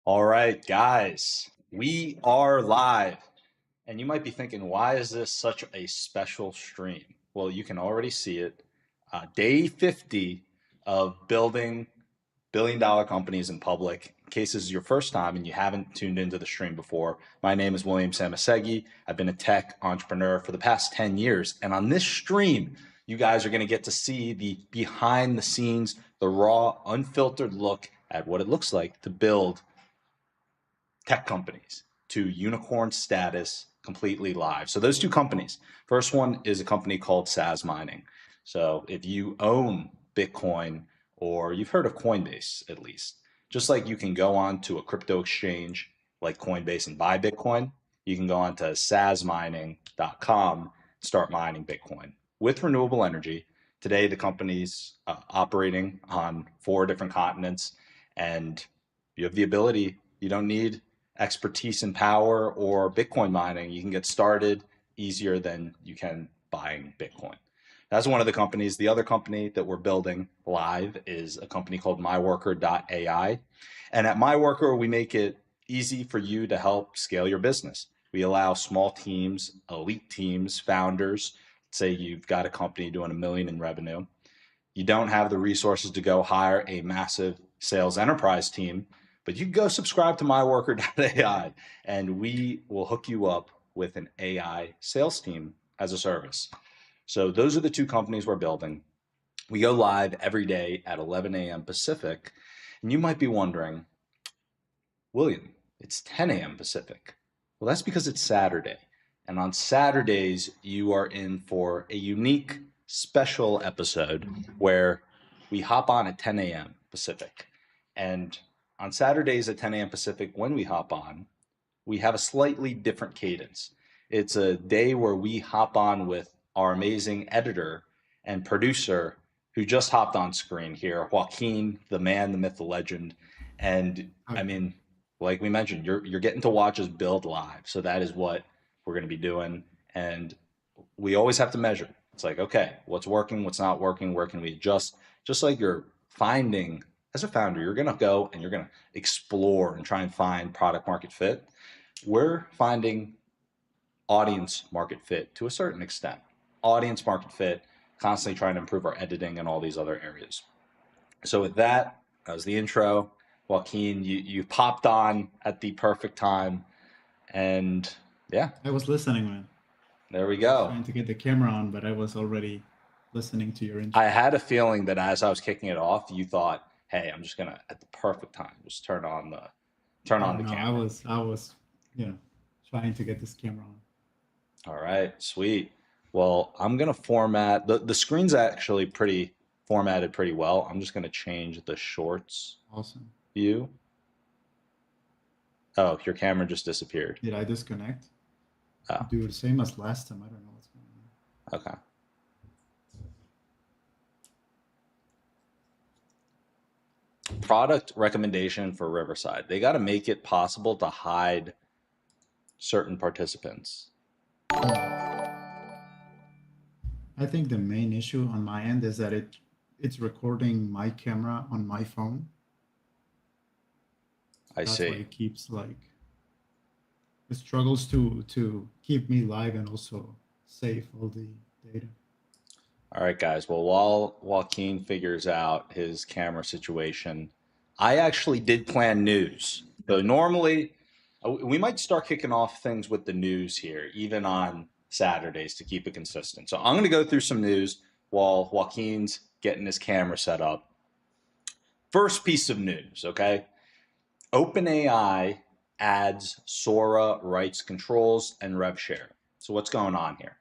All right, guys, we are live. And you might be thinking, why is this such a special stream? Well, you can already see it. Day 50 of building billion-dollar companies in public. In case this is your first time and you haven't tuned into the stream before, my name is William Samasegi. I've been a tech entrepreneur for the past 10 years. And on this stream, you guys are going to get to see the behind the scenes, the raw, unfiltered look at what it looks like to build tech companies to unicorn status completely live. So those two companies, first one is a company called SAS Mining. So if you own Bitcoin or you've heard of Coinbase at least, just like you can go on to a crypto exchange like Coinbase and buy Bitcoin, you can go on to sasmining.com and start mining Bitcoin with renewable energy. Today, the company's operating on 4 different continents, and you have the ability, you don't need expertise in power or Bitcoin mining. You can get started easier than you can buying Bitcoin. That's one of the companies. The other company that we're building live is a company called MyWorker.ai. And at MyWorker, we make it easy for you to help scale your business. We allow small teams, elite teams, founders. Say you've got a company doing $1 million in revenue. You don't have the resources to go hire a massive sales enterprise team, but you can go subscribe to MyWorker.ai and we will hook you up with an AI sales team as a service. So those are the two companies we're building. We go live every day at 11 a.m. Pacific. And you might be wondering, William, it's 10 a.m. Pacific. Well, that's because it's Saturday. And on Saturdays, you are in for a unique special episode where we hop on at 10 a.m. Pacific. And on Saturdays at 10 a.m. Pacific, when we hop on, we have a slightly different cadence. It's a day where we hop on with our amazing editor and producer who just hopped on screen here, Joaquin, the man, the myth, the legend. And I mean, like we mentioned, you're getting to watch us build live. So that is what we're going to be doing. And we always have to measure. It's like, okay, what's working, what's not working, where can we adjust? Just like you're finding, as a founder, you're going to go and you're going to explore and try and find product market fit. We're finding audience market fit to a certain extent. Audience market fit, constantly trying to improve our editing and all these other areas. So with that, that was the intro. Joaquin, you popped on at the perfect time. And yeah, I was listening, man. there we I was go. trying to get the camera on, but I was already listening to your intro. I had a feeling that as I was kicking it off, you thought, "Hey, I'm just gonna at the perfect time just turn Oh on the no, camera." I was, you know, trying to get this camera on. All right, sweet. Well, I'm gonna format the screen's actually pretty formatted pretty well. I'm just gonna change the shorts Awesome. view. Oh, your camera just disappeared. Did I disconnect? Oh, Do the same as last time. I don't know what's going on. okay. Product recommendation for Riverside. They got to make it possible to hide certain participants. I think the main issue on my end is that it's recording my camera on my phone. I That's why see. it keeps like it struggles to keep me live and also save all the data. All right, guys. Well, while Joaquin figures out his camera situation, I actually did plan news. So normally, we might start kicking off things with the news here, even on Saturdays to keep it consistent. So I'm going to go through some news while Joaquin's getting his camera set up. First piece of news, okay? OpenAI adds Sora rights controls and Rev-Share. So what's going on here?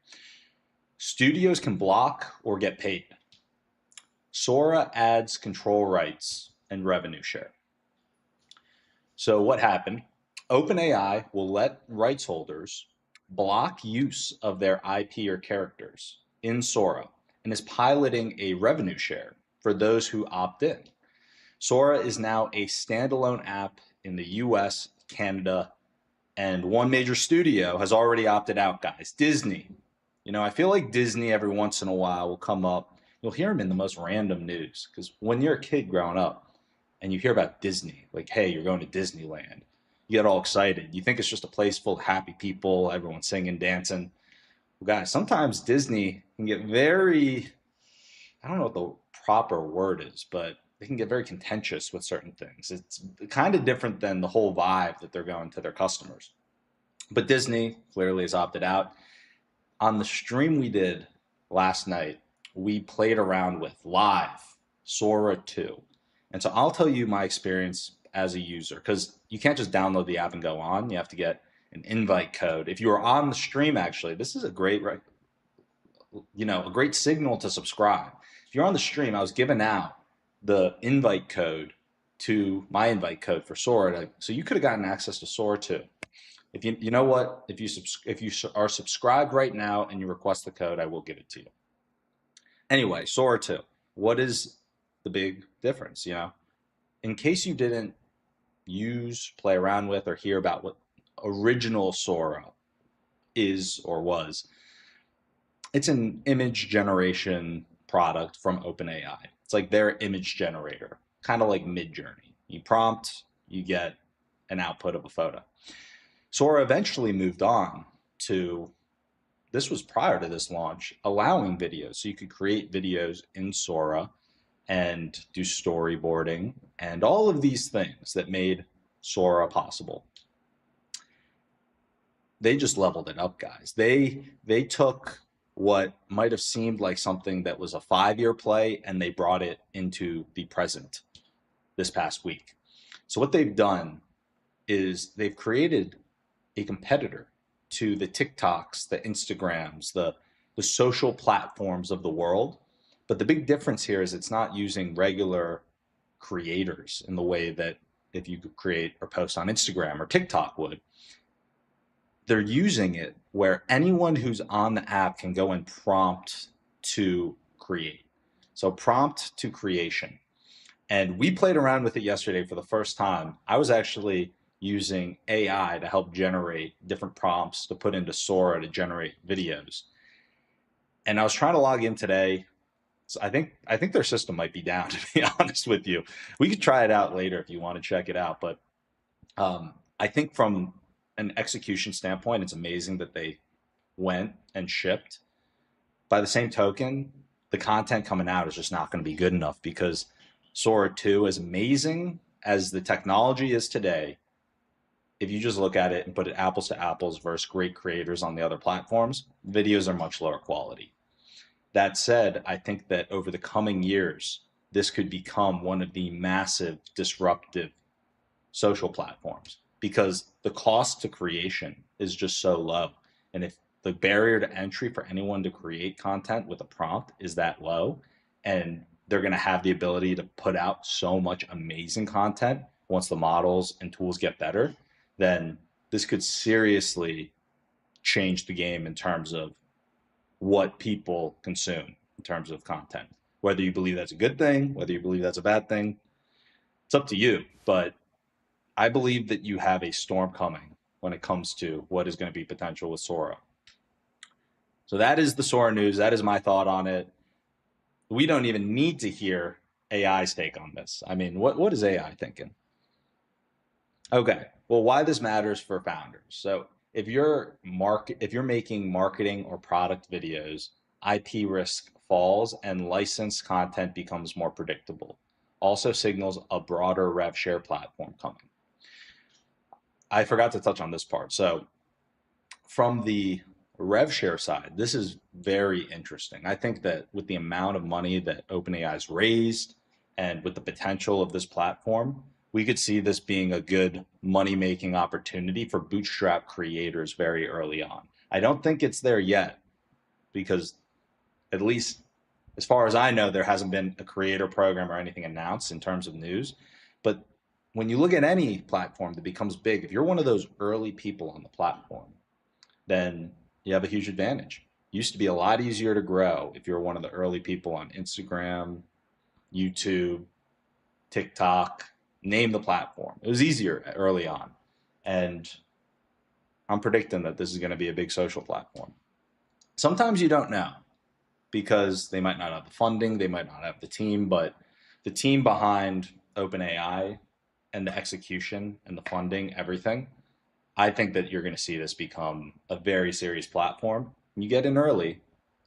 Studios can block or get paid. Sora adds control rights and revenue share. So what happened? OpenAI will let rights holders block use of their IP or characters in Sora and is piloting a revenue share for those who opt in. Sora is now a standalone app in the US, Canada, and one major studio has already opted out, guys. Disney. You know, I feel like Disney every once in a while will come up. You'll hear them in the most random news because when you're a kid growing up and you hear about Disney, like, hey, you're going to Disneyland. You get all excited. You think it's just a place full of happy people, everyone singing, dancing. Well, guys, sometimes Disney can get very, I don't know what the proper word is, but they can get very contentious with certain things. It's kind of different than the whole vibe that they're going to their customers. But Disney clearly has opted out. On the stream we did last night, we played around with live Sora 2. And so I'll tell you my experience as a user, because you can't just download the app and go on. You have to get an invite code. If you are on the stream, actually, this is a great, a great signal to subscribe. If you're on the stream, I was giving out the invite code to my invite code for Sora, so you could have gotten access to Sora 2. If you know what, if you are subscribed right now and you request the code, I will give it to you. Anyway, Sora 2. What is the big difference? In case you didn't use, play around with, or hear about what original Sora is or was, it's an image generation product from OpenAI. It's like their image generator, kind of like Midjourney. You prompt, you get an output of a photo. Sora eventually moved on to, this was prior to this launch, allowing videos. So you could create videos in Sora and do storyboarding and all of these things that made Sora possible. They just leveled it up, guys. They took what might have seemed like something that was a 5-year play and they brought it into the present this past week. So what they've done is they've created a competitor to the TikToks, the Instagrams, the social platforms of the world. But the big difference here is it's not using regular creators in the way that if you could create or post on Instagram or TikTok would. They're using it where anyone who's on the app can go and prompt to create. So prompt to creation. And we played around with it yesterday for the first time. I was actually using AI to help generate different prompts to put into Sora to generate videos. And I was trying to log in today. So I think their system might be down, to be honest with you. We could try it out later if you want to check it out. But I think from an execution standpoint, it's amazing that they went and shipped. By the same token, the content coming out is just not going to be good enough, because Sora 2, as amazing as the technology is today, if you just look at it and put it apples to apples versus great creators on the other platforms, videos are much lower quality. That said, I think that over the coming years, this could become one of the massive disruptive social platforms, because the cost to creation is just so low. And if the barrier to entry for anyone to create content with a prompt is that low, and they're going to have the ability to put out so much amazing content once the models and tools get better, then this could seriously change the game in terms of what people consume in terms of content. Whether you believe that's a good thing, whether you believe that's a bad thing, it's up to you. But I believe that you have a storm coming when it comes to what is going to be potential with Sora. So that is the Sora news. That is my thought on it. We don't even need to hear AI's take on this. I mean, what is AI thinking? Okay, well, why this matters for founders. So if you're making marketing or product videos, IP risk falls and licensed content becomes more predictable. Also signals a broader Rev-Share platform coming. I forgot to touch on this part. So from the Rev-Share side, this is very interesting. I think that with the amount of money that OpenAI has raised and with the potential of this platform, we could see this being a good money-making opportunity for bootstrap creators very early on. I don't think it's there yet, because at least as far as I know, there hasn't been a creator program or anything announced in terms of news. But when you look at any platform that becomes big, if you're one of those early people on the platform, then you have a huge advantage. It used to be a lot easier to grow if you're one of the early people on Instagram, YouTube, TikTok, name the platform. It was easier early on. And I'm predicting that this is going to be a big social platform. Sometimes you don't know, because they might not have the funding, they might not have the team, but the team behind OpenAI and the execution and the funding, everything, I think that you're going to see this become a very serious platform. You get in early,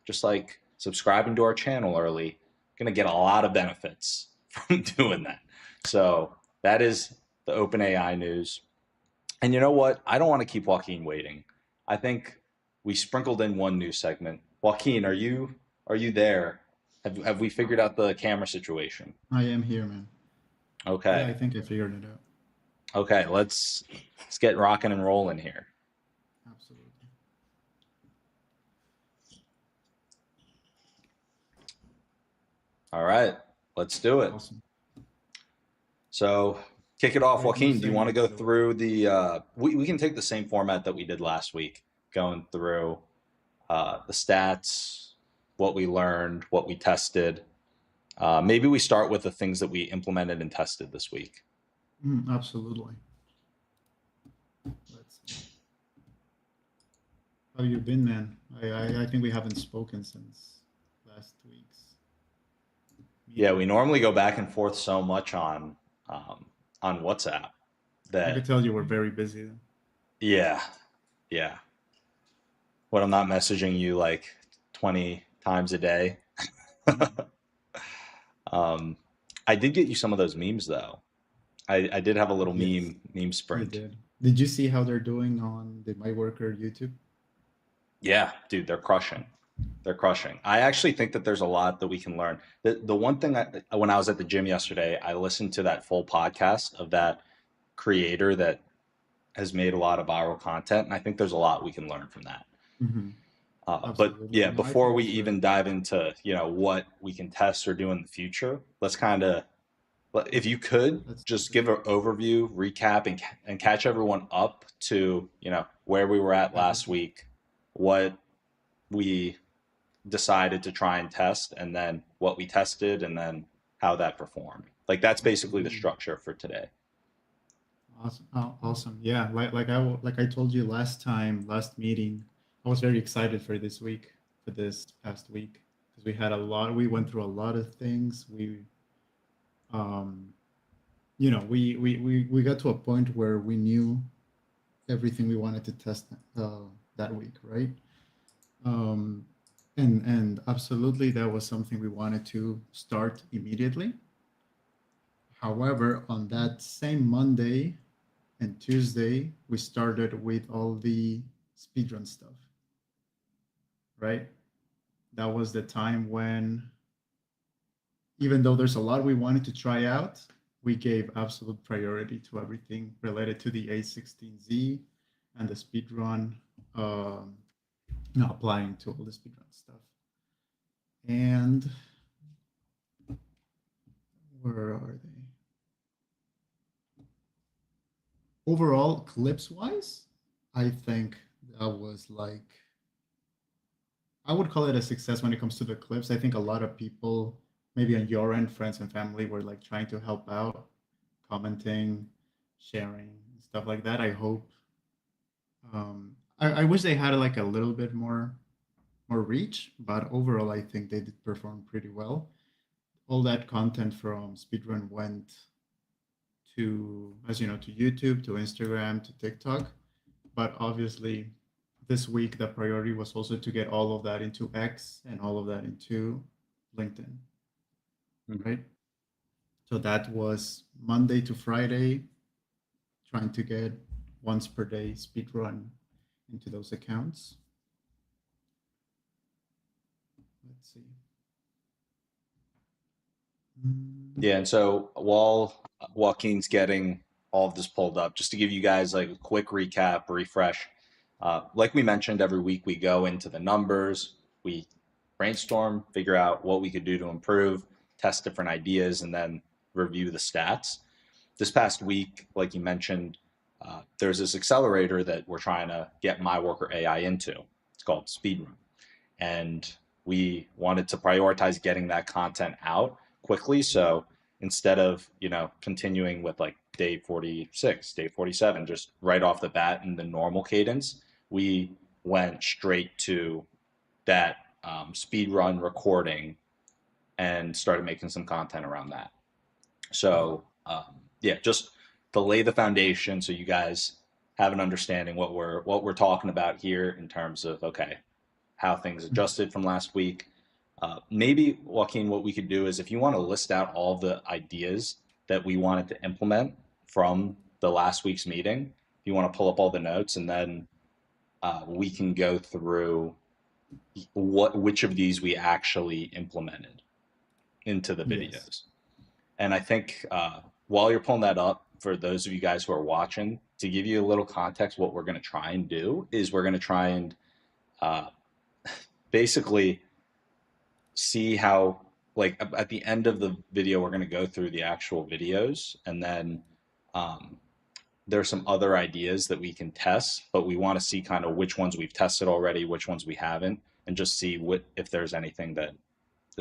just like subscribing to our channel early, going to get a lot of benefits from doing that. So that is the OpenAI news. And you know what? I don't want to keep Joaquin waiting. I think we sprinkled in one new segment. Joaquin, are you there? Have we figured out the camera situation? I am here, man. Yeah, Okay. I think I figured it out. Okay, let's get rocking and rolling here. Absolutely. All right, let's do it. Awesome. So kick it off, Great new Joaquin. Do you want to segment, go by the way. through the? We can take the same format that we did last week, going through the stats, what we learned, what we tested. Maybe we start with the things that we implemented and tested this week. Absolutely. Let's see. How you been, man? I think we haven't spoken since last week's Yeah, meeting. we normally go back and forth so much on WhatsApp I could that tell you were very busy then. yeah, yeah. When I'm not messaging you like 20 times a day. Mhm. um, I did get you some of those memes though. I did have a little Yes, meme you sprint. did. Did you see how they're doing on the MyWorker YouTube? Yeah, dude, they're crushing. They're crushing. I actually think that there's a lot that we can learn. The one thing when I was at the gym yesterday, I listened to that full podcast of that creator that has made a lot of viral content, and I think there's a lot we can learn from that. Hmm. But Absolutely. yeah, No, I before think we it's very even good. dive into what we can test or do in the future, let's kind of, if you could Let's just do give it. an overview, recap, and catch everyone up to where we were at last Everything. week, what we decided to try and test, and then what we tested, and then how that performed. Like that's basically the Absolutely. structure for today. Awesome. Oh, awesome. Yeah, like I told you last meeting, I was very excited for this week, for this past week, because we went through a lot of things. Um, we got to a point where we knew everything we wanted to test that week, right? Um, and absolutely, that was something we wanted to start immediately. However, on that same Monday and Tuesday, we started with all the speedrun stuff, right? That was the time when, even though there's a lot we wanted to try out, we gave absolute priority to everything related to the A16Z and the speedrun, um, applying to all the speedrun stuff. And where are they? Overall, clips wise, I think that was like, I would call it a success when it comes to the clips. I think a lot of people, maybe on your end, friends and family, were like trying to help out, commenting, sharing, stuff like that. I hope. I wish they had like a little bit more reach, but overall, I think they did perform pretty well. All that content from speedrun went to, as you know, to YouTube, to Instagram, to TikTok. But obviously, this week the priority was also to get all of that into X and all of that into LinkedIn, Mhm. right? So that was Monday to Friday, trying to get once per day speed run into those accounts. Let's see. Yeah, and so while Joaquin's getting all of this pulled up, just to give you guys like a quick recap, refresh. Like we mentioned, every week we go into the numbers, we brainstorm, figure out what we could do to improve, test different ideas, and then review the stats. This past week, like you mentioned, there's this accelerator that we're trying to get MyWorker AI into. It's called Speedrun, and we wanted to prioritize getting that content out quickly. So instead of continuing with like day 46, day 47, just right off the bat in the normal cadence, we went straight to that speed run recording and started making some content around that. Yeah. So Yeah, just to lay the foundation so you guys have an understanding what we're talking about here in terms of okay, how things adjusted from last week. Maybe Joaquin, what we could do is if you want to list out all the ideas that we wanted to implement from the last week's meeting, if you want to pull up all the notes, and then we can go through which of these we actually implemented into the Yes. videos. And I think while you're pulling that up, for those of you guys who are watching, to give you a little context, what we're going to try and do is we're going to try and uh, basically see how, like, at the end of the video, we're going to go through the actual videos, and then um, there's some other ideas that we can test, but we want to see kind of which ones we've tested already, which ones we haven't, and just see what if there's anything that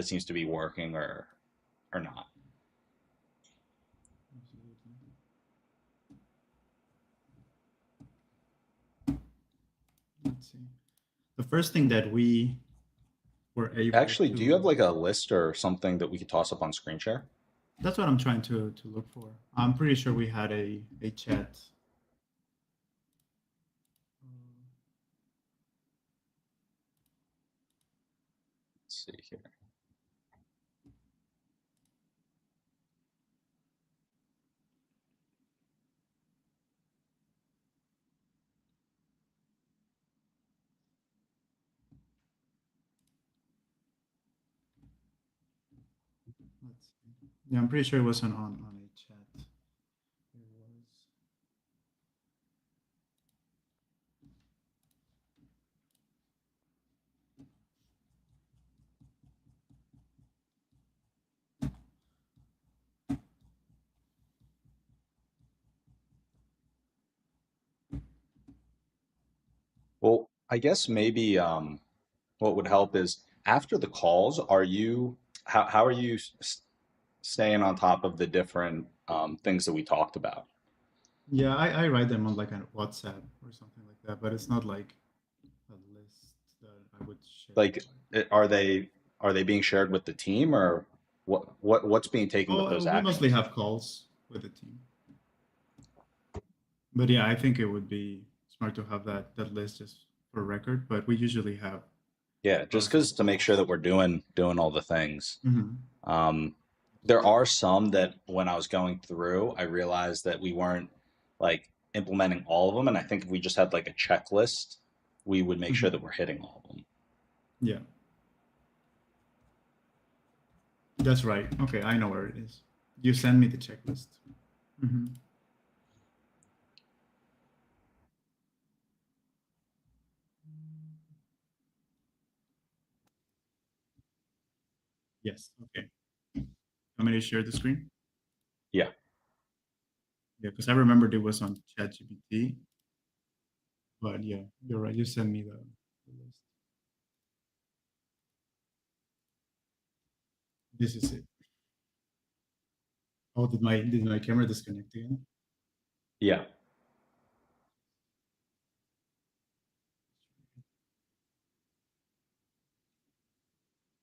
seems to be working or not. Let's see. The first thing that we were able Actually, to. do you have like a list or something that we could toss up on screen share? That's what I'm trying to look for. I'm pretty sure we had a chat. Let's see here. Let's see. Yeah, I'm pretty sure it was on a chat. It was. Well, I guess maybe what would help is after the calls, are you how are you staying on top of the different things that we talked about? Yeah, I write them on like a WhatsApp or something like that, but it's not like a list that I would share. Like, are they being shared with the team, or what's being taken with Oh, those we mostly actions? have calls with the team. But yeah, I think it would be smart to have that list just for record. But we usually have Yeah, just some because to make sure calls. that we're doing all the things. Mm-hmm. Um, there are some that when I was going through, I realized that we weren't like implementing all of them, and I think if we just had like a checklist, we would make sure Mm-hmm. that we're hitting all of them. Yeah, that's right. Okay, I know where it is. You send me the checklist. Mm-hmm. Yes. Okay. Want me to share the screen? Yeah. Yeah, because I remembered it was on ChatGPT. But yeah, you're right. You send me the list. This is it. Oh, did my camera disconnect again? Yeah.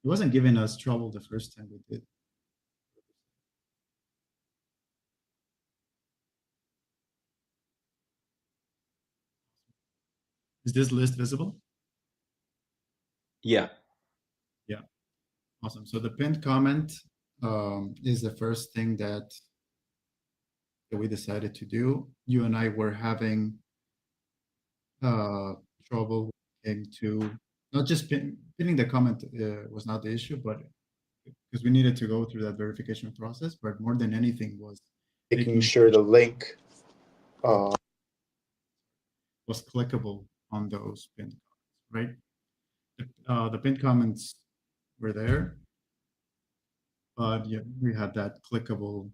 It wasn't giving us trouble the first time we did. Is this list visible? Yeah. Yeah, awesome. So the pinned comment is the first thing that we decided to do. You and I were having uh, trouble when it came to not just pinning the comment was not the issue, but because we needed to go through that verification process, but more than anything was making making sure the link was clickable on those pinned comments, right? The pinned comments were there, but yeah, we had that clickable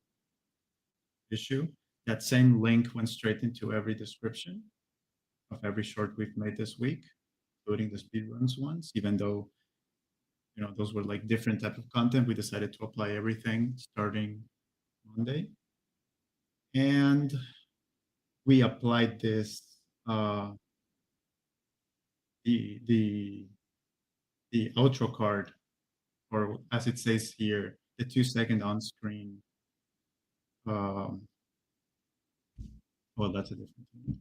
issue. That same link went straight into every description of every short we've made this week, including the speedruns ones, even though those were like different type of content. We decided to apply everything starting Monday. And we applied this the the outro card, or as it says here, the 2-second on screen Well, that's a different thing.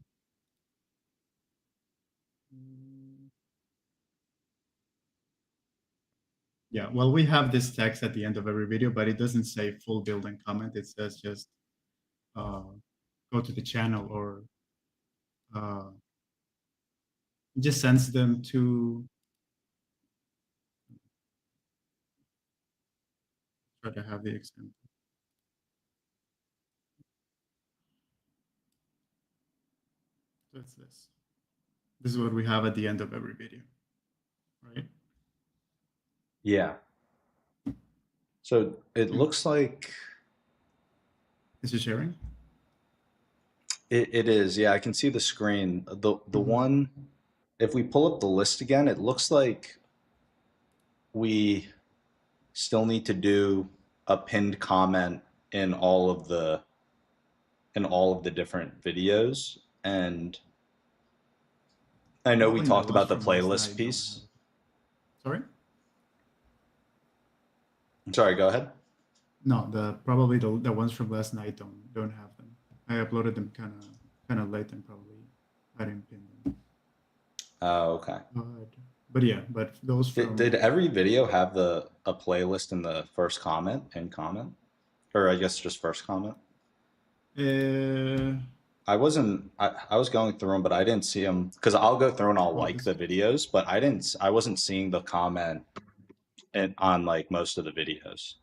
Yeah, well, we have this text at the end of every video, but it doesn't say full build and comment. It says just go to the channel, or it just sends them to try to have the example. So it's this. This is what we have at the end of every video, right? Yeah. So it looks like Is it sharing? it is. Yeah, I can see the screen. The one, if we pull up the list again, it looks like we still need to do a pinned comment in all of the different videos. And I know we Probably my talked ones about the from last playlist night don't have piece. it. Sorry? Sorry, go ahead. No, probably the ones from last night don't have them. I uploaded them kind of late, and probably I didn't pin them. Oh, okay. But yeah, but those from Did every video have a playlist in the first comment, pinned comment? Or I guess just first comment? I was going through them, but I didn't see them because I'll go through and I'll like the videos, but I wasn't seeing the comment on like most of the videos.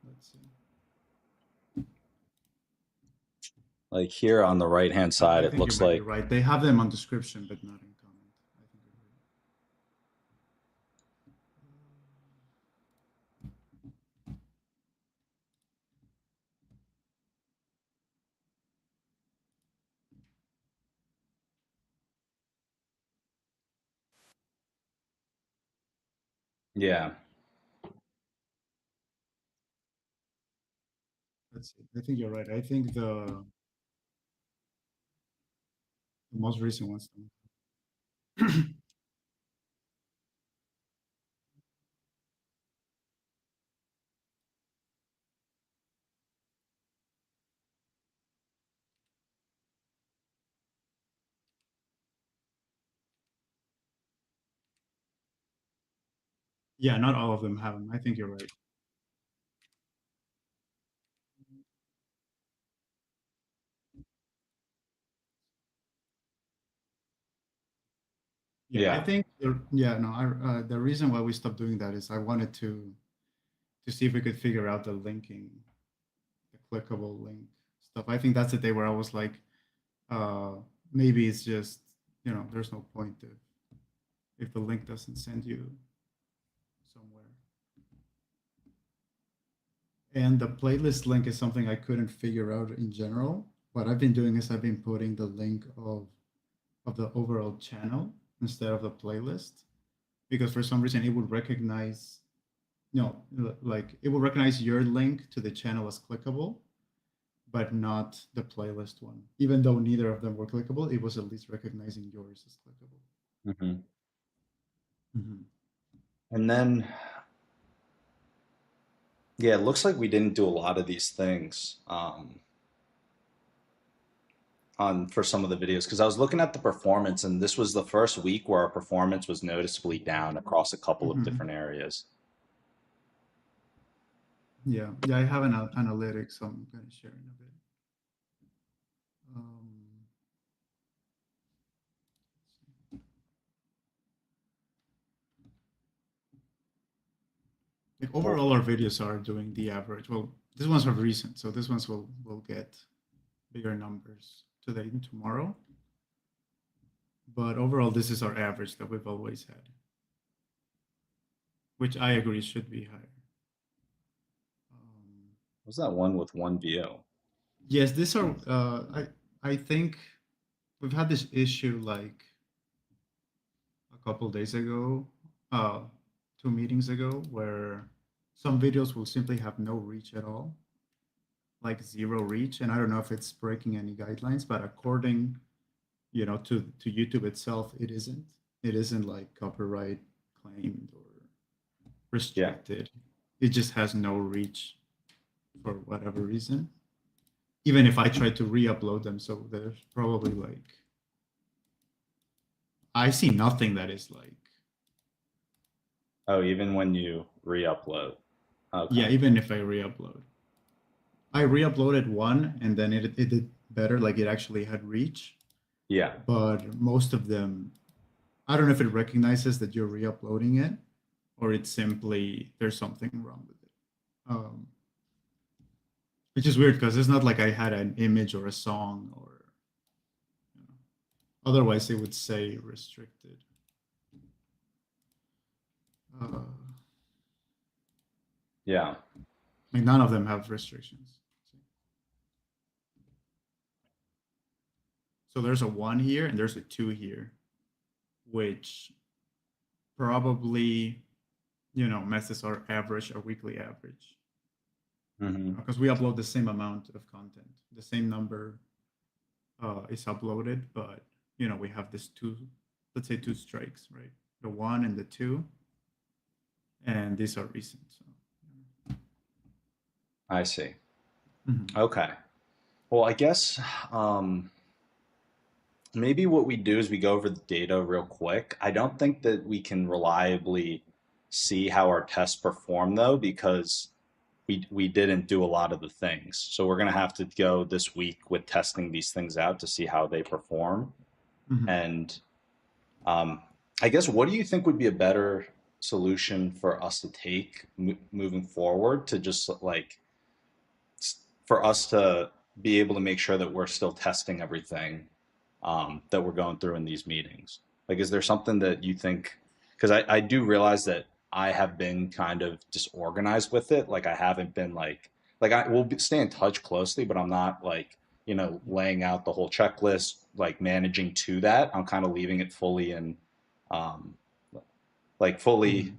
Let's see. Like here on the right hand side, I it think you looks might be like right. They have them on description, but not in comment. I think you're right. yeah. Let's see. I think you're right. I think the most recent ones. Yeah, not all of them have them. I think you're right. Yeah, I Yeah. think the reason why we stopped doing that is I wanted to see if we could figure out the linking, the clickable link stuff. I think that's the day where I was like, uh, maybe it's just, there's no point if the link doesn't send you somewhere. And the playlist link is something I couldn't figure out in general. What I've been doing is I've been putting the link of the overall channel instead of the playlist, because for some reason it would recognize, like it will recognize your link to the channel as clickable, but not the playlist one. Even though neither of them were clickable, it was at least recognizing yours as clickable. And then, yeah, it looks like we didn't do a lot of these things on for some of the videos because I was looking at the performance, and this was the first week where our performance was noticeably down across a couple of different areas. Yeah, I have an analytics, so I'm going to share in a bit. Like overall, our videos are doing the average. Well, these ones are recent, so these ones will get bigger numbers today and tomorrow. But overall, this is our average that we've always had, which I agree should be higher. Was that one with one view? Yes, these are. I think we've had this issue like a couple days ago, 2 meetings ago, where some videos will simply have no reach at all, like zero reach. And I don't know if it's breaking any guidelines, but according, to YouTube itself, it isn't like copyright claimed, or restricted. It just has no reach for whatever reason. Even if I try to re-upload them, so there's probably like, I see nothing that is like, Oh, even when you re-upload. Okay. yeah, even if I re-upload. I re-uploaded one and then it did better, like it actually had reach. Yeah. But most of them, I don't know if it recognizes that you're re-uploading it or it's simply there's something wrong with it. Which is weird because it's not like I had an image or a song or, you know, otherwise it would say restricted. Yeah. Like none of them have restrictions. So there's a 1 here and there's a 2 here, which probably, messes our average, our weekly average. Because we upload the same amount of content, the same number is uploaded, but we have this let's say two strikes, right? The 1 and the 2, and these are recent. So I see. Okay. Well, I guess maybe what we do is we go over the data real quick. I don't think that we can reliably see how our tests perform though, because we didn't do a lot of the things. So we're going to have to go this week with testing these things out to see how they perform. And I guess, what do you think would be a better solution for us to take moving forward to just like for us to be able to make sure that we're still testing everything that we're going through in these meetings? Like, is there something that you think? Because I do realize that I have been kind of disorganized with it. Like, I haven't been like I will stay in touch closely, but I'm not like, laying out the whole checklist, like managing to that. I'm kind of leaving it fully in, um, like fully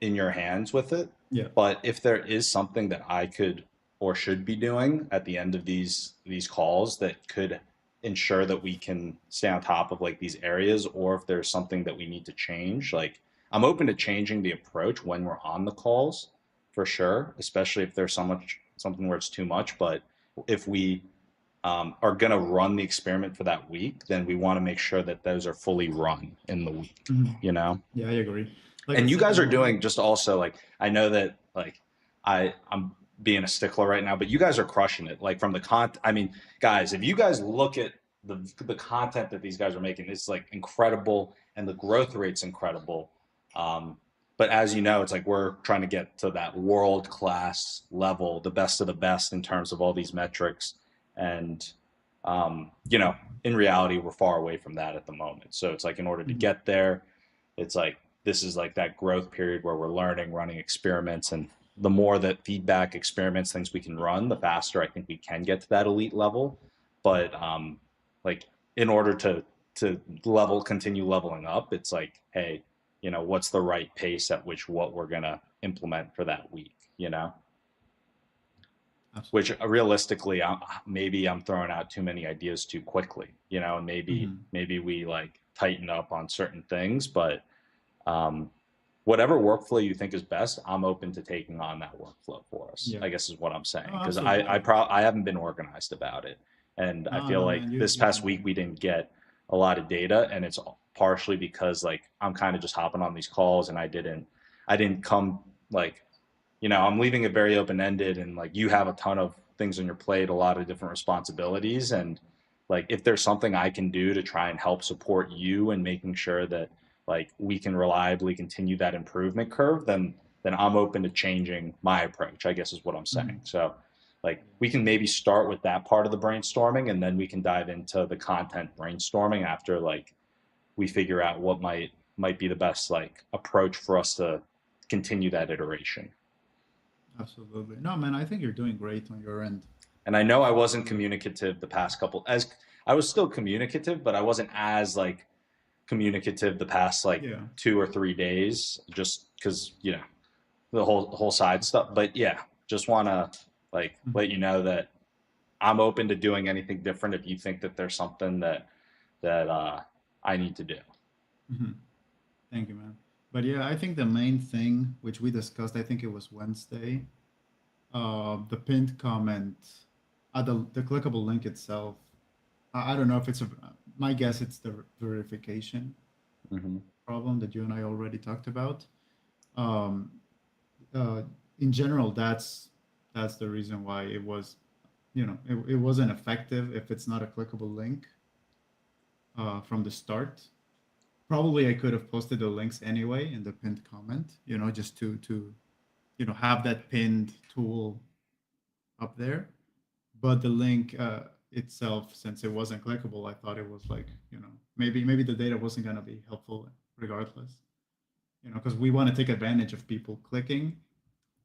in your hands with it. Yeah. But if there is something that I could or should be doing at the end of these calls that could ensure that we can stay on top of like these areas, or if there's something that we need to change, like I'm open to changing the approach when we're on the calls for sure, especially if there's something where it's too much. But if we are going to run the experiment for that week, then we want to make sure that those are fully run in the week, Yeah, I agree. Like and you guys are doing just also like, I know that like I'm being a stickler right now, but you guys are crushing it. Like from the I mean, guys, if you guys look at the content that these guys are making, it's like incredible, and the growth rate's incredible. But as you know, it's like we're trying to get to that world class level, the best of the best in terms of all these metrics, and in reality, we're far away from that at the moment. So it's like in order to get there, it's like this is like that growth period where we're learning, running experiments, and the more that feedback, experiments, things we can run, the faster I think we can get to that elite level. But like in order to continue leveling up, it's like, hey, what's the right pace at which what we're gonna implement for that week, Absolutely. Which realistically, maybe I'm throwing out too many ideas too quickly, and maybe we like tighten up on certain things, but whatever workflow you think is best, I'm open to taking on that workflow for us. I guess is what I'm saying, because I haven't been organized about it, and I feel like this past week we didn't get a lot of data, and it's partially because like I'm kind of just hopping on these calls, and I didn't come like, I'm leaving it very open ended, and like you have a ton of things on your plate, a lot of different responsibilities, and like if there's something I can do to try and help support you and making sure that like we can reliably continue that improvement curve, then I'm open to changing my approach, I guess is what I'm saying. So like we can maybe start with that part of the brainstorming, and then we can dive into the content brainstorming after like we figure out what might be the best like approach for us to continue that iteration. Absolutely. No, man, I think you're doing great on your end. And I know I wasn't communicative the past couple, as I was still communicative, but I wasn't as like communicative the past like 2 or 3 days, just because the whole side stuff. But yeah, just want to like let you know that I'm open to doing anything different if you think that there's something that I need to do. Thank you, man. But yeah, I think the main thing which we discussed, I think it was Wednesday, the pinned comment, the clickable link itself. I don't know if it's a. My guess it's the verification Hmm. problem that you and I already talked about. Um, uh, in general, that's the reason why it was, it wasn't effective if it's not a clickable link from the start. Probably I could have posted the links anyway in the pinned comment, just to have that pinned tool up there. But the link itself, since it wasn't clickable, I thought it was like, maybe the data wasn't going to be helpful regardless, because we want to take advantage of people clicking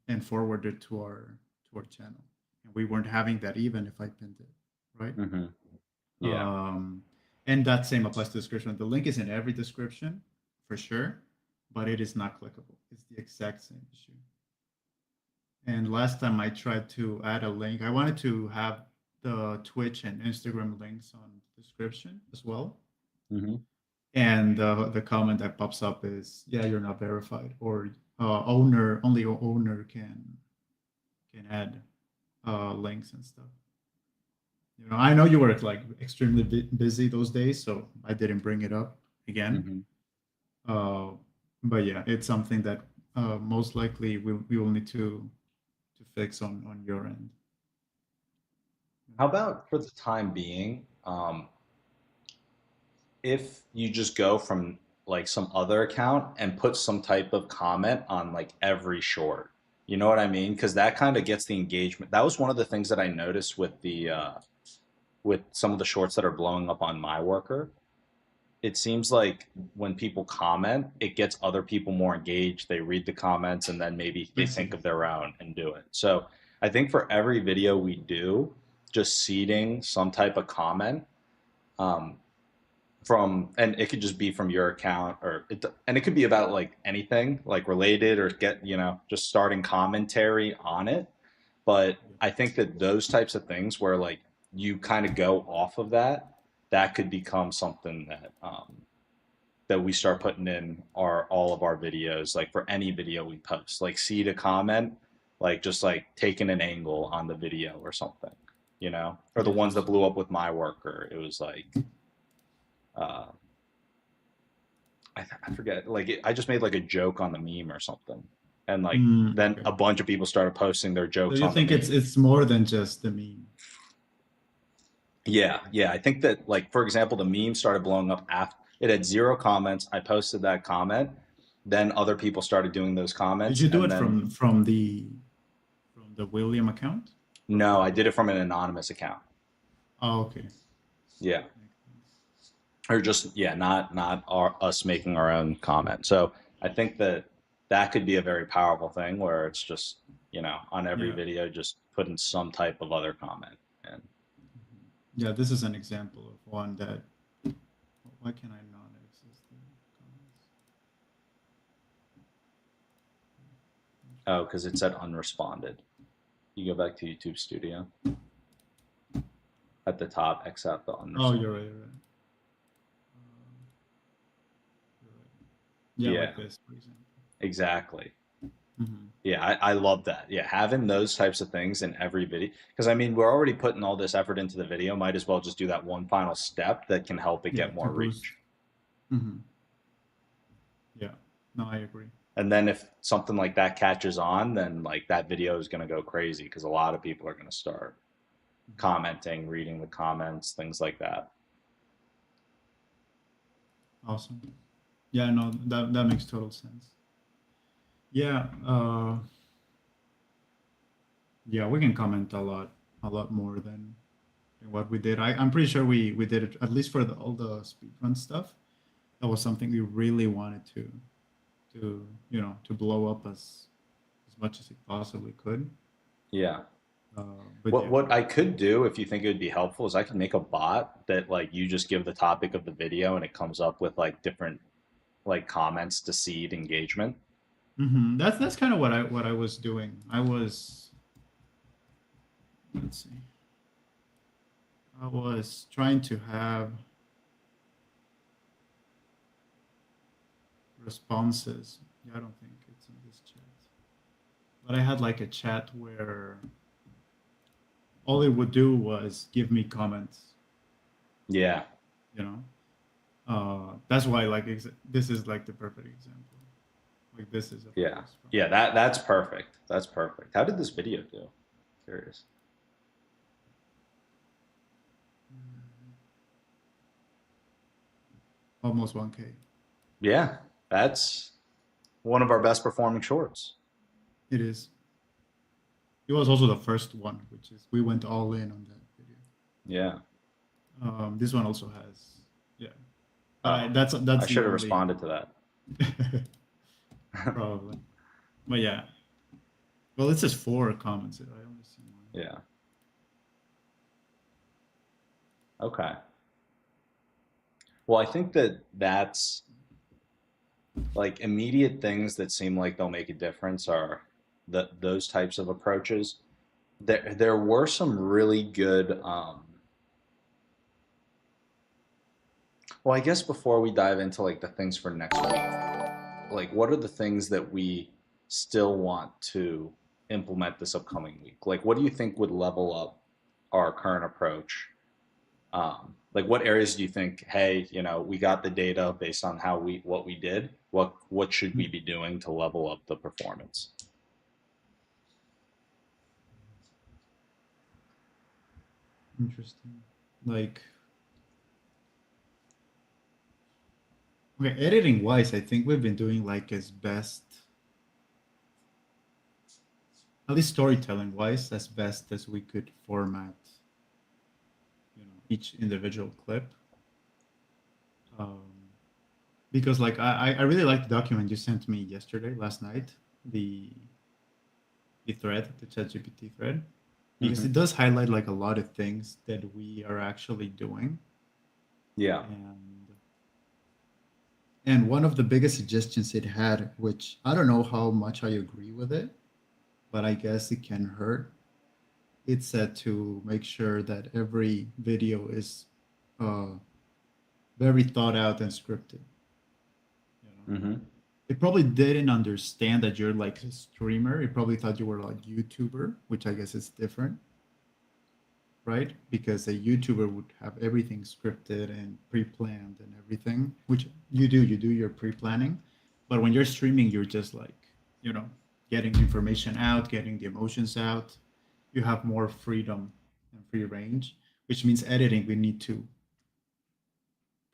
and forward it to our channel, and we weren't having that even if I pinned it, right? Hmm. Yeah. um and that same applies to description. The link is in every description for sure, but it is not clickable. It's the exact same issue. And last time I tried to add a link, I wanted to have the Twitch and Instagram links on the description as well. Hmm. And the comment that pops up is, yeah, you're not verified, or owner can add links and stuff. I know you were like extremely busy those days, so I didn't bring it up again. Hmm. Uh, but yeah, it's something that most likely we will need to fix on your end. How about for the time being, if you just go from like some other account and put some type of comment on like every short, you know what I mean? Because that kind of gets the engagement. That was one of the things that I noticed with the with some of the shorts that are blowing up on MyWorker. It seems like when people comment, it gets other people more engaged. They read the comments and then maybe they think of their own and do it. So I think for every video we do, just seeding some type of comment, um, from, and it could just be from your account, or and it could be about like anything like related, or get, just starting commentary on it. But Yeah. I think that those types of things where like you kind of go off of that, that could become something that that we start putting in our all of our videos, like for any video we post, like see to comment, like just like taking an angle on the video or something, or the ones that Yes. blew up with MyWorker. It was like uh, I forget, like I just made like a joke on the meme or something, and like then Okay. a bunch of people started posting their So jokes you on the think it's meme. it's more than just the meme? Yeah, yeah. I think that, like, for example, the meme started blowing up after it had zero comments. I posted that comment, then other people started doing those Did comments, you do and it then from the William account or no, I from? did it from an anonymous account. Oh, okay. Yeah, Makes sense. or just, yeah, not us making our own comment. So I think that that could be a very powerful thing where it's just, on every Yeah. video, just putting some type of other comment. And Mhm. Yeah, this is an example of one that. Why can I not access the comments? oh, because it said unresponded. You go back to YouTube Studio at the top, X out the Oh, you're unresponded. right. You're right. You're right. Yeah, Yeah, like this, for example. exactly. Hmm. Yeah, I love that. Yeah, having those types of things in every video. Because I mean, we're already putting all this effort into the video. Might as well just do that one final step that can help it Yeah, get to more boost. reach. Hmm. Yeah. No, I agree. And then if something like that catches on, then like that video is going to go crazy because a lot of people are going to start Hmm. commenting, reading the comments, things like that. Awesome. Yeah, no, that makes total sense. Yeah. Yeah, we can comment a lot more than what we did. I'm pretty sure we did it at least for all the speedrun stuff. That was something we really wanted to blow up as much as it possibly could. Yeah. But What yeah, what I could do, if you think it would be helpful, is I could make a bot that like you just give the topic of the video and it comes up with like different like comments to seed engagement. that's kind of what I was doing. I was, let's see, I was trying to have responses. Yeah, I don't think it's in this chat. But I had like a chat where all it would do was give me comments, Yeah. you know. That's why like this is like the perfect example. Like this is a Yeah. post from. Yeah, that's perfect. That's perfect. How did this video do? Curious. Almost 1K. Yeah, that's one of our best performing shorts. It is. It was also the first one, which is we went all in on that video. Yeah. This one also has, yeah. Oh, That's I the should have only responded to that. probably. But yeah. Well, it says 4 comments. I only see one. Yeah. Okay. Well, I think that's like immediate things that seem like they'll make a difference are those types of approaches. There were some really good. Well, I guess before we dive into like the things for next week, like what are the things that we still want to implement this upcoming week? Like, what do you think would level up our current approach? Like, what areas do you think? Hey, we got the data based on what we did. What should we be doing to level up the performance? Interesting. Like, okay, editing wise, I think we've been doing like as best, at least storytelling wise, as best as we could format, each individual clip. Um, because like I really like the document you sent me last night, the thread, the ChatGPT thread, because Mm-hmm. it does highlight like a lot of things that we are actually doing. Yeah. And one of the biggest suggestions it had, which I don't know how much I agree with it, but I guess it can hurt. It said to make sure that every video is uh, very thought out and scripted. You know, Mm-hmm. it probably didn't understand that you're like a streamer. It probably thought you were like YouTuber, which I guess is different, right? Because a YouTuber would have everything scripted and pre-planned and everything, which you do. You do your pre-planning, but when you're streaming, you're just like, you know, getting information out, getting the emotions out. You have more freedom and free range, which means editing. We need to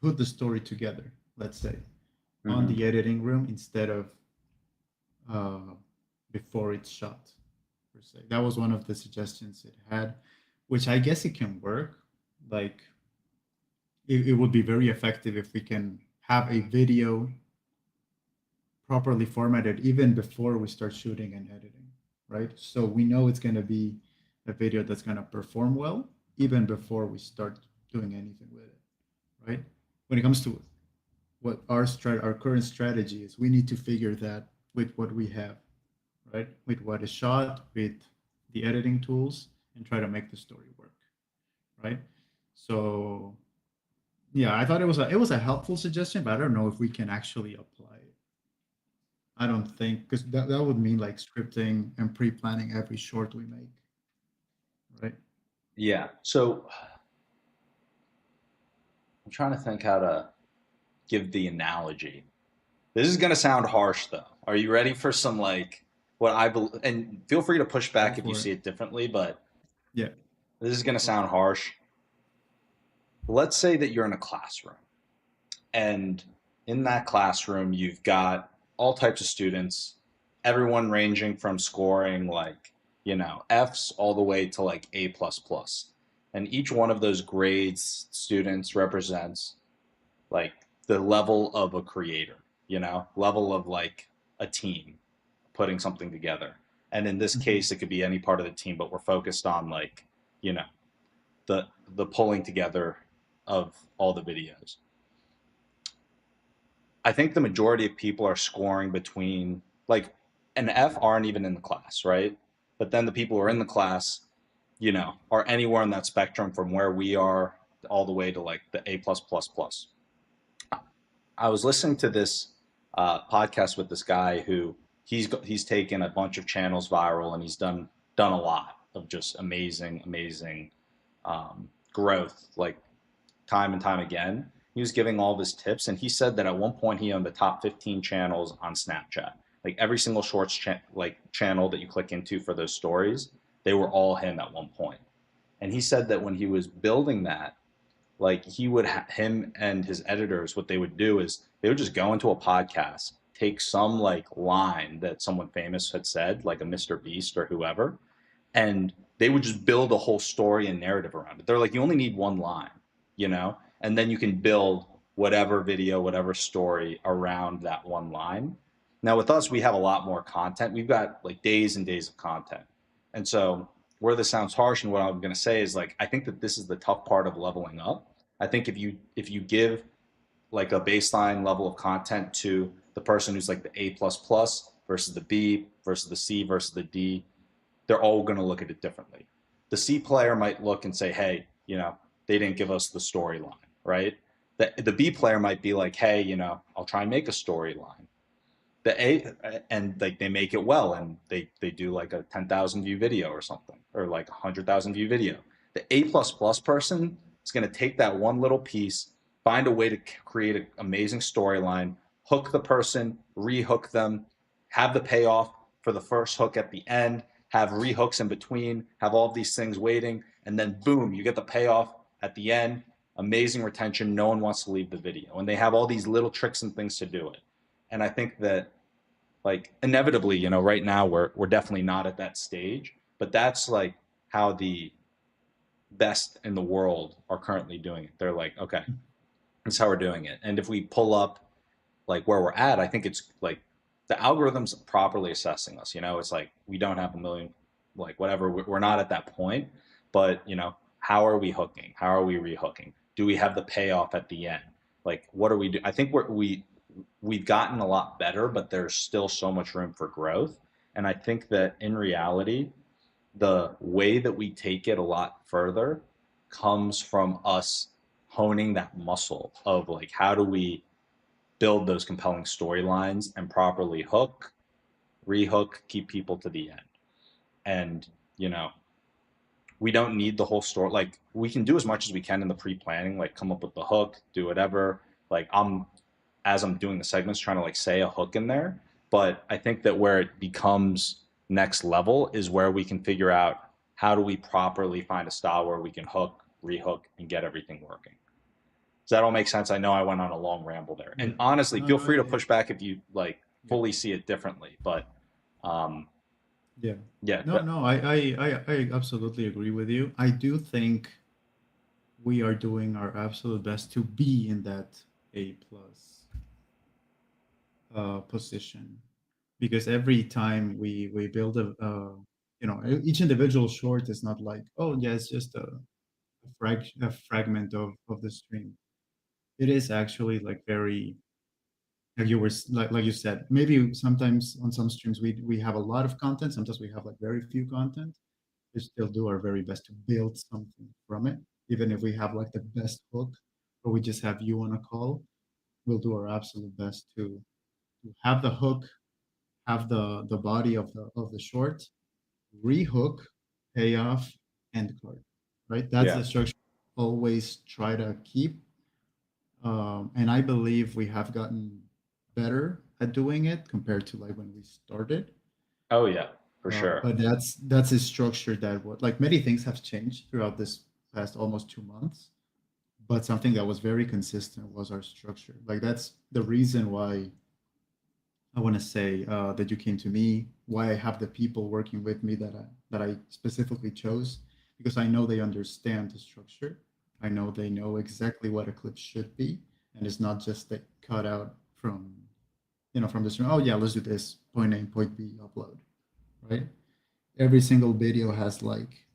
put the story together. Let's say on Mm-hmm. the editing room instead of uh, before it's shot, per se. That was one of the suggestions it had, which I guess it can work. Like it would be very effective if we can have a video properly formatted even before we start shooting and editing, right? So we know it's going to be a video that's going to perform well even before we start doing anything with it, right? When it comes to what our current strategy is, we need to figure that with what we have, right? With what is shot, with the editing tools, and try to make the story work, right? So yeah, I thought it was a helpful suggestion, but I don't know if we can actually apply it. I don't think because that would mean like scripting and pre-planning every short we make, right? Yeah. So I'm trying to think how to give the analogy. This is going to sound harsh, though. Are you ready for some like what I believe? And feel free to push Go back if you for it. see it differently. But Yeah, this is go going to for it. sound harsh. Let's say that you're in a classroom, and in that classroom, you've got all types of students, everyone ranging from scoring like F's all the way to like A plus plus, and each one of those grades students represents like the level of a creator, level of like a team putting something together. And in this Mm-hmm. case, it could be any part of the team, but we're focused on like, you know, the pulling together of all the videos. I think the majority of people are scoring between like an F aren't even in the class, right? But then the people who are in the class, are anywhere on that spectrum from where we are all the way to like the A plus plus plus. I was listening to this podcast with this guy who he's taken a bunch of channels viral, and he's done a lot of just amazing growth, like time and time again. He was giving all of his tips, and he said that at one point he owned the top 15 channels on Snapchat. Like every single shorts channel that you click into for those stories, they were all him at one point. And he said that when he was building that, like him and his editors, what they would do is they would just go into a podcast, take some like line that someone famous had said, like a Mr. Beast or whoever, and they would just build a whole story and narrative around it. They're like, you only need one line, you know, and then you can build whatever video, whatever story around that one line. Now with us, we have a lot more content. We've got like days and days of content. And so where this sounds harsh, and what I'm going to say is like, I think that this is the tough part of leveling up. I think if you give like a baseline level of content to the person who's like the A plus plus versus the B versus the C versus the D, they're all going to look at it differently. The C player might look and say, hey, you know, they didn't give us the storyline, right? The B player might be like, hey, you know, I'll try and make a storyline. The A, and like they make it well, and they do like a 10,000 view video or something, or like 100,000 view video. The A plus plus person is going to take that one little piece, find a way to create an amazing storyline, hook the person, rehook them, have the payoff for the first hook at the end, have rehooks in between, have all of these things waiting, and then boom, you get the payoff at the end. Amazing retention. No one wants to leave the video, and they have all these little tricks and things to do it. And I think that, like, inevitably, you know, right now we're definitely not at that stage, but that's like how the best in the world are currently doing it. They're like, okay, this is how we're doing it. And if we pull up like where we're at, I think it's like the algorithm's properly assessing us. You know, it's like we don't have a million, like whatever. We're not at that point, but you know, how are we hooking? How are we rehooking? Do we have the payoff at the end? Like, what are we do? I think we've gotten a lot better, but there's still so much room for growth. And I think that in reality, the way that we take it a lot further comes from us honing that muscle of like, how do we build those compelling storylines and properly hook, rehook, keep people to the end. And, you know, we don't need the whole story. Like, we can do as much as we can in the pre-planning, like come up with the hook, do whatever. Like, as I'm doing the segments, trying to like say a hook in there. But I think that where it becomes next level is where we can figure out how do we properly find a style where we can hook, rehook, and get everything working. Does that all make sense? I know I went on a long ramble there. And honestly, feel free to push back if you like fully see it differently. But Yeah. yeah. No, I absolutely agree with you. I do think we are doing our absolute best to be in that A plus position, because every time we build you know, each individual short is not like, oh yeah, it's just a fragment of the stream. It is actually like very, like you were like you said, maybe sometimes on some streams we have a lot of content, sometimes we have like very few content. We still do our very best to build something from it, even if we have like the best hook or we just have you on a call. We'll do our absolute best to have the hook, have the body of the short, rehook, payoff, end card, right? That's Yeah. the structure I always try to keep. And I believe we have gotten better at doing it compared to like when we started. Oh yeah, for sure. But that's a structure that what, like, many things have changed throughout this past almost 2 months. But something that was very consistent was our structure. Like that's the reason why I want to say that you came to me, why I have the people working with me that I specifically chose, because I know they understand the structure. I know they know exactly what a clip should be, and it's not just a cut out from, you know, from this room. Oh yeah, let's do this. Point A, point B, upload. Right. Every single video has like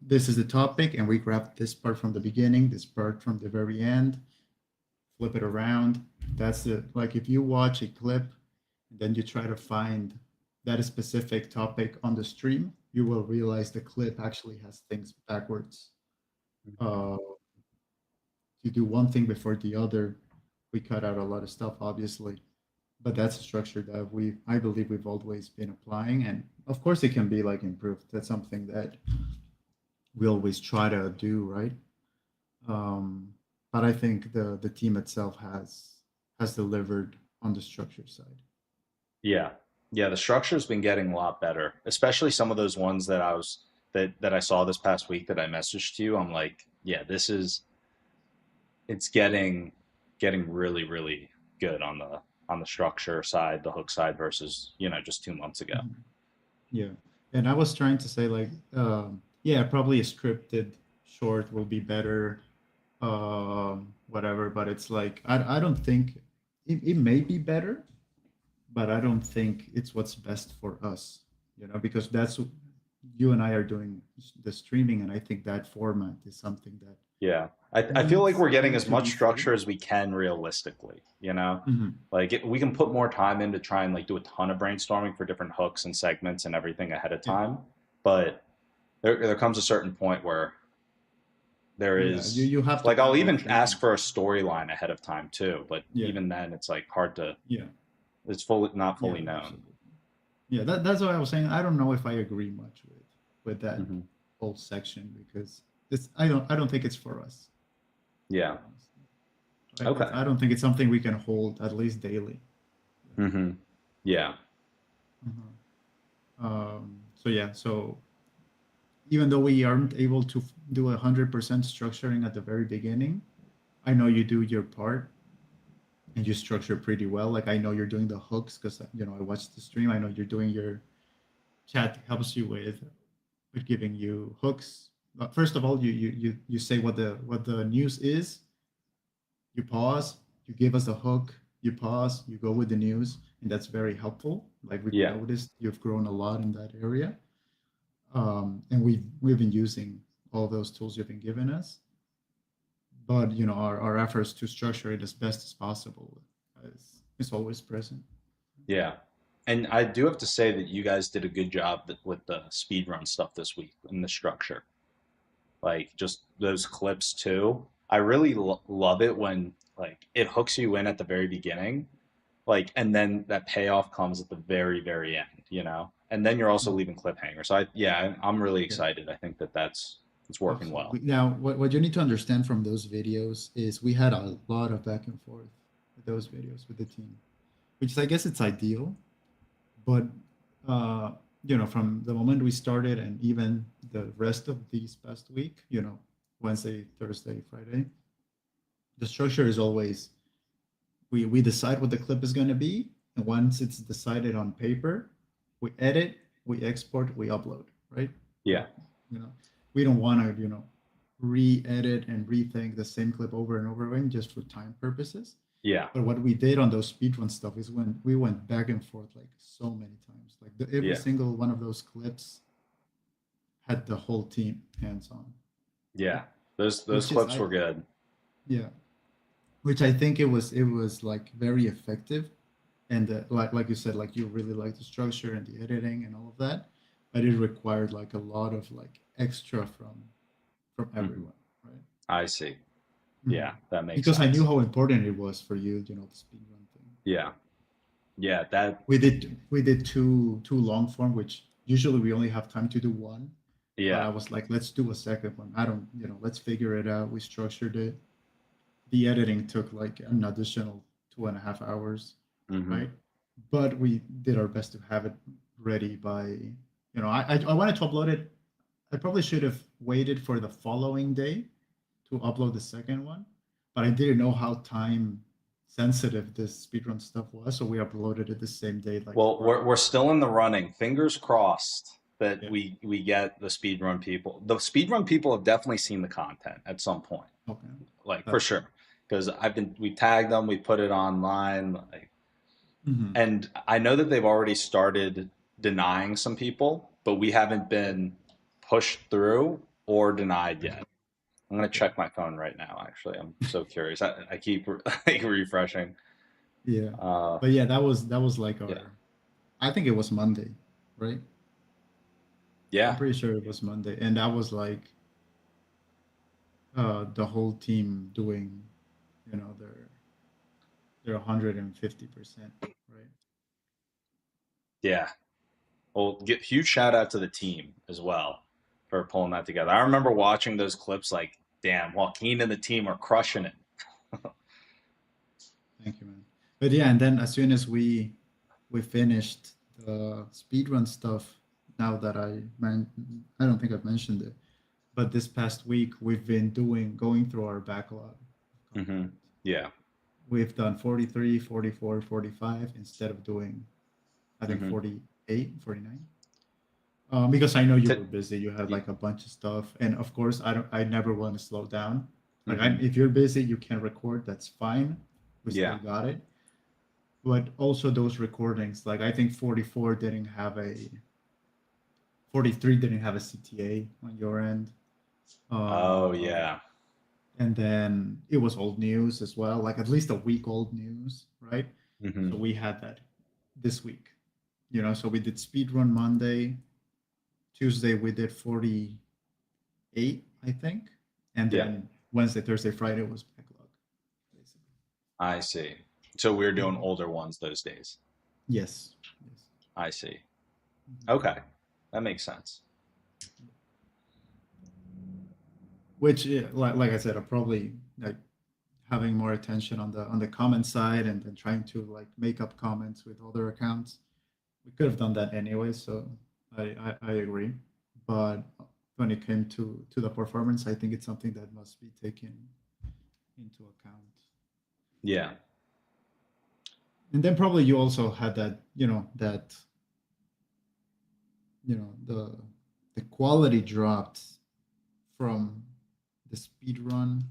this is the topic, and we grab this part from the beginning, this part from the very end, flip it around. That's it. Like if you watch a clip and then you try to find that specific topic on the stream, you will realize the clip actually has things backwards. You do one thing before the other, we cut out a lot of stuff, obviously, but that's a structure that I believe we've always been applying, and of course it can be like improved. That's something that we always try to do, right? Um, but I think the team itself has delivered on the structure side. Yeah. Yeah, the structure's been getting a lot better, especially some of those ones that I saw this past week that I messaged to you. I'm like, yeah, it's getting really, really good on the structure side, the hook side versus, just 2 months ago. Mhm. Yeah, and I was trying to say like, yeah, probably a scripted short will be better, whatever. But it's like I don't think it may be better, but I don't think it's what's best for us, because that's you and I are doing the streaming, and I think that format is something that Yeah. I feel like needs we're getting needs as to much be free. structure as we can realistically, you know? Hmm. Like we can put more time in to try and like do a ton of brainstorming for different hooks and segments and everything ahead of Yeah, time. But there comes a certain point where there yeah, you is you have to like I'll have that even ask freedom for to. a storyline ahead of time too, but Yeah, even then it's like hard to yeah, it's fully not yeah, fully known. absolutely. Yeah, that's what I was saying. I don't know if I agree much with that Hmm. whole section because I don't think it's for us, Yeah. honestly. Right? Okay. I don't think it's something we can hold at least daily. Hmm. Yeah. Mhm. So yeah, so even though we aren't able to do 100% structuring at the very beginning, I know you do your part and you structure pretty well. Like I know you're doing the hooks because I watched the stream. I know you're doing your chat helps you with giving you hooks. First of all, you say what the news is. You pause. You give us a hook. You pause. You go with the news, and that's very helpful. Like we've Yeah. noticed, you've grown a lot in that area, and we've been using all those tools you've been giving us. But our efforts to structure it as best as possible is always present. Yeah. And I do have to say that you guys did a good job with the speed run stuff this week and the structure. Like just those clips too. I really love it when like it hooks you in at the very beginning, like, and then that payoff comes at the very, very end, and then you're also Mhm. leaving cliffhanger. So I'm really Yeah. excited. I think that it's working well. Absolutely. Now, what you need to understand from those videos is we had a lot of back and forth with those videos with the team, which is, I guess, it's ideal. But uh, from the moment we started and even the rest of these past week, Wednesday, Thursday, Friday, the structure is always we decide what the clip is going to be, and once it's decided on paper, we edit, we export, we upload, right? Yeah. Like, you know, we don't want to, re-edit and rethink the same clip over and over again just for time purposes. Yeah. But what we did on those speedrun stuff is when we went back and forth like so many times. Like every Yeah. single one of those clips had the whole team hands on, Yeah. Those which is clips I were good. yeah, which I think it was like very effective, and like you said, like you really like the structure and the editing and all of that, but it required like a lot of like extra from Hmm. everyone, right? I see. Mhm. Yeah, that makes Because I knew sense. how important it was for you, the speedrun thing. Yeah. Yeah. That. We did two long form, which usually we only have time to do one, but Yeah. I was like, let's do a second one. I don't, let's figure it out. We structured it. The editing took like an additional 2.5 hours, Hmm. right? But we did our best to have it ready by, I wanted to upload it. I probably should have waited for the following day to upload the second one, but I didn't know how time sensitive this speedrun stuff was, so we uploaded it the same day, like Well, Friday. we're still in the running. Fingers crossed that Yeah. we get the speedrun people. The speedrun people have definitely seen the content at some point, Okay. like for That's good. sure. Because we tagged them, we put it online, like, Hmm. and I know that they've already started denying some people, but we haven't been pushed through or denied Okay. yet. I'm gonna Okay. check my phone right now. Actually, I'm so curious. I keep like refreshing. Yeah. Uh, But yeah, that was like yeah, I think it was Monday, right? I'm yeah, pretty sure it was Monday, and that was like the whole team doing, their. they're 150%, right? Yeah. Well, huge shout out to the team as well for pulling that together. I remember watching those clips like, damn, Joaquin and the team are crushing it. Thank you, man. But yeah, and then as soon as we finished the speedrun stuff, now that I don't think I've mentioned it, but this past week we've been going through our backlog of Hmm. content. Yeah. We've done 43, 44, 45 instead of doing, I think, Hmm. 48, 49. Because I know you T- were busy, you had like a bunch of stuff, and of course, I never want to slow down. Like, hmm. if you're busy, you can record. That's fine. We still Yeah. got it. But also those recordings, like I think 43 didn't have a CTA on your end. Oh, Um, yeah. and then it was old news as well, like at least a week old news, right? So Hmm. we had that this week, so we did speedrun Monday. Tuesday we did 48, I think. And Yeah. then Wednesday, Thursday, Friday was backlog, basically. I see. So we're doing Mhm. older ones those days. Yes. Yes. I see. Mhm. Okay. That makes sense. Which, like I said, I'm probably like having more attention on the comment side, and then trying to like make up comments with other accounts. We could have done that anyway, so I agree. But when it came to the performance, I think it's something that must be taken into account. Yeah. And then probably you also had that, the quality dropped from the speed run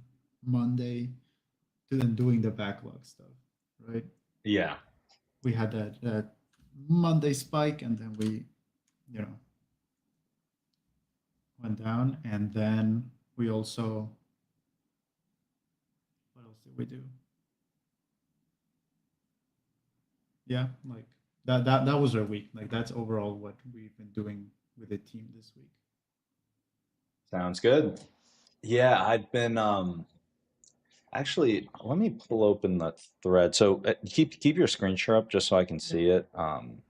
Monday to then doing the backlog stuff, right? Yeah. We had that Monday spike, and then we, you know, went down, and then we also, what else did we do? Yeah, like that was our week. Like that's overall what we've been doing with the team this week. Sounds good. Yeah, I've been actually, let me pull open the thread. So keep your screen share up just so I can Yeah. see it. Mhm.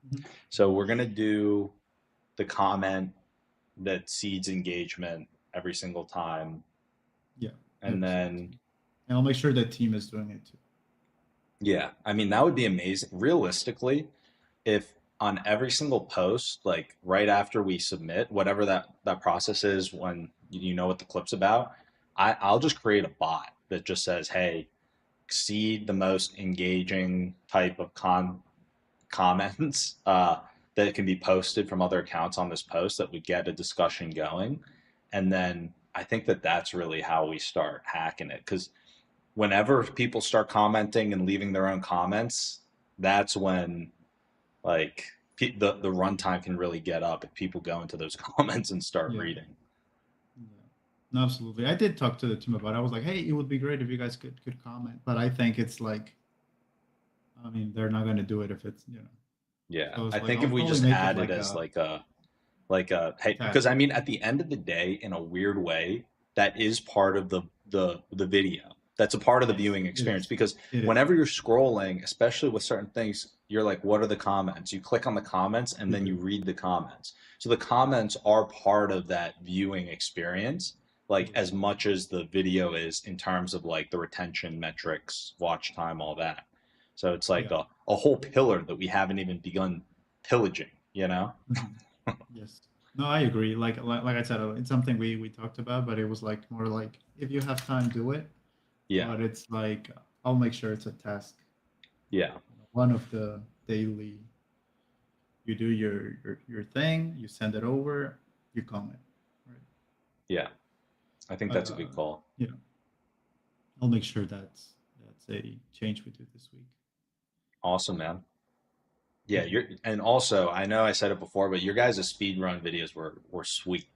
So we're gonna do the comment that seeds engagement every single time, Yeah, and every single then team. And I'll make sure that team is doing it too. yeah, I mean that would be amazing. Realistically, if on every single post, like right after we submit, whatever that process is, when you know what the clip's about, I'll just create a bot that just says, "Hey, seed the most engaging type of comments that can be posted from other accounts on this post that would get a discussion going." And then I think that that's really how we start hacking it, because whenever people start commenting and leaving their own comments, that's when like the runtime can really get up if people go into those comments and start Yeah. reading. Yeah. No, absolutely. I did talk to the team about it. I was like, hey, it would be great if you guys could comment. But I think it's like, I mean, they're not gonna do it if it's. Yeah, So I it's like think if I'll we probably just make it add it like as a like a hey, because task. I mean at the end of the day, in a weird way, that is part of the video. That's a part of the Yes, viewing it experience, is. because It is. whenever you're scrolling, especially with certain things, you're like, what are the comments? You click on the comments and You then you do. read the comments. So the comments are part of that viewing experience, like It as is. much as the video is in terms of like the retention metrics, watch time, all that. So it's like Yeah. a whole pillar that we haven't even begun pillaging, you know? Mhm. Yes. No, I agree. Like I said, it's something we talked about, but it was like more like if you have time, do it. Yeah. But it's like I'll make sure it's a task. Yeah. One of the daily. You do your thing. You send it over. You comment. Right. Yeah. I think But that's a good call. you know, I'll make sure that's a change we do this week. Awesome, man. Yeah, Mhm. and also I know I said it before, but your guys' speed run videos were sweet.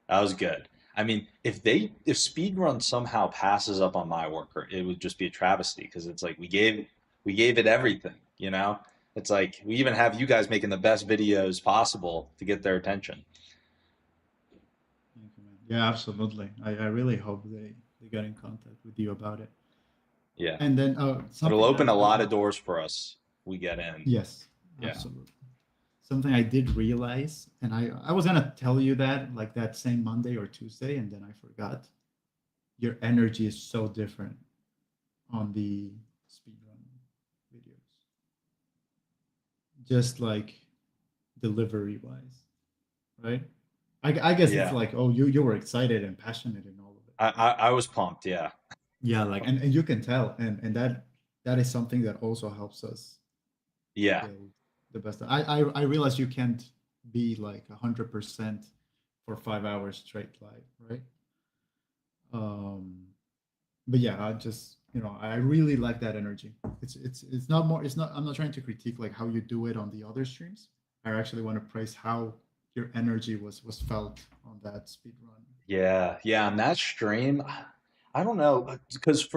That was good. I mean, if speedrun somehow passes up on MyWorker, it would just be a travesty, because it's like we gave it everything, you know? It's like we even have you guys making the best videos possible to get their attention. Thank you, man. Yeah, absolutely. I really hope they get in contact with you about it. Yeah. And then It'll something open that a lot of doors for us. We get in. yes, Yeah. absolutely. Something I did realize, and I was gonna tell you that like that same Monday or Tuesday, and then I forgot. Your energy is so different on the speedrun videos, just like delivery wise, right? I guess it's Yeah. like, oh, you were excited and passionate and all of it, I was pumped. Yeah. yeah, like, and you can tell, and that is something that also helps us Yeah. build the best. I realize you can't be like 100% for 5 hours straight live, right? um but yeah, I just, I really like that energy. It's not more, it's not, I'm not trying to critique like how you do it on the other streams. I actually want to praise how your energy was felt on that speed run. Yeah. Yeah. On that stream, I don't know, because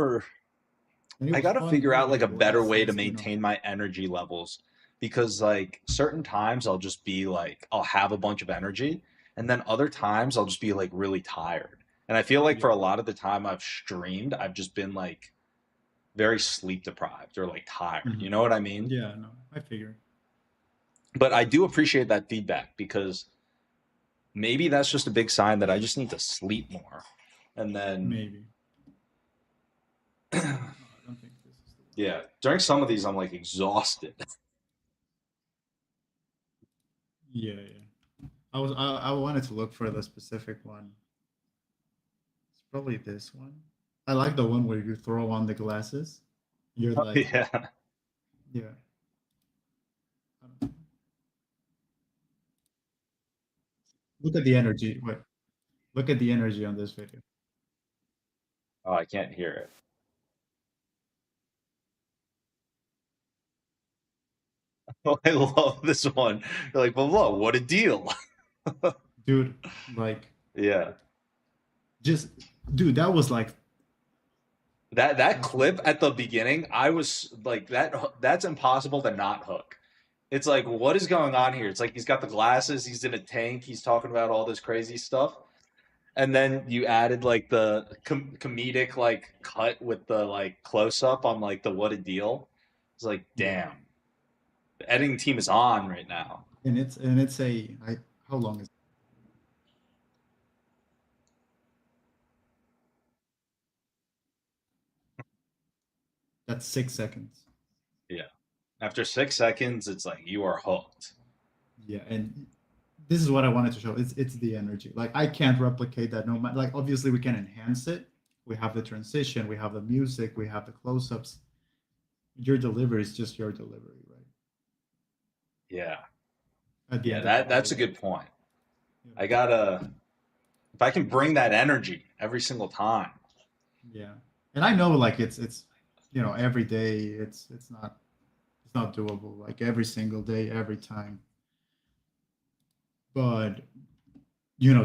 And it I was gotta fun figure doing out the like a better way to voices, maintain my energy levels because like certain times I'll just be like I'll have a bunch of energy and then other times I'll just be like really tired. And I feel like yeah, for a lot of the time I've streamed, I've just been like very sleep deprived or like tired. hmm, You know what I mean? yeah, no, I figure. But I do appreciate that feedback because maybe that's just a big sign that I just need to sleep more. And then Maybe. No, I don't think this is the one. yeah, during some of these I'm like exhausted. Yeah, yeah. I wanted to look for the specific one. It's probably this one. I like the one where you throw on the glasses. You're like, Yeah. yeah. I don't know. Look at the energy. Wait, look at the energy on this video. Oh, I can't hear it. Oh, I love this one. You're like, well, whoa, what a deal. Dude, like, Yeah. just, dude, that was like, That that was clip at the beginning, I was like, that's impossible to not hook. It's like, what is going on here? It's like he's got the glasses, he's in a tank, he's talking about all this crazy stuff. And then you added like the comedic like cut with the like close up on like the what a deal. It's like, yeah. damn, the editing team is on right now. And it's how long is it? That's 6 seconds. Yeah. After 6 seconds, it's like you are hooked. Yeah, and this is what I wanted to show. It's the energy. Like I can't replicate that. No matter, like obviously we can enhance it. We have the transition, we have the music, we have the close-ups. Your delivery is just your delivery, right? Yeah. At the Yeah, end of the that's day. a good point. Yeah. I gotta if I can bring that energy every single time. Yeah. And I know like it's every day it's not doable like every single day, every time. But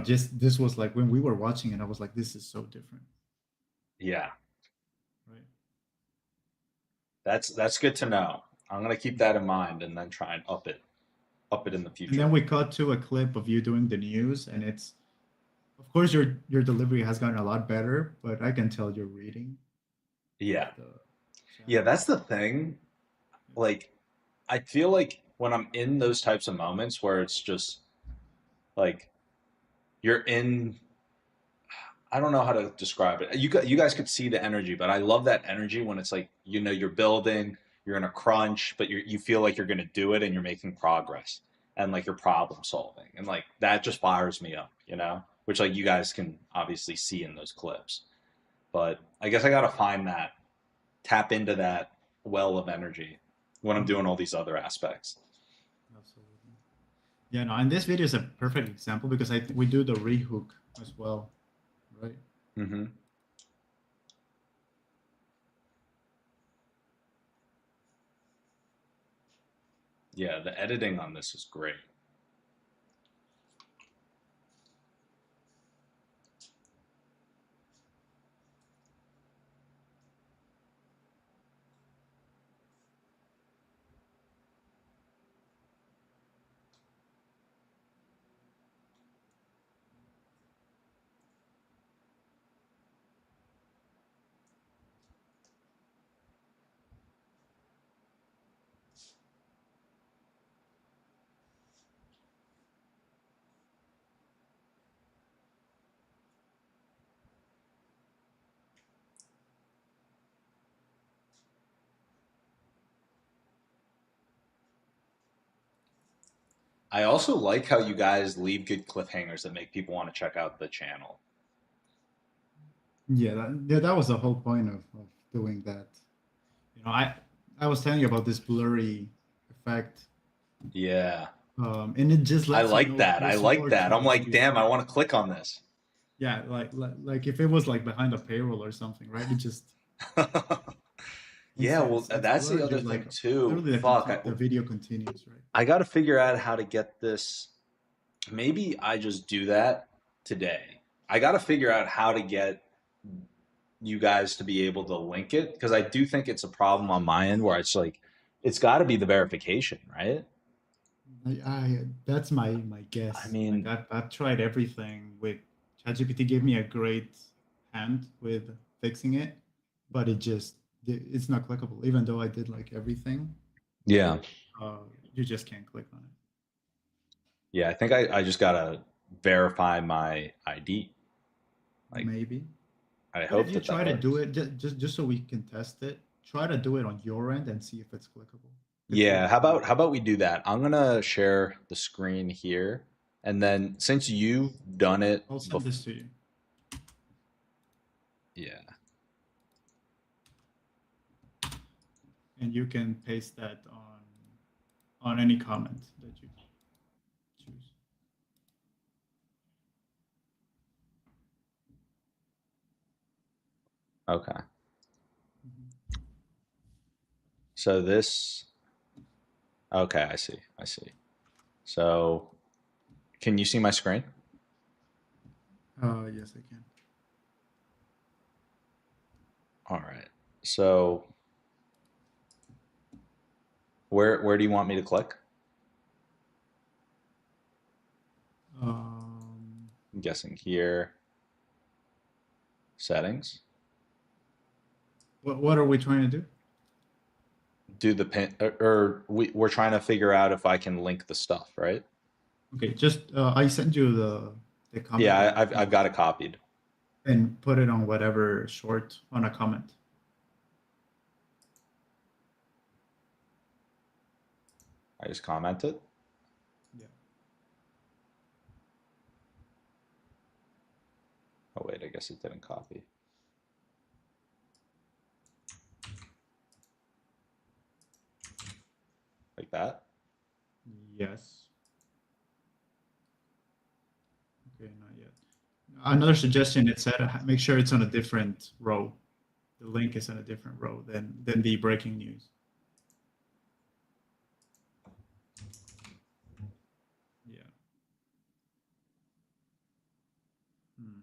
just this was like when we were watching it, I was like, this is so different, Yeah, right? that's good to know. I'm gonna keep that in mind and then try and up it in the And then future. we cut to a clip of you doing the news, and it's of course your delivery has gotten a lot better, but I can tell you're reading Yeah, the yeah, chat. that's the thing. Like, I feel like when I'm in those types of moments where it's just like you're in I don't know how to describe it. You guys could see the energy, but I love that energy when it's like you're building, you're in a crunch, but you feel like you're gonna do it and you're making progress and like you're problem solving and like that just fires me up, which like you guys can obviously see in those clips. But I guess I gotta find that, tap into that well of energy when I'm doing Mhm. all these other aspects. Absolutely. Yeah, no, and this video is a perfect example because we do the rehook as well, right? Hmm. Yeah, the editing on this is great. I also like how you guys leave good cliffhangers that make people want to check out the channel. Yeah, that was the whole point of doing that. I was telling you about this blurry effect, Yeah. and it just I lets you like know that. I there's like more to that. I'm the like, video. damn, I want to click on this. Yeah, like if it was like behind a paywall or something, right? It just Yeah, well, since it's that's the blurred, other you're thing like too. literally Fuck. the video continues, right? I got to figure out how to get this. Maybe I just do that today. I got to figure out how to get you guys to be able to link it because I do think it's a problem on my end where it's like, it's got to be the verification, right? I that's my I guess. Like mean, I've tried everything with ChatGPT gave me a great hand with fixing it, but it's not clickable. Even though I did like everything, yeah. uh, you just can't click on it. Yeah, I think I just got to verify my ID. Like, Maybe. I What if hope you that that try to do works. it just so we can test it? Try to do it on your end and see if it's clickable. If Yeah, if you how about we do that? I'm gonna share the screen here, and then since you've done it I'll send before, this to you, yeah, and you can paste that on any comment that you choose. okay. Mhm. So this, okay, I see. So can you see my screen? Yes, I can. All right. So where do you want me to click? Um, I'm guessing here, settings. what are we trying to do? Do the pin, or we're trying to figure out if I can link the stuff, right? Okay, just I sent you the comment Yeah, that you I've can got it copied. and put it on whatever short on a comment. I just commented. Yeah. Oh wait, I guess it didn't copy. Like that. Yes. Okay, not yet. Another suggestion, it said make sure it's on a different row. The link is on a different row than the breaking news. Yeah. Hmm.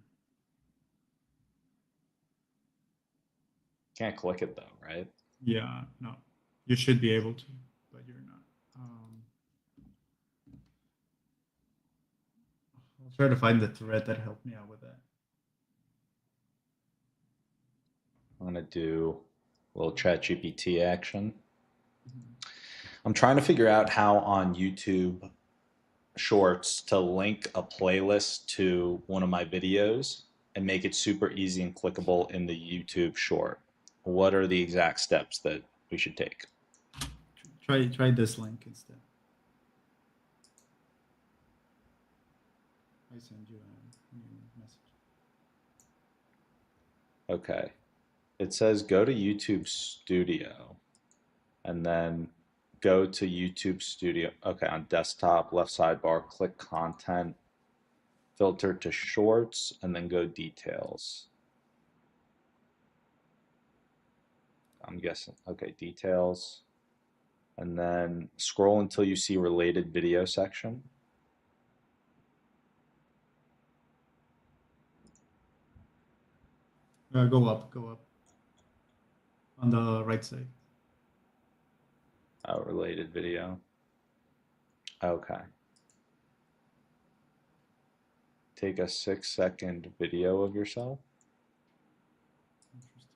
Can't click it though, right? Yeah, no. You should be able to, but you're not. I'll try to find the thread that helped me out with that. I'm gonna do a little chat GPT action. Mhm. I'm trying to figure out how on YouTube Shorts to link a playlist to one of my videos and make it super easy and clickable in the YouTube short. What are the exact steps that we should take? Try this link instead. I send you a new message. Okay. It says go to YouTube Studio and then go to YouTube Studio. Okay, on desktop, left sidebar, click content, filter to shorts, and then go details. I'm guessing, okay, details. And then scroll until you see related video section. Go up on the right side. Oh, related video. Okay. Take a 6-second video of yourself. Interesting.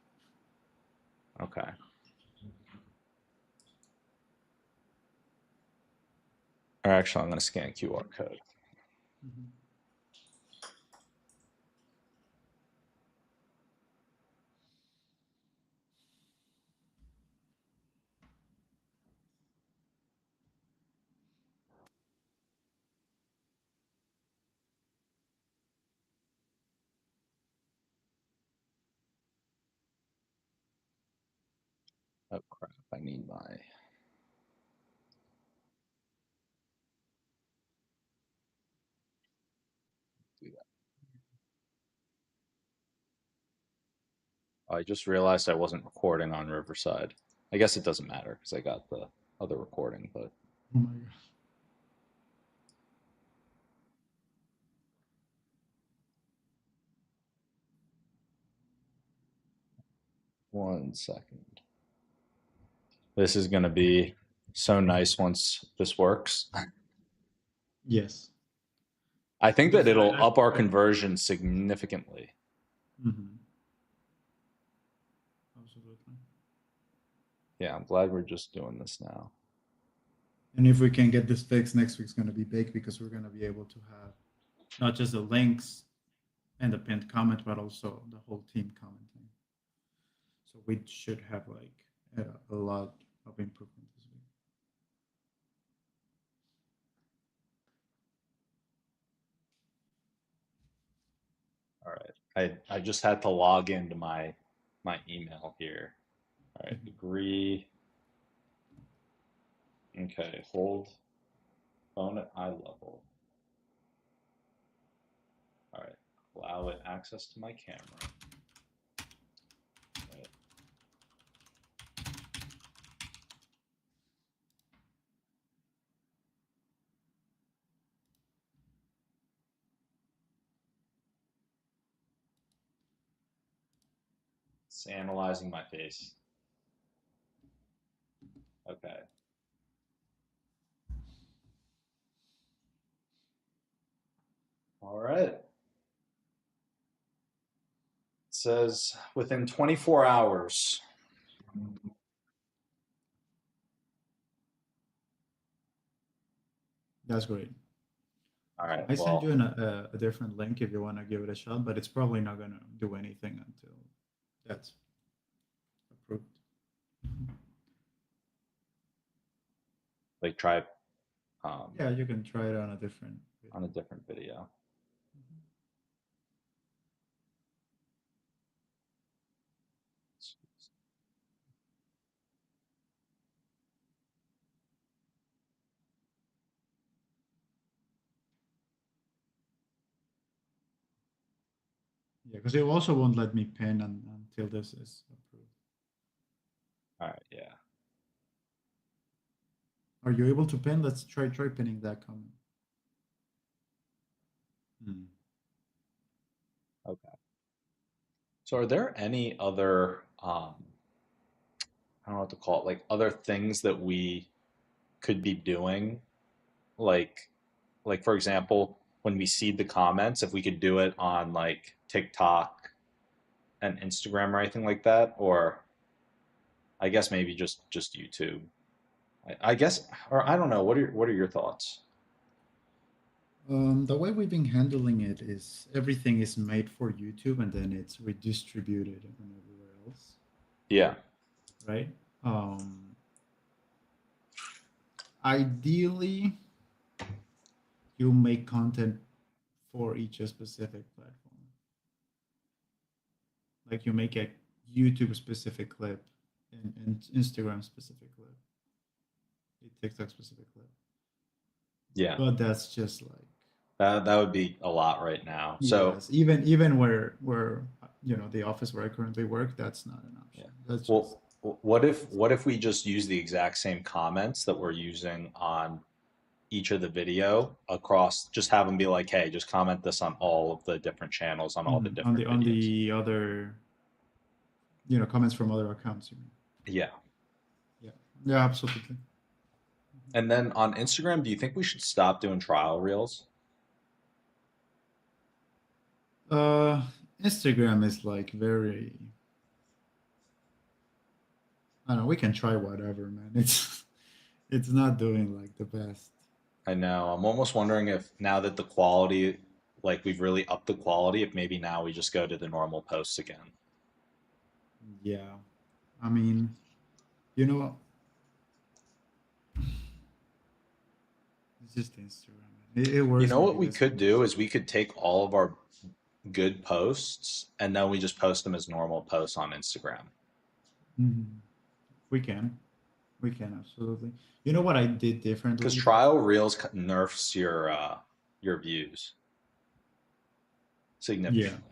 Okay. Or actually, I'm going to scan QR code. Mhm. Oh crap! I need my. Do that. I just realized I wasn't recording on Riverside. I guess it doesn't matter because I got the other recording, but Oh my god. 1 second. This is going to be so nice once this works. Yes. I think that Yes, it'll up our conversion significantly. Mhm. Absolutely. Yeah, I'm glad we're just doing this now. And if we can get this fixed, next week's going to be big because we're going to be able to have not just the links and the pinned comment, but also the whole team commenting. So we should have like a lot of improvement this week. All right. I just had to log into my email here. All right, agree. Okay, hold phone at eye level. All right, allow it access to my camera. All right. It's analyzing my face. Okay. All right. It says within 24 hours. That's great. All right. I send you a different link if you want to give it a shot, but it's probably not going to do anything until that's approved. Like try. Yeah, you can try it on a different video. Yeah, because it also won't let me pin until this is approved. All right. Yeah. Are you able to pin? Let's try pinning that comment. Okay. So are there any other I don't know what to call it, like other things that we could be doing, like for example, when we see the comments, if we could do it on like TikTok and Instagram or anything like that, or I guess maybe just YouTube. I guess, or I don't know. What are your thoughts? The way we've been handling it is everything is made for YouTube and then it's redistributed on everywhere else, Yeah. right? Ideally, you make content for each specific platform. Like you make a YouTube specific clip and Instagram specific clip, a TikTok specific clip. Yeah. But that's just like That would be a lot right now. So yes, even where the office where I currently work, that's not an option. yeah. That's Well, just what if we just use the exact same comments that we're using on each of the video across, just have them be like, hey, just comment this on all of the different channels on all the on different the videos. other comments from other accounts. You mean? Yeah. Yeah, absolutely. And then on Instagram, do you think we should stop doing trial reels? Uh, Instagram is like very. I don't know. We can try whatever, man. It's not doing like the best. I know. I'm almost wondering if now that the quality, like we've really upped the quality, if maybe now we just go to the normal posts again. Yeah, I mean, you know, it's just Instagram. It You works know what maybe we best could for do us. is we could take all of our good posts and then we just post them as normal posts on Instagram. Mhm. We can. We can absolutely. You know what I did Because differently? trial reels nerfs your views Yeah. significantly.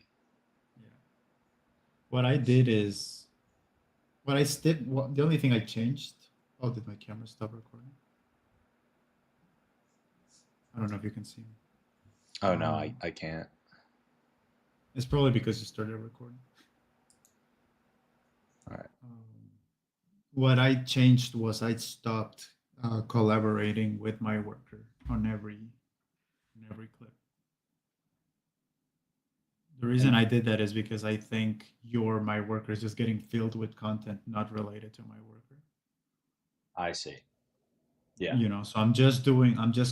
Yeah. What I did is the only thing I changed. Oh, did my camera stop recording? I don't know if you can see me. Oh no, Um, I can't. it's probably because you started recording. All right. What I changed was I stopped collaborating with MyWorker on every clip. The reason And I did that is because I think your MyWorker is just getting filled with content not related to MyWorker. I see. Yeah. So I'm just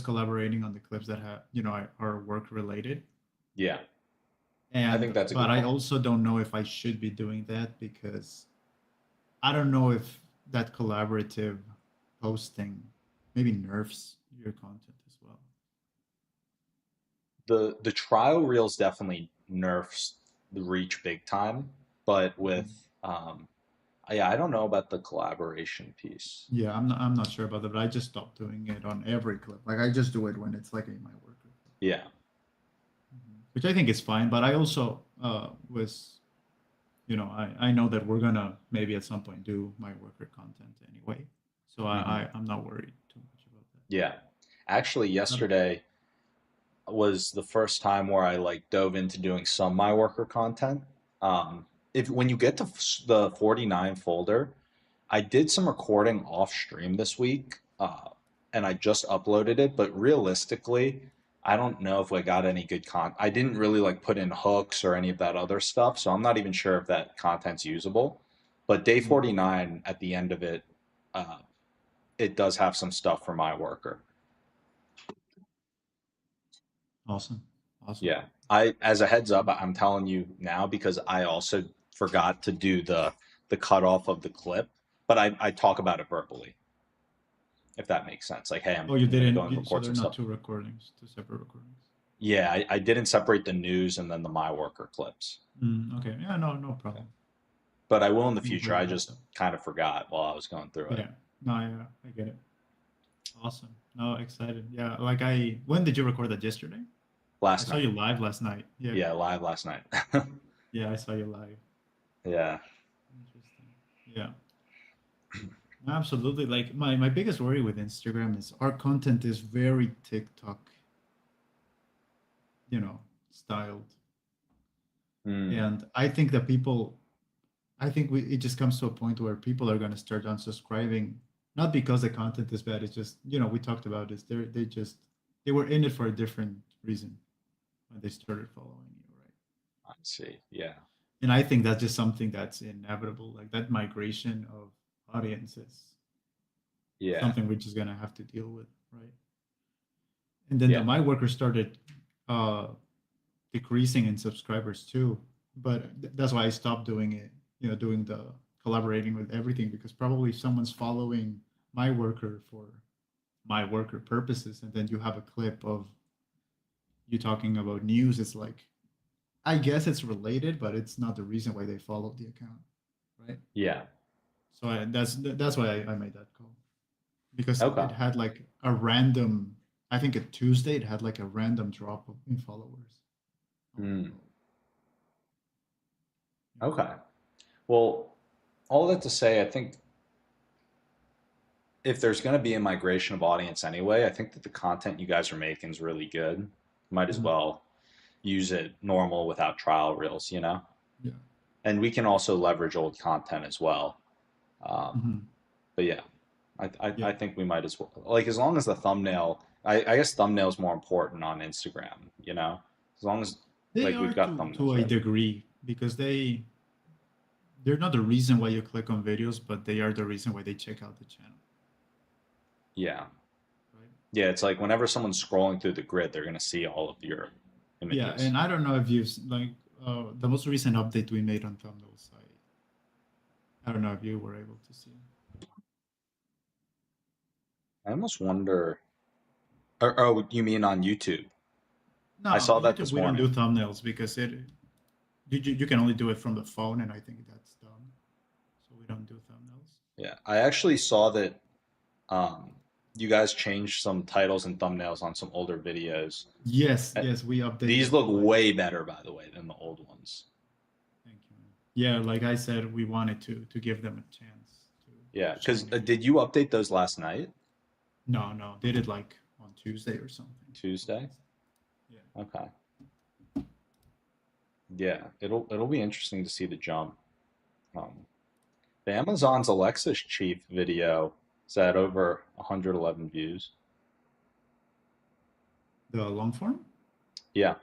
collaborating on the clips that have are work related. Yeah. I think And that's a but good I call. also don't know if I should be doing that because I don't know if that collaborative posting maybe nerfs your content as well. The trial reels definitely nerfs the reach big time, but with Mhm. yeah, I don't know about the collaboration piece. Yeah, I'm not sure about that, but I just stopped doing it on every clip. Like I just do it when it's like in my worker clip. Yeah. Which I think is fine. But I also was I know that we're gonna maybe at some point do my worker content anyway, so Hmm. I'm not worried too much about that. Yeah. Actually, But, yesterday was the first time where I like dove into doing some MyWorker content. If when you get to the 49 folder, I did some recording off stream this week, and I just uploaded it. But realistically, I don't know if I got any good content. I didn't really like put in hooks or any of that other stuff, so I'm not even sure if that content's usable. But day mm, 49 at the end of it, uh, it does have some stuff for MyWorker. awesome, awesome. Yeah. I as a heads up, I'm telling you now because I also forgot to do the cutoff of the clip, but I talk about it verbally, if that makes sense. Like, hey, Oh, you I'm gonna go didn't. and So record they're some not stuff. two recordings, two separate recordings. Yeah, I didn't separate the news and then the My Worker clips. Okay. Yeah. No. No Yeah. problem. But I will in the No future. worries I about just that. kind of forgot while I was going through it. Yeah. No. Yeah. I get it. Awesome. No, excited. Yeah. When did you record that? Yesterday? I Last saw night. you live last night. Yeah. Yeah, live last night. Yeah. I saw you live. Yeah. Interesting. Yeah. Absolutely. Like my biggest worry with Instagram is our content is very TikTok, styled. Mm, And I think it just comes to a point where people are going to start unsubscribing, not because the content is bad. It's just, we talked about this. They were in it for a different reason when they started following you, right? I see. Yeah. And I think that's just something that's inevitable. Like that migration of audiences, Yeah. something we're just going to have to deal with, right? And then the Yeah. my worker started uh, decreasing in subscribers too. But that's why I stopped doing it. Doing the collaborating with everything because probably if someone's following my worker for my worker purposes, and then you have a clip of you talking about news. It's like I guess it's related, but it's not the reason why they followed the account, right? Yeah. So that's why I made that call because Okay. it had like a random. I think a Tuesday it had like a random drop in followers. I'm like, Mm, oh, yeah. okay. Well, all that to say, I think if there's going to be a migration of audience anyway, I think that the content you guys are making is really good. Might as Mhm. well use it normal without trial reels. Yeah. And we can also leverage old content as well. Um, Mhm. but yeah, I Yeah. think we might as well. Like, as long as the thumbnail, I guess thumbnail is more important on Instagram. As long as, They like, we've are got to thumbnails a ready. degree because they're not the reason why you click on videos, but they are the reason why they check out the channel, Yeah. right? Yeah. It's like whenever someone's scrolling through the grid, they're going to see all of your Yeah, images. and I don't know if you've like the most recent update we made on thumbnails. I don't know if you were able to see. I almost wonder. Oh, you mean on YouTube? No, I saw on that YouTube this we don't do morning. thumbnails because you can only do it from the phone, and I think that's dumb. So we don't do thumbnails. Yeah, I actually saw that um, you guys changed some titles and thumbnails on some older videos. Yes, Uh, yes, we These updated. look Like, way better, by the way, than the old ones. thank you, man. Yeah, like I said, we wanted to give them a chance Yeah, to because shine again. did you update those last night, No, no, did it like on Tuesday or something or Tuesday? Wednesday. Yeah. Okay. Yeah, it'll be interesting to see the jump. Um, the Amazon's Alexa's chief video is at over 111 views. The long form? Yeah,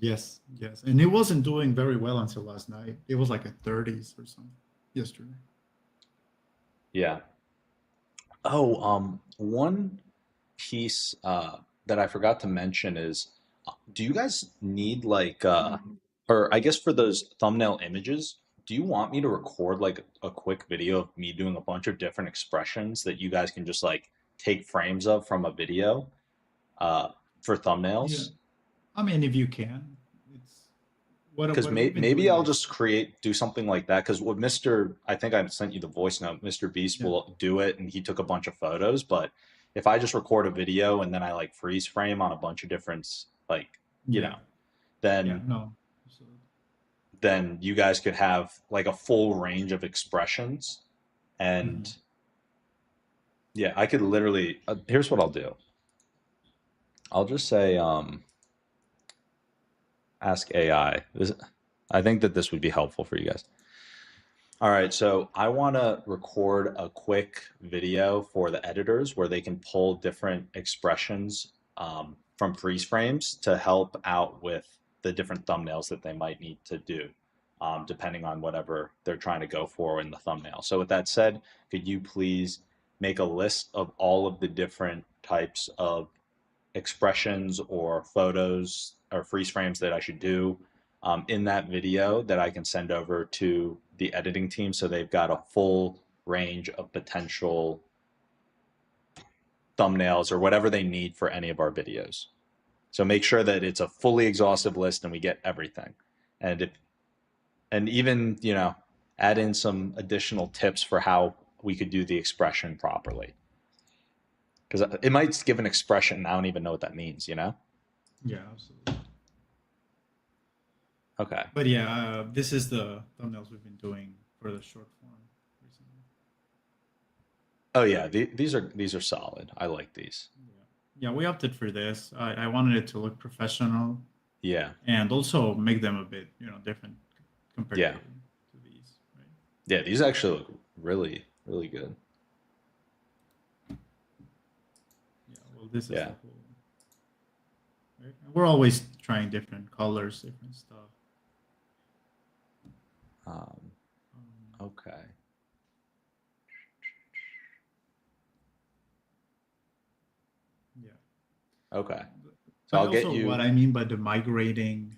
Yes, yes. And it wasn't doing very well until last night. It was like a 30s or something yesterday. yeah. Oh, one piece that I forgot to mention is, do you guys need like, or I guess for those thumbnail images, do you want me to record like a quick video of me doing a bunch of different expressions that you guys can just like take frames of from a video for Yeah. thumbnails? I mean, if you can, it's Because what we've been maybe doing I'll is just do something like that. Because what Mr. I think I sent you the voice note. Mr. Beast yeah, will do it, and he took a bunch of photos. But if I just record a video and then I like freeze frame on a bunch of different like you yeah, know, yeah. then No, absolutely. you guys could have like a full range of expressions. Mhm. And yeah, I could literally. Here's what I'll do. I'll just say ask AI. I think that this would be helpful for you guys. All right, so I want to record a quick video for the editors where they can pull different expressions from freeze frames to help out with the different thumbnails that they might need to do, depending on whatever they're trying to go for in the thumbnail. So, with that said, could you please make a list of all of the different types of expressions or photos or freeze frames that I should do in that video that I can send over to the editing team so they've got a full range of potential thumbnails or whatever they need for any of our videos. So make sure that it's a fully exhaustive list and we get everything. And if and even, add in some additional tips for how we could do the expression properly. Because it might give an expression and I don't even know what that means. Yeah, absolutely. Okay. But yeah, this is the thumbnails we've been doing for the short form recently. Oh yeah, these are solid. I like these. Yeah, yeah. We opted for this. I wanted it to look professional Yeah, and also make them a bit, different compared yeah, to these, right? yeah. These actually look really, really good. Yeah. Well, this is Yeah. the whole. Right? And we're always trying different colors, different stuff. Um, Um, okay. yeah. Okay. So But I'll get also, what you. I mean by the migrating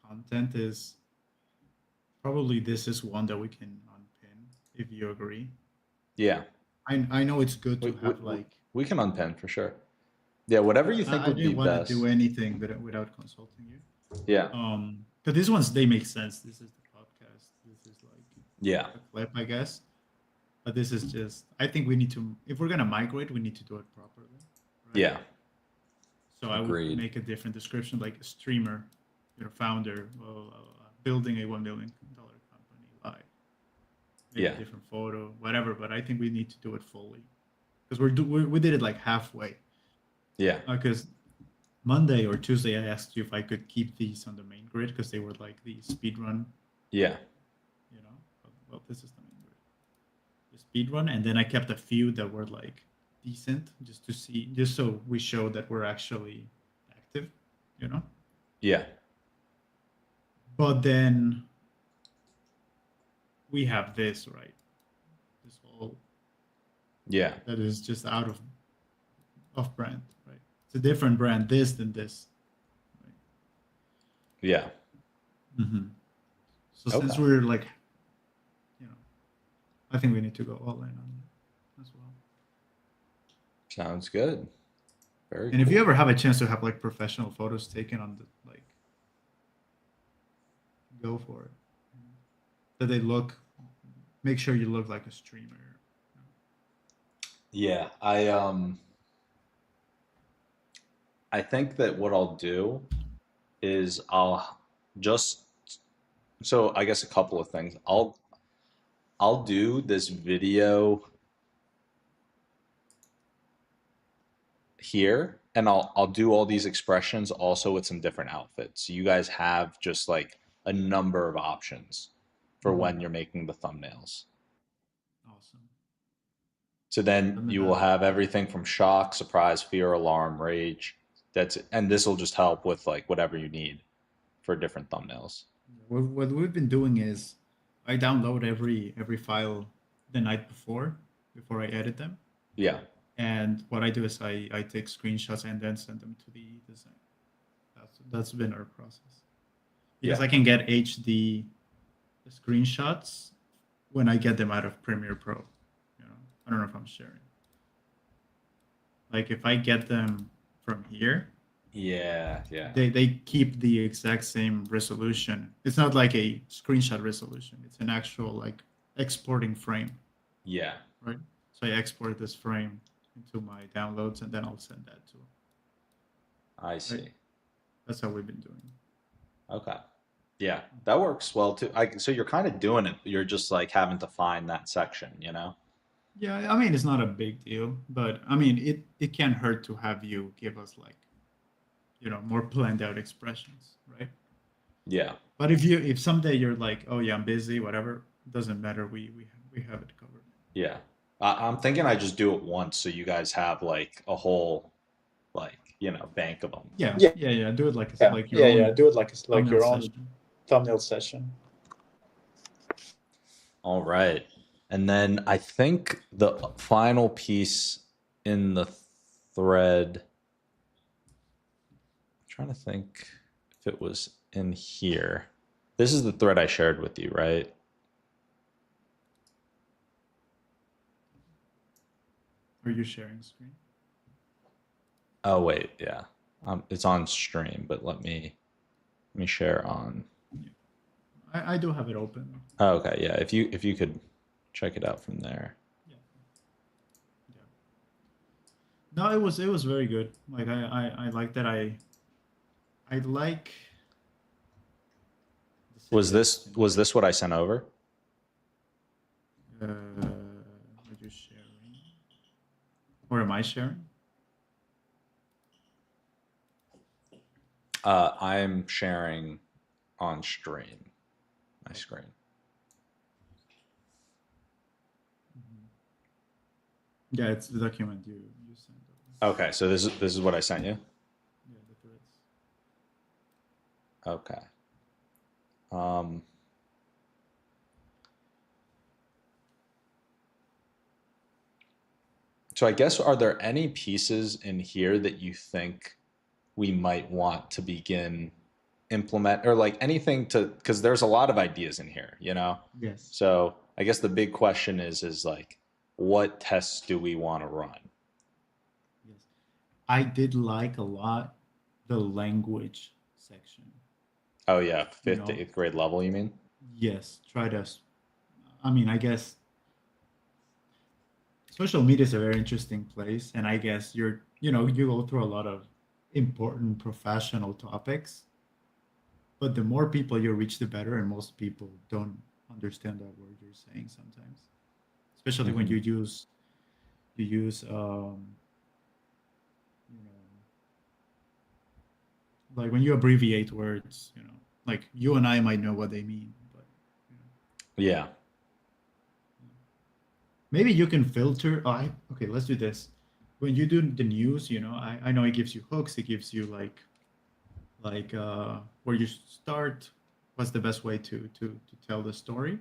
content is probably this is one that we can unpin if you agree. Yeah, I know it's good we, to we, have we like we can unpin for sure. Yeah, whatever you think I would be didn't want to do best. anything without consulting you. Yeah, But these ones they make sense. This is the podcast. This is like yeah, a clip, I guess. But this is just I think we need to if we're gonna migrate, we need to do it properly, right? yeah. So I would Agreed. make a different description, like a streamer, founder, building a $1 million company, like maybe Yeah, a different photo, whatever. But I think we need to do it fully because we did it like halfway. yeah, Because Monday or Tuesday, I asked you if I could keep these on the main grid because they were like the speed run, yeah, you know. Well, this is the main grid, the speed run, and then I kept a few that were like decent, just to see, just so we show that we're actually active, you know. yeah, But then we have this, right? This whole yeah, that is just out of brand, right? It's a different brand, this than this, right? yeah. Mm-hmm. So since Okay. we're like, I think we need to go all in on it as well. Sounds good. Very And if you cool. ever have a chance to have like professional photos taken on the like, go for it. That they look make sure you look like a streamer. Yeah, I think that what I'll do is I'll just so I guess a couple of things. I'll do this video here and I'll do all these expressions also with some different outfits. So you guys have just like a number of options for when you're making the thumbnails. Awesome. So then you will have everything from shock, surprise, fear, alarm, rage. And this will just help with like whatever you need for different thumbnails. What we've been doing is I download every file the night before I edit them. Yeah. And what I do is I take screenshots and then send them to the design. That's been our process. Because I can get HD screenshots when I get them out of Premiere Pro. You know, I don't know if I'm sharing. Like if I get them from here, yeah, they keep the exact same resolution. It's not like a screenshot resolution. It's an actual like exporting frame. Yeah. Right. So I export this frame into my downloads and then I'll send that to. I see. Right? That's how we've been doing. Okay. Yeah, that works well too. So you're kind of doing it. You're just like having to find that section, you know? Yeah, I mean it's not a big deal, but I mean it can't hurt to have you give us like, you know, more planned out expressions, right? Yeah. But if someday you're like, oh yeah, I'm busy, whatever, doesn't matter. We have it covered. Yeah. I'm thinking I just do it once so you guys have like a whole like, you know, bank of them. Yeah. Yeah. Yeah. Do it like Yeah. like your own Do it like your own session. thumbnail session. All right. And then I think the final piece in the thread, I'm trying to think if it was in here. This is the thread I shared with you, right? Are you sharing screen? Oh wait, yeah. It's on stream, but let me share on. Yeah. I do have it open. Oh, okay, yeah. If you could check it out from there. Yeah. No, it was very good. Like I like that. I like. Was this what I sent over? Are you sharing? Or am I sharing? I'm sharing on stream, my screen. Yeah, it's the document you sent over. Okay, so this is what I sent you? Yeah, the threads. Okay. So I guess, are there any pieces in here that you think we might want to begin implement, or like anything because there's a lot of ideas in here, you know? Yes. So I guess the big question is like, what tests do we want to run? Yes. I did like a lot the language section. Oh yeah, 5th to 8th grade level, you mean? Yes. I mean, I guess social media is a very interesting place, and I guess you go through a lot of important professional topics, but the more people you reach, the better, and most people don't understand that word you're saying sometimes, especially when you use like when you abbreviate words, like you and I might know what they mean, but yeah, maybe you can filter. Okay, let's do this. When you do the news, I know it gives you hooks. It gives you like where you start, what's the best way to tell the story.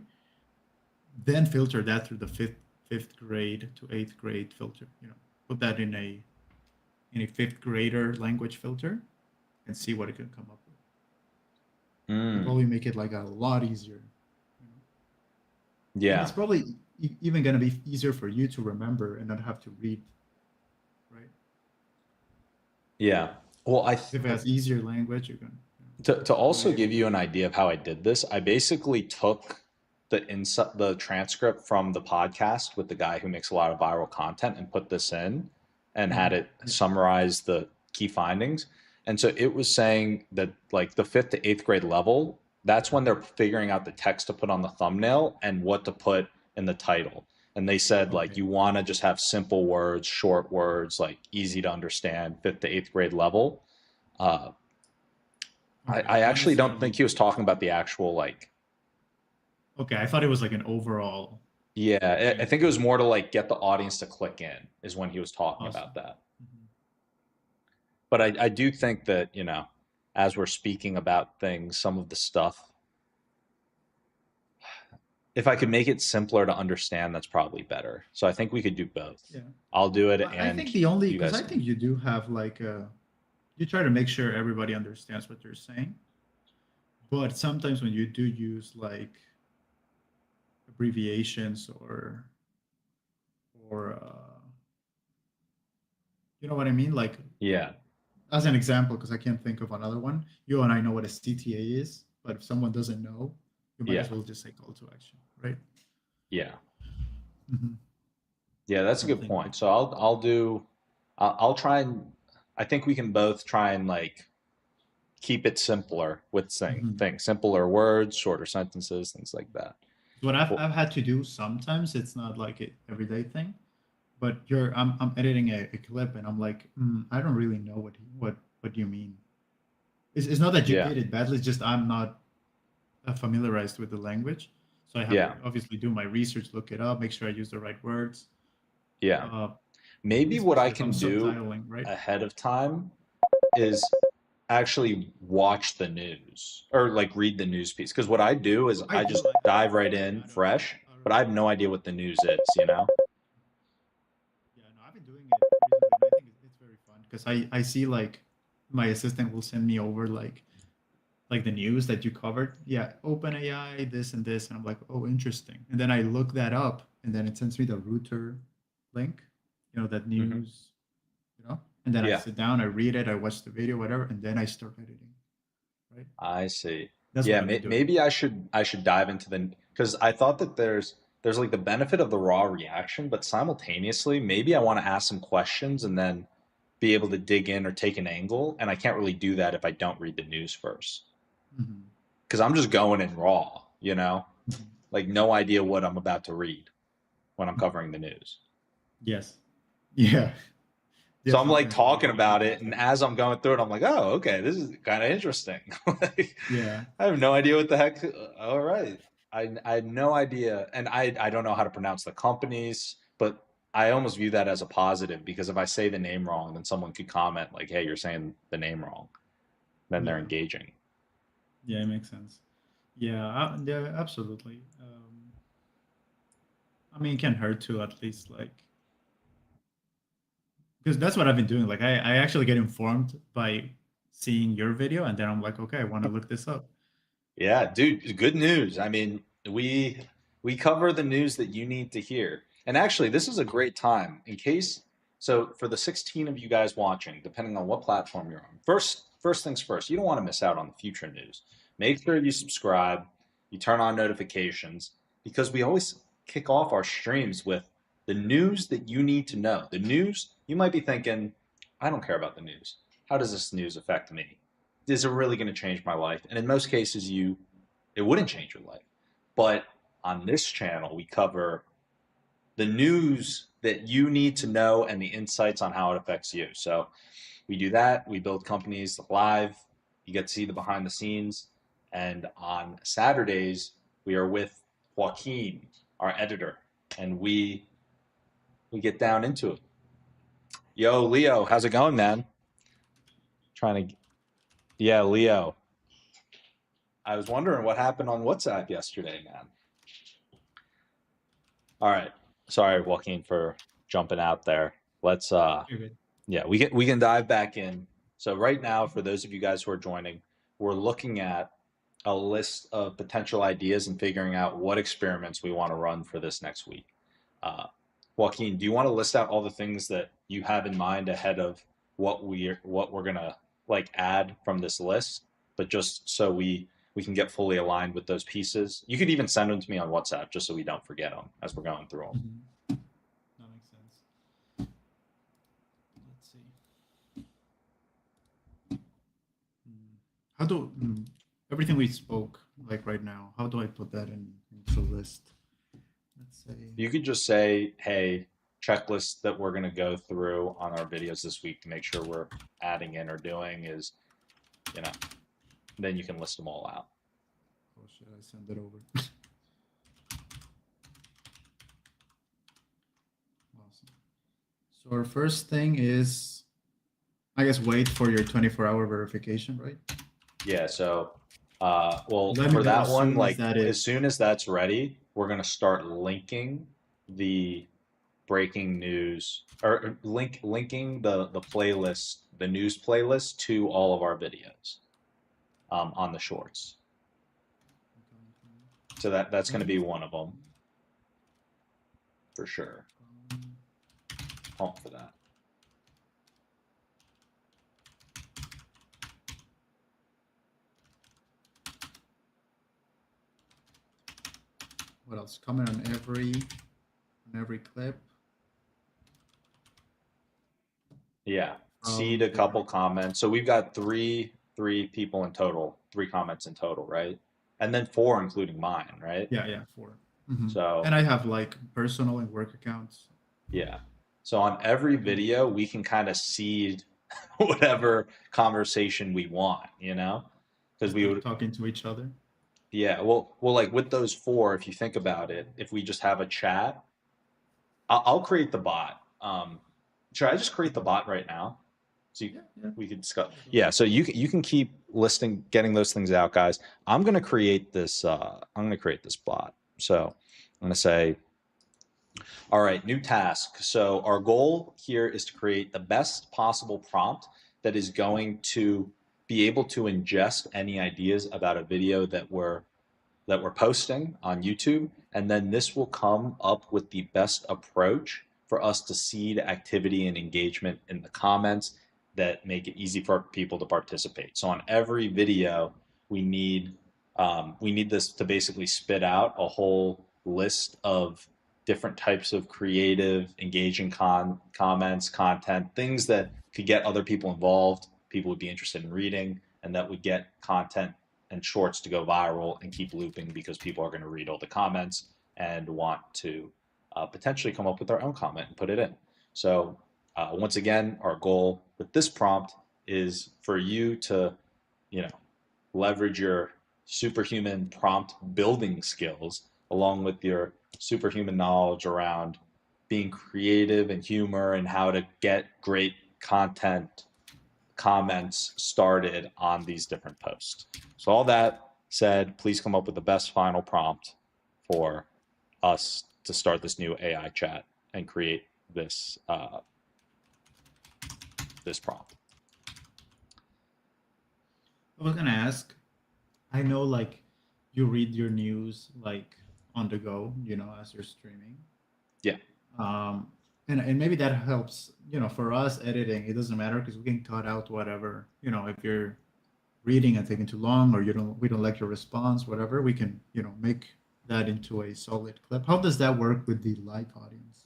Then filter that through the fifth grade to 8th grade filter. Put that in a 5th grader language filter, and see what it can come up with. Probably make it like a lot easier. Yeah, and it's probably even going to be easier for you to remember and not have to read. Right. Yeah. Well, if it has easier language, you can. To also give you an idea of how I did this, I basically took the transcript from the podcast with the guy who makes a lot of viral content and put this in and had it summarize the key findings. And so it was saying that like the 5th to 8th grade level, that's when they're figuring out the text to put on the thumbnail and what to put in the title. And they said like you want to just have simple words, short words, like easy to understand, 5th to 8th grade level. I actually don't think he was talking about the actual like. Okay, I thought it was like an overall. Yeah, I think it was more to like get the audience to click in is when he was talking about that. But I do think that, you know, as we're speaking about things, some of the stuff, if I could make it simpler to understand, that's probably better. So I think we could do both. Yeah. I'll do it. I think because I think you do have like you try to make sure everybody understands what you're saying. But sometimes when you do use like abbreviations or you know what I mean? Like, yeah. As an example, because I can't think of another one, you and I know what a CTA is, but if someone doesn't know, you might as well just say call to action, right? Yeah. Yeah, that's a good point. So I'll try and I think we can both try and like keep it simpler with things, simpler words, shorter sentences, things like that. What I've had to do sometimes, it's not like an everyday thing, but I'm editing a clip and I'm like, I don't really know what you mean. It's not that you did it badly, it's just I'm not familiarized with the language. So I have to obviously do my research, look it up, make sure I use the right words. Yeah. Maybe what I can do ahead of time is actually watch the news or like read the news piece. Because what I do is I just dive right in fresh, but I have no idea what the news is, you know? Yeah, no, I've been doing it recently, and I think it's very fun because I see like my assistant will send me over like the news that you covered. Yeah, OpenAI, this and this. And I'm like, oh, interesting. And then I look that up and then it sends me the router link, you know, that news, you know, and then I sit down, I read it, I watch the video, whatever, and then I start editing. Right. I see. That's maybe I should dive into because I thought that there's like the benefit of the raw reaction, but simultaneously, maybe I want to ask some questions and then be able to dig in or take an angle. And I can't really do that if I don't read the news first. Because I'm just going in raw, you know, like no idea what I'm about to read when I'm covering the news. Yes. Yeah. So I'm like talking about it, and as I'm going through it, I'm like, oh, okay, this is kind of interesting. I have no idea what the heck. All right. I had no idea. And I don't know how to pronounce the companies, but I almost view that as a positive because if I say the name wrong, then someone could comment like, hey, you're saying the name wrong. Then they're engaging. Yeah, it makes sense. Yeah, absolutely. I mean, it can hurt to at least like, because that's what I've been doing. Like, I actually get informed by seeing your video, and then I'm like, okay, I want to look this up. Yeah, dude, good news. I mean, we cover the news that you need to hear. And actually, this is a great time in case. So for the 16 of you guys watching, depending on what platform you're on, first things first, you don't want to miss out on the future news. Make sure you subscribe, you turn on notifications, because we always kick off our streams with the news that you need to know. The news, you might be thinking, I don't care about the news. How does this news affect me? Is it really going to change my life? And in most cases, it wouldn't change your life. But on this channel, we cover the news that you need to know and the insights on how it affects you. So we do that. We build companies live. You get to see the behind the scenes. And on Saturdays, we are with Joaquin, our editor, and we get down into it. Yo, Leo, how's it going, man? Yeah, Leo. I was wondering what happened on WhatsApp yesterday, man. All right. Sorry, Joaquin, for jumping out there. Let's we can dive back in. So right now, for those of you guys who are joining, we're looking at a list of potential ideas and figuring out what experiments we want to run for this next week. Joaquin, do you want to list out all the things that you have in mind ahead of what we're gonna like add from this list? But just so we we can get fully aligned with those pieces. You could even send them to me on WhatsApp just so we don't forget them as we're going through them. That makes sense. Let's see. How do everything we spoke like right now? How do I put that into a list? Let's say you could just say, hey, checklist that we're going to go through on our videos this week to make sure we're adding in or doing is, then you can list them all out. Oh shit, I send it over. Awesome. So our first thing is, I guess, wait for your 24-hour verification, right? Yeah, so well, Let me for know that as one, soon as like that is. as soon as that's ready, we're going to start linking the breaking news or linking the playlist, the news playlist to all of our videos on the shorts. So that's going to be one of them for sure. Pump for that. What else? Comment on every clip. Yeah, seed a couple comments. So we've got three people in total, 3 comments in total, right? And then 4 including mine, right? Yeah, 4. So and I have like personal and work accounts. Yeah. So on every video, we can kind of seed whatever conversation we want, because we would talking to each other. Yeah. Well, like with those 4, if you think about it, if we just have a chat, I'll create the bot. Should I just create the bot right now? So we could discuss. Yeah. So you can keep getting those things out, guys. I'm gonna create this. I'm gonna create this bot. So I'm gonna say, all right, new task. So our goal here is to create the best possible prompt that is going to be able to ingest any ideas about a video that we're posting on YouTube, and then this will come up with the best approach for us to seed activity and engagement in the comments that make it easy for people to participate. So on every video, we need this to basically spit out a whole list of different types of creative, engaging comments, content, things that could get other people involved, people would be interested in reading, and that would get content and shorts to go viral and keep looping because people are going to read all the comments and want to potentially come up with their own comment and put it in. So once again, our goal with this prompt is for you to, leverage your superhuman prompt building skills along with your superhuman knowledge around being creative and humor and how to get great content comments started on these different posts. So all that said, please come up with the best final prompt for us to start this new AI chat and create this this prompt. I was gonna ask, I know like you read your news like on the go, as you're streaming. Yeah. And maybe that helps, for us editing, it doesn't matter because we can cut out whatever, if you're reading and taking too long or we don't like your response, whatever, we can, make that into a solid clip. How does that work with the live audience?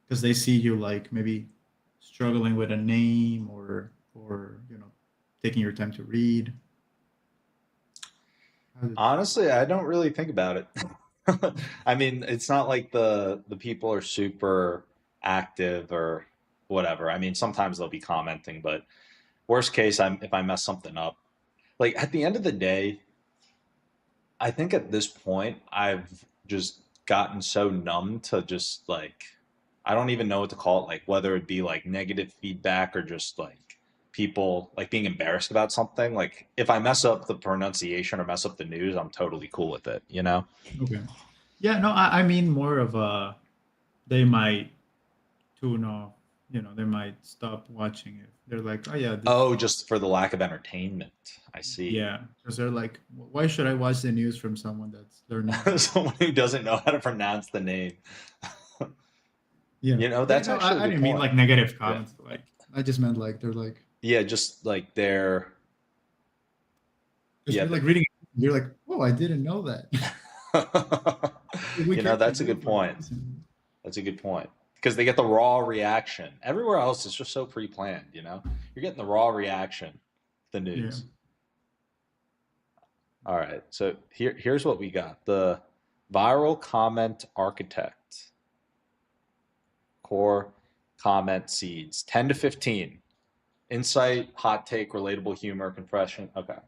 Because they see you like maybe struggling with a name or taking your time to read. Honestly, I don't really think about it. I mean, it's not like the people are super active or whatever. I mean, sometimes they'll be commenting, but worst case, if I mess something up, like at the end of the day, I think at this point, I've just gotten so numb to just like, I don't even know what to call it, like whether it be like negative feedback or just like people like being embarrassed about something. Like if I mess up the pronunciation or mess up the news, I'm totally cool with it, Okay. Yeah, no, I mean more of they might tune off, they might stop watching it. They're like, oh yeah. Just for the lack of entertainment. I see. Yeah, because they're like, why should I watch the news from someone that's learning? Someone who doesn't know how to pronounce the name. Yeah. That's no, actually I didn't mean like negative comments. Yeah. Like I just meant like they're like. Yeah, just like they're Because Yeah, you're like reading, you're like, oh, I didn't know that. We you know, can that's a do it good for a point. reason. That's a good point. Because they get the raw reaction. Everywhere else is just so pre-planned, you know? You're getting the raw reaction, the Yeah. news. All right. So here's what we got. The viral comment architect, core comment seeds, 10 to 15. Insight, hot take, relatable humor, compression. Okay.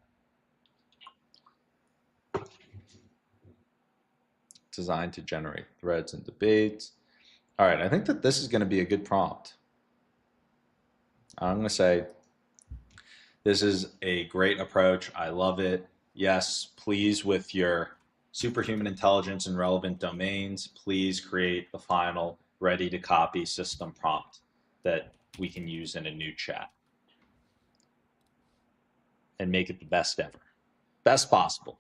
Designed to generate threads and debates. All right. I think that this is going to be a good prompt. I'm going to say this is a great approach. I love it. Yes, please, with your superhuman intelligence in relevant domains, please create the final ready to copy system prompt that we can use in a new chat and make it the best ever. Best possible.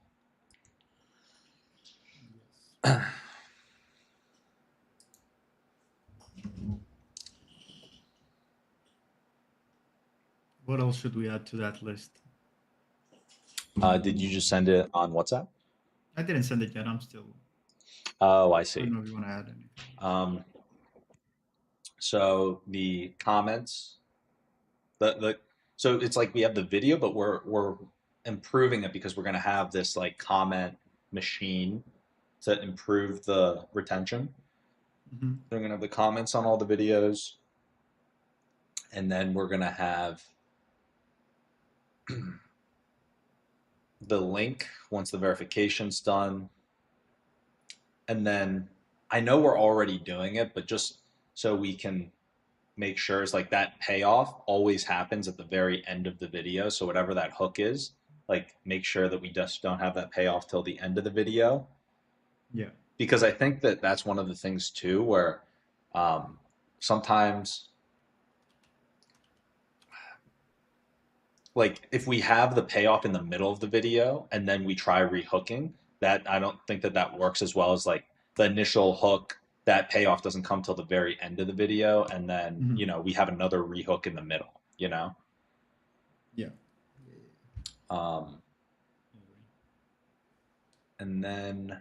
Yes. What else should we add to that list? Did you just send it on WhatsApp? I didn't send it yet. I'm still. Oh, I I see. don't know if you want to add anything. So the comments, so it's like we have the video, but we're improving it because we're going to have this like comment machine to improve the retention. Mm-hmm. We're going to have the comments on all the videos, and then we're going to have the link once the verification's done. And then I know we're already doing it, but just so we can make sure it's like that payoff always happens at the very end of the video. So whatever that hook is, like make sure that we just don't have that payoff till the end of the video. Yeah. Because I think that that's one of the things too, where sometimes like if we have the payoff in the middle of the video and then we try rehooking, that I don't think that that works as well as like the initial hook, that payoff doesn't come till the very end of the video, and then Mm-hmm. you know we have another rehook in the middle, you know. Yeah. And then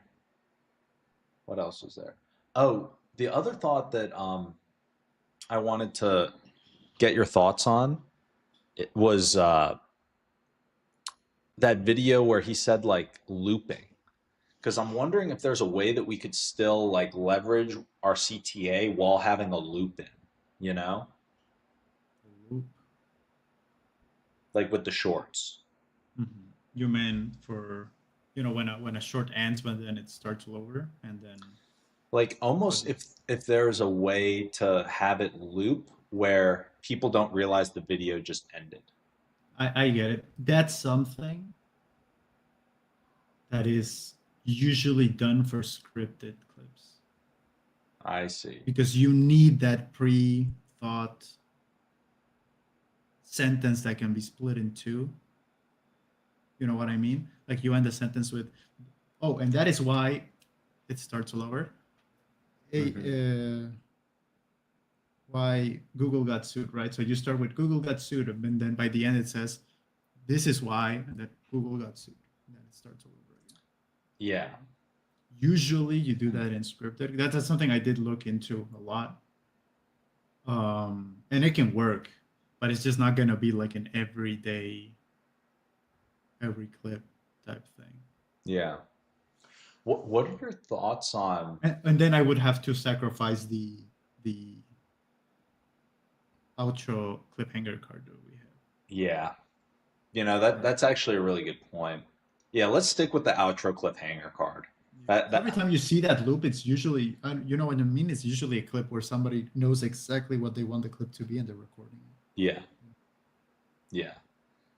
what else was there? Oh, the other thought that I wanted to get your thoughts on, it was that video where he said like looping, because I'm wondering if there's a way that we could still like leverage our CTA while having a loop in, you know, Loop. like with the shorts. Mm-hmm. You mean for when a short ends, but then it starts lower and then Like almost if there's a way to have it loop where people don't realize the video just ended. I get it. That's something that is usually done for scripted clips I see. because you need that pre-thought sentence that can be split in two. You know what I mean? Like you end the sentence with, "Oh, and that is why it starts lower." Why Google got sued, right? So you start with Google got sued, and then by the end it says, "This is why that Google got sued." And then it starts all over again. Yeah. Usually you do that in scripted. That's something I did look into a lot. And it can work, but it's just not gonna be like an every clip type thing. Yeah. What are your thoughts on? And then I would have to sacrifice the outro cliffhanger card that we have. Yeah. You know, that's actually a really good point. Yeah, let's stick with the outro cliffhanger card. Every time you see that loop, it's usually, you know what I mean? It's usually a clip where somebody knows exactly what they want the clip to be and they're recording it. Yeah. Yeah.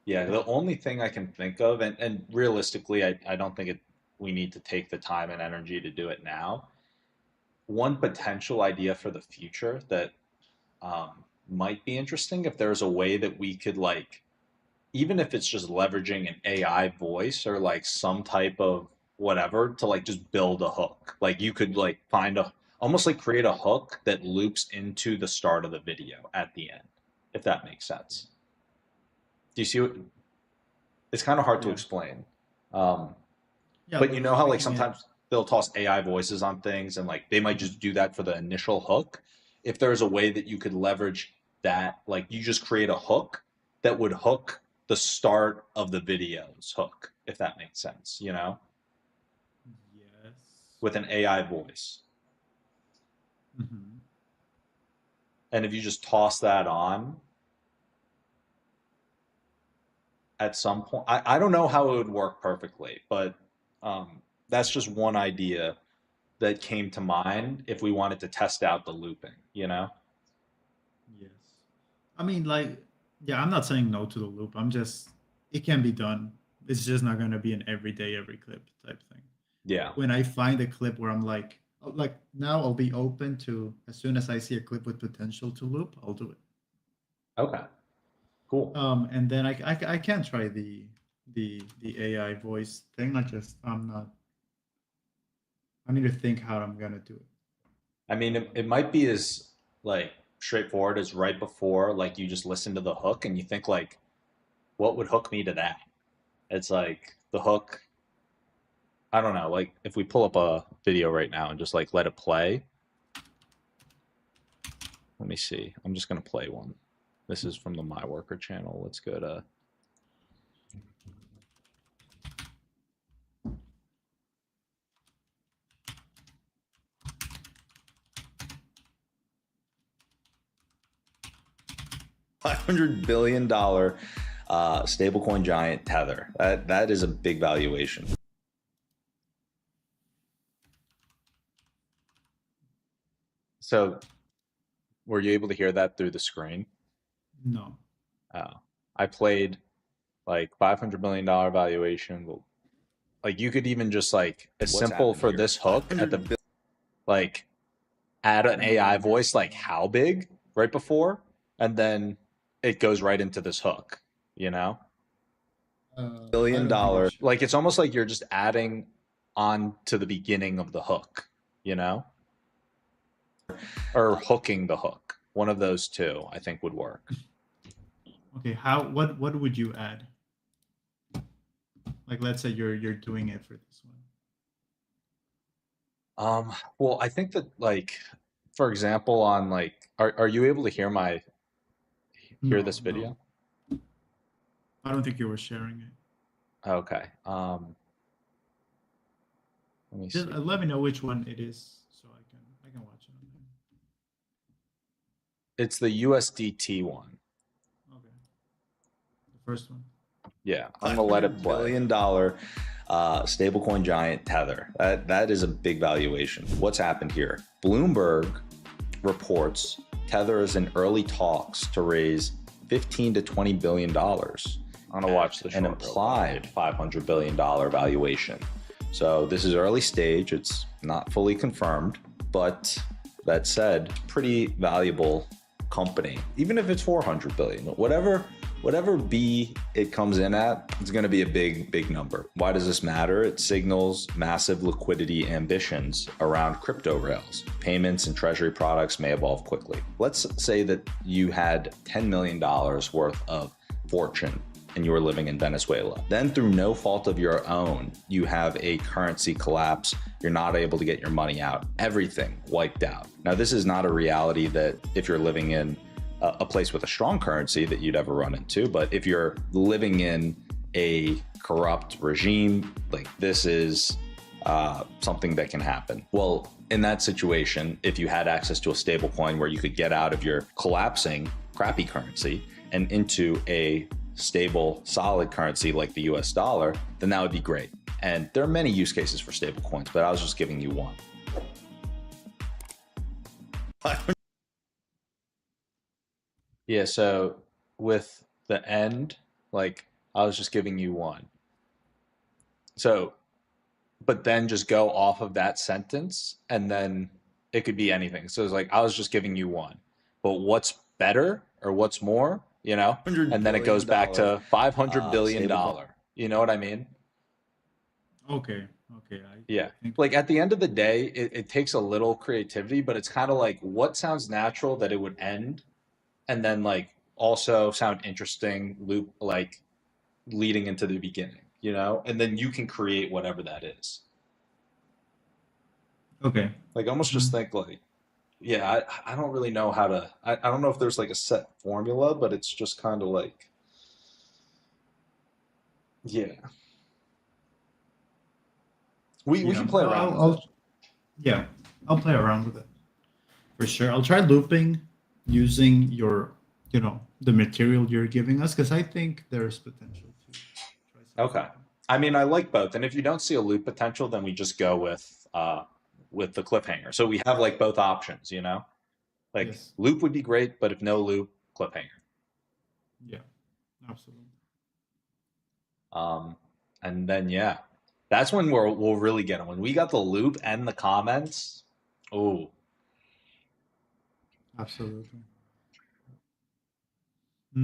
Yeah. The only thing I can think of, and realistically, I don't think we need to take the time and energy to do it now. One potential idea for the future that might be interesting, if there's a way that we could like, even if it's just leveraging an AI voice or like some type of whatever to like just build a hook. Like you could like almost like create a hook that loops into the start of the video at the end, if that makes sense. Do you see what? it's kind of hard to Yeah. explain. Yeah, But you know how like speaking it. sometimes they'll toss AI voices on things and like they might just do that for the initial hook. If there's a way that you could leverage that, like you just create a hook that would hook the start of the video's hook, if that makes sense, you know, Yes. with an AI voice. Mhm. And if you just toss that on at some point, I don't know how it would work perfectly, but that's just one idea that came to mind if we wanted to test out the looping, you know? Yes. I mean, like, yeah, I'm not saying no to the loop. I'm just, it can be done. It's just not going to be an everyday, every clip type thing. Yeah. When I find a clip where I'm like now I'll be open to, as soon as I see a clip with potential to loop, I'll do it. Okay. Cool. And then I can try the AI voice thing. I'm not. I need to think how I'm gonna do it. I mean, it might be as like straightforward as right before, like you just listen to the hook and you think like, what would hook me to that? It's like the hook. I don't know. Like if we pull up a video right now and just like let it play. Let me see. I'm just gonna play one. This is from the MyWorker channel. Let's go to. $500 billion stablecoin giant Tether. That is a big valuation. So, were you able to hear that through the screen? No. Oh, I played like $500 million valuation. Well, like you could even just like as What's simple happened for here? this hook at the like add an AI voice like how big right before, and then it goes right into this hook. You know, $1 billion. Like it's almost like you're just adding on to the beginning of the hook. You know, or hooking the hook. One of those two, I think, would work. Okay. What would you add? Like, let's say you're doing it for this one. Well, I think that like, for example, on like, are you able to hear No, this video? no. I don't think you were sharing it. Okay. Let me see. Just let me know which one it is, so I can watch it on there. It's the USDT one. Okay. The first one. Yeah, I'm gonna let it play. $1 billion stablecoin giant Tether. That is a big valuation. What's happened here? Bloomberg reports Tether is in early talks to raise $15 to $20 billion. I'm gonna watch an implied $500 billion valuation. So this is early stage. It's not fully confirmed, but that said, pretty valuable company. Even if it's 400 billion, whatever B it comes in at, it's going to be a big number. Why does this matter? It signals massive liquidity ambitions around crypto rails. Payments and treasury products may evolve quickly. Let's say that you had $10 million worth of fortune and you were living in Venezuela. Then through no fault of your own, you have a currency collapse. You're not able to get your money out. Everything wiped out. Now, this is not a reality that if you're living in a place with a strong currency that you'd ever run into. But if you're living in a corrupt regime, like this is something that can happen. Well, in that situation, if you had access to a stable coin where you could get out of your collapsing crappy currency and into a stable, solid currency like the US dollar, then that would be great. And there are many use cases for stable coins, but I was just giving you one. Yeah, so with the end, like I was just giving you one. So, but then just go off of that sentence and then it could be anything. So it's like, I was just giving you one, but what's better or what's more, you know? And then it goes back to $500 billion. You know what I mean? Okay. Yeah. Like at the end of the day, it takes a little creativity, but it's kind of like what sounds natural that it would end and then like also sound interesting loop like leading into the beginning, you know, and then you can create whatever that is. Okay. Like almost just think like, yeah, I don't really know how to, I don't know if there's like a set formula, but it's just kind of like, yeah, we Yeah. can play around with it. Yeah, I'll play around with it for sure. I'll try looping using your, the material you're giving us, because I think there's potential to try some Okay. looping. I mean, I like both. And if you don't see a loop potential, then we just go with the cliffhanger. So we have like both options, you know? Like Yes. loop would be great, but if no loop, cliffhanger. Yeah. Absolutely. Um, and then yeah, that's when we'll really get them. When we got the loop and the comments, oh, Absolutely.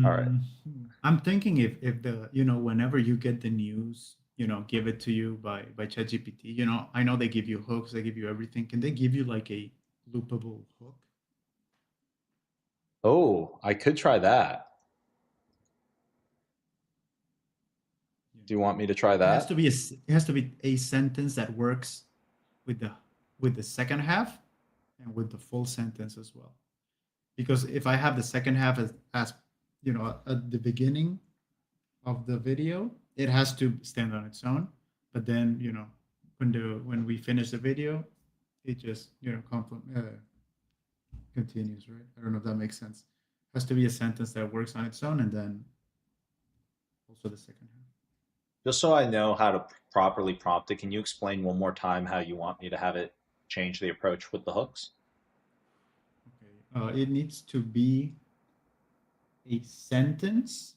all right. I'm thinking if the, whenever you get the news, give it to you by ChatGPT, I know they give you hooks, they give you everything. Can they give you like a loopable hook? Oh, I could try that. Do you want me to try It has to that? be a sentence that works with the second half and with the full sentence as well. Because if I have the second half as at the beginning of the video, it has to stand on its own. But then when we finish the video, it just continues, right? I don't know if that makes sense. It has to be a sentence that works on its own, and then also the second half. Just so I know how to properly prompt it, can you explain one more time how you want me to have it change the approach with the hooks? Okay. It needs to be a sentence.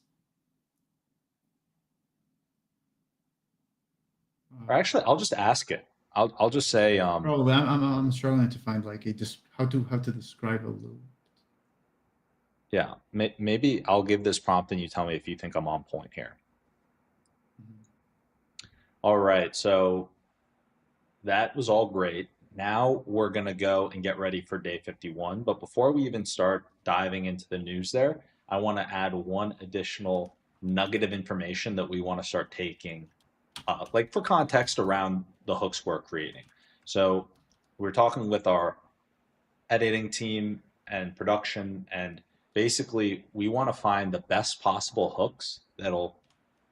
Or actually, I'll just ask it. I'll just say, Probably, I'm struggling to find like just how to describe a loop. yeah, maybe I'll give this prompt and you tell me if you think I'm on point here. Mhm. All right, so that was all great. Now we're going to go and get ready for day 51. But before we even start diving into the news there, I want to add one additional nugget of information that we want to start taking, like for context around the hooks we're creating. So we're talking with our editing team and production, and basically we want to find the best possible hooks that'll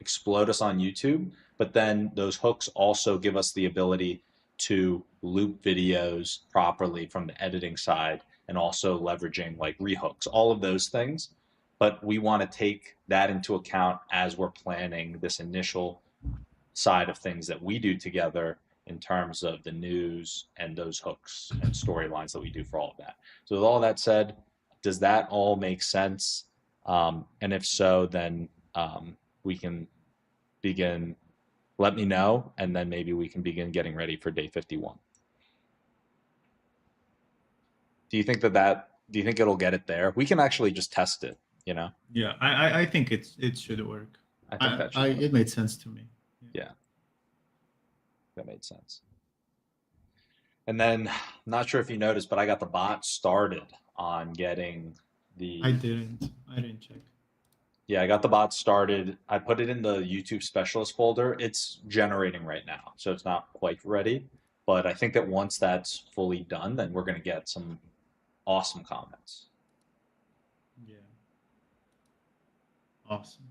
explode us on YouTube, but then those hooks also give us the ability to loop videos properly from the editing side and also leveraging like rehooks, all of those things. But we want to take that into account as we're planning this initial side of things that we do together in terms of the news and those hooks and storylines that we do for all of that. So, with all that said, does that all make sense? And if so, then we can begin. Let me know, and then maybe we can begin getting ready for day 51. Do you think do you think it'll get it there? We can actually just test it, you know? Yeah, I think it should work. I think that should work. It made sense to me. Yeah, that made sense. And then, not sure if you noticed, but I got the bot started on getting the. I didn't check. Yeah, I got the bot started. I put it in the YouTube specialist folder. It's generating right now, so it's not quite ready. But I think that once that's fully done, then we're going to get some awesome comments. Yeah. Awesome.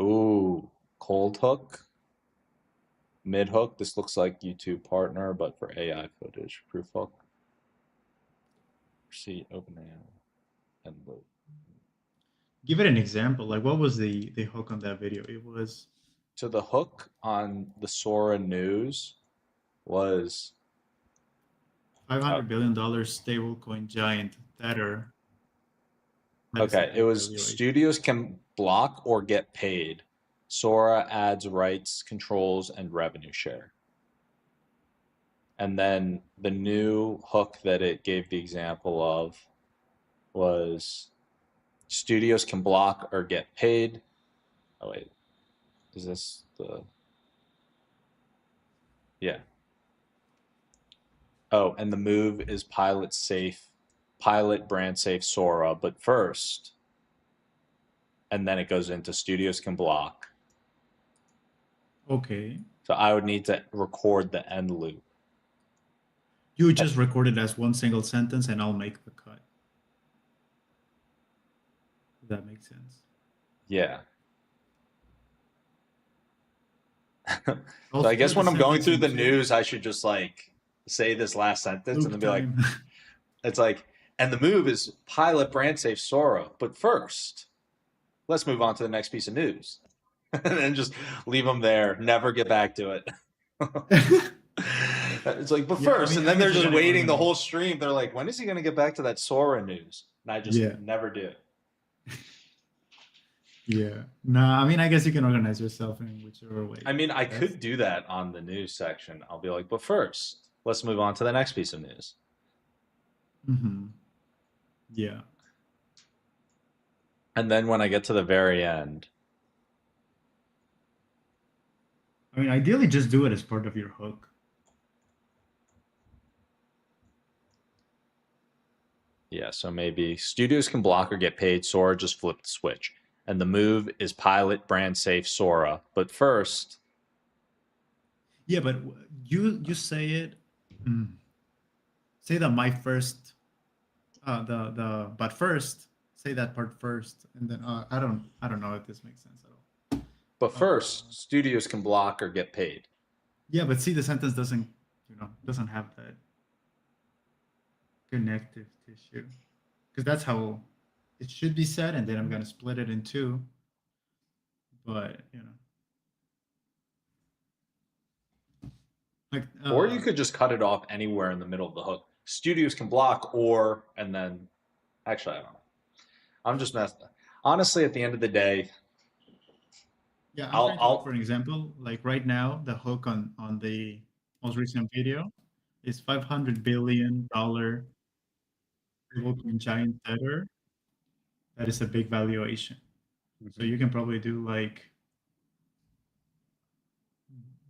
Ooh, cold hook, mid hook. This looks like YouTube partner, but for AI footage. Proof hook. See, OpenAI and load. Give it an example. Like, what was the hook on that video? It was So the hook on the Sora news was $500 billion stablecoin giant Tether. okay. It was studios can block or get paid. Sora adds rights, controls, and revenue share. And then the new hook that it gave the example of was studios can block or get paid. Oh wait, is this the? Yeah. Oh, and the move is pilot safe pilot brand safe Sora, but first, and then it goes into studios can block. Okay. So I would need to record the end loop. You just record it as one single sentence and I'll make the cut. If that makes sense. Yeah. I'll So I guess split when the I'm going sentence through the into news, I should just like say this last sentence and then loop be like, time. it's like, and the move is pilot brand safe Sora. But first, let's move on to the next piece of news. And then just leave them there, never get back to it. It's like, but Yeah, first, I mean, and then I they're guess you just gotta waiting the organize. whole stream. They're like, when is he going to get back to that Sora news? And I just Yeah. never do. Yeah. No, I mean, I guess you can organize yourself in whichever way. I mean, I could do that on the news section. I'll be like, but first, let's move on to the next piece of news. Mm-hmm. Yeah. And then when I get to the very end, I mean, ideally, just do it as part of your hook. yeah, so maybe studios can block or get paid. Sora just flip the switch. And the move is pilot brand safe Sora. But first, Yeah, but you say it. Say that my first, but first, say that part first, and then I don't know if this makes sense at all. but first, studios can block or get paid. Yeah, but see, the sentence doesn't have that connective tissue, because that's how it should be said, and then I'm gonna split it in two. But like, Or you could just cut it off anywhere in the middle of the hook. Studios can block or, and then, actually, I don't know. I'm just messing. Honestly, at the end of the day, yeah, I'm trying to look for an example. Like right now, the hook on the most recent video is $500 billion giant tether. That is a big valuation. So you can probably do like,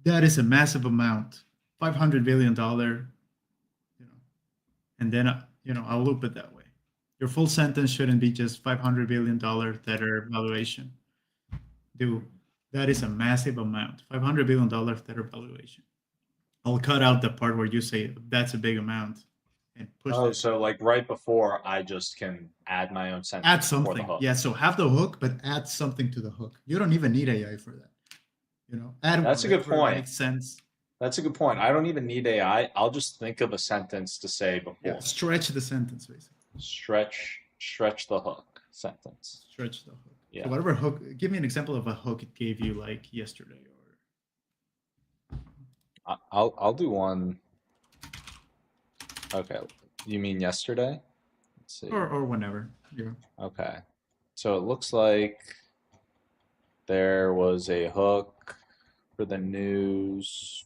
that is a massive amount, $500 billion, and then I'll loop it that way. Your full sentence shouldn't be just $500 billion tether valuation. Dude, that is a massive amount, $500 billion tether valuation. I'll cut out the part where you say that's a big amount and push oh, that. so like right before, I just can add my own sentence. Add before the something. hook. Yeah, so have the hook, but add something to the hook. You don't even need AI for that. Add That's a good whatever point. makes sense. That's a good point. I don't even need AI. I'll just think of a sentence to say before. Yeah, stretch the sentence, basically. Stretch the hook sentence. Stretch the hook. Yeah. So whatever hook, give me an example of a hook it gave you like yesterday or. I'll do one. Okay, you mean yesterday? Let's see. Or whenever. Yeah. Okay, so it looks like there was a hook for the news.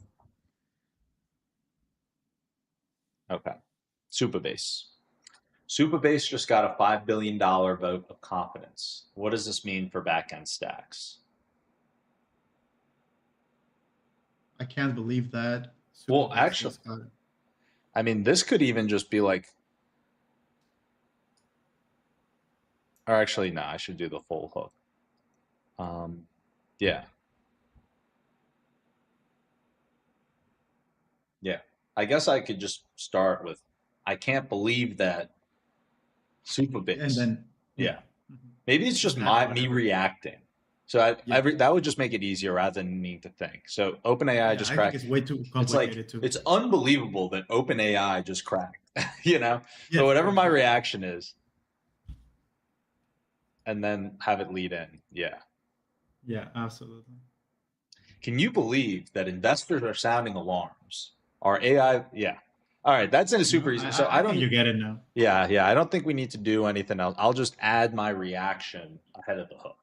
Okay, Supabase. Supabase just got a $5 billion vote of confidence. What does this mean for backend stacks? I can't believe that. Well, actually, I mean, this could even just be like, or actually, no, I should do the full hook. Yeah. Yeah. I guess I could just start with, I can't believe that Supabase. And then, yeah. Maybe it's just me reacting. So that would just make it easier rather than needing to think. So OpenAI just cracked. I think it's way too complicated too. It's unbelievable that OpenAI just cracked, Yeah, so whatever my reaction is, and then have it lead in. Yeah. Yeah, absolutely. Can you believe that investors are sounding alarms? Our AI, yeah. All right, that's in a super easy. So I don't. You get it now. Yeah. I don't think we need to do anything else. I'll just add my reaction ahead of the hook.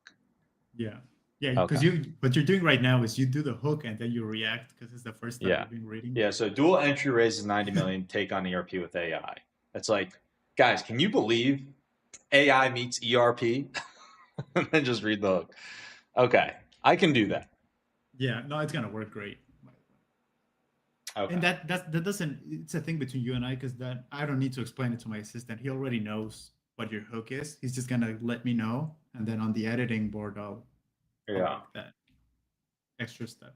Yeah, because what you're doing right now is you do the hook and then you react because it's the first time you've been reading. Yeah. So dual entry raises 90 million. Take on ERP with AI. It's like, guys, can you believe AI meets ERP? And then just read the hook. Okay, I can do that. Yeah, no, it's gonna work great. And Okay. that doesn't. It's a thing between you and I because that I don't need to explain it to my assistant. He already knows what your hook is. He's just gonna let me know, and then on the editing board, I'll Yeah. make that extra step.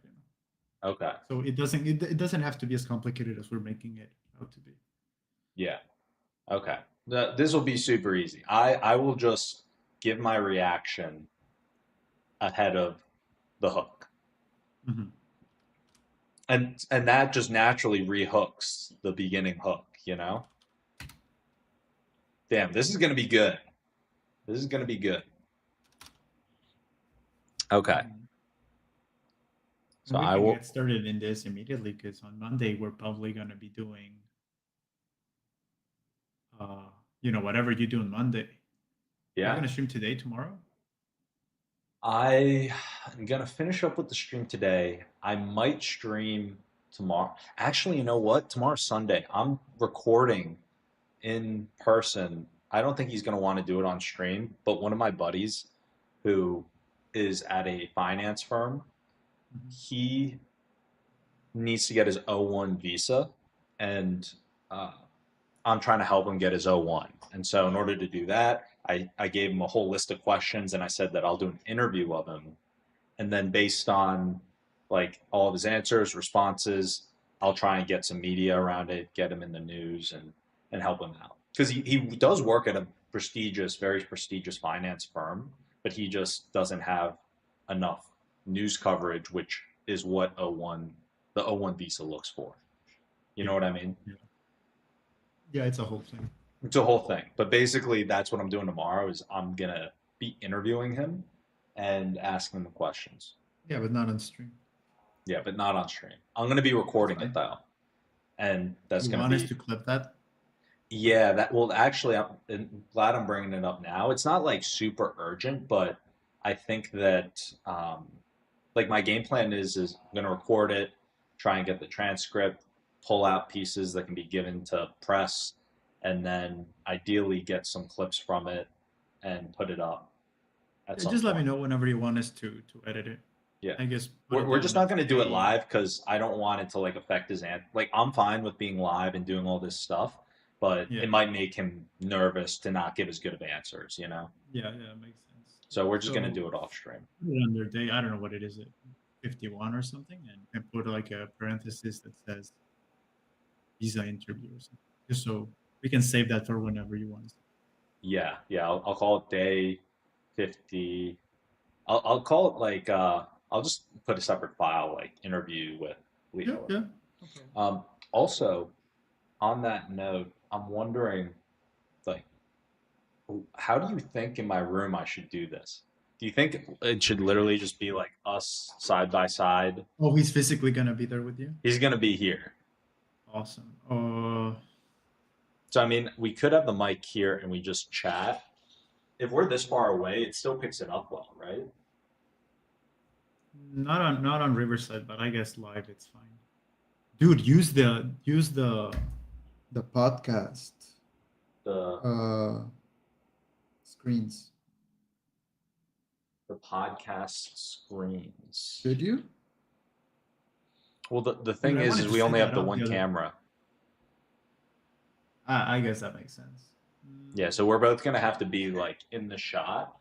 Okay. So it doesn't have to be as complicated as we're making it out to be. Yeah. Okay. This will be super easy. I will just give my reaction ahead of the hook. Mm-hmm. And that just naturally rehooks the beginning hook, you know? Damn, this is gonna be good. This is gonna be good. Okay. Mm-hmm. So And we I can will. get started in this immediately because on Monday we're probably gonna be doing, whatever you do on Monday. Are you Yeah. gonna stream today, tomorrow? I am gonna finish up with the stream today. I might stream tomorrow. Actually, you know what? Tomorrow's Sunday. I'm recording in person. I don't think he's gonna want to do it on stream, but one of my buddies who is at a finance firm, Mm-hmm. he needs to get his O1 visa, and uh, I'm trying to help him get his O1. And so, in order to do that, I gave him a whole list of questions, and I said that I'll do an interview of him, and then based on like all of his answers, responses, I'll try and get some media around it, get him in the news, and help him out because he does work at a prestigious, very prestigious finance firm, but he just doesn't have enough news coverage, which is what the O1 visa looks for. You Yeah, know what I mean? yeah, yeah. It's a whole thing. It's a whole thing. But basically, that's what I'm doing tomorrow. Is I'm gonna be interviewing him and asking him questions. Yeah, but not on stream. Yeah, but not on stream. I'm gonna be That's recording it fine. though, and that's You gonna want us be to clip that? yeah. That well, actually, I'm glad I'm bringing it up now. It's not like super urgent, but I think that like my game plan is I'm gonna record it, try and get the transcript, pull out pieces that can be given to press, and then ideally get some clips from it and put it up at Yeah, some just let me point. know whenever you want us to edit it. Yeah. I guess put We're, it we're down just not as going to do it a. live because I don't want it to like affect his like I'm fine with being live and doing all this stuff, but Yeah, it might make him nervous to not give as good of answers, you know? yeah, makes sense. So we're just going to So do it off stream. put it under day. I don't know what it is, 51 or something, and put like a parenthesis that says visa interview or something, just so we can save that for whenever you want. Yeah, yeah. I'll call it day 50. I'll call it like I'll just put a separate file like interview with Yeah, Leo. yeah. No problem. Also, on that note, I'm wondering like how do you think in my room I should do this? Do you think it should literally just be like us side by side? Oh, he's physically gonna be there with you. He's gonna be here. Awesome. So I mean, we could have the mic here and we just chat. If we're this far away, it still picks it up well, right? Not on Riverside, but I guess live it's fine. Dude, use the podcast The screens. the podcast screens. Should you? Well, the Dude, thing I wanted is to we set only have that the up one the other. camera. I guess that makes sense. Yeah, so we're both gonna have to be like in the shot,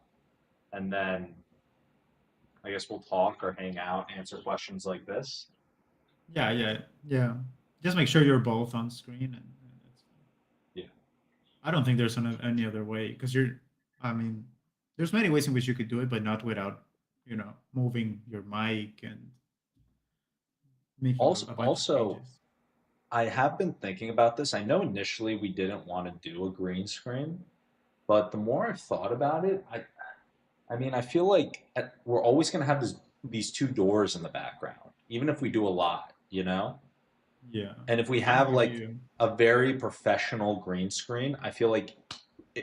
and then I guess we'll talk or hang out, answer questions like this. Yeah. Just make sure you're both on screen, and that's fine. Yeah. I don't think there's any other way because I mean, there's many ways in which you could do it, but not without, moving your mic and making Also, a bunch of also, changes. I have been thinking about this. I know initially we didn't want to do a green screen, but the more I've thought about it, I mean, I feel like we're always going to have these two doors in the background, even if we do a lot, you know? Yeah. And if we I have hear like you. a very professional green screen, I feel like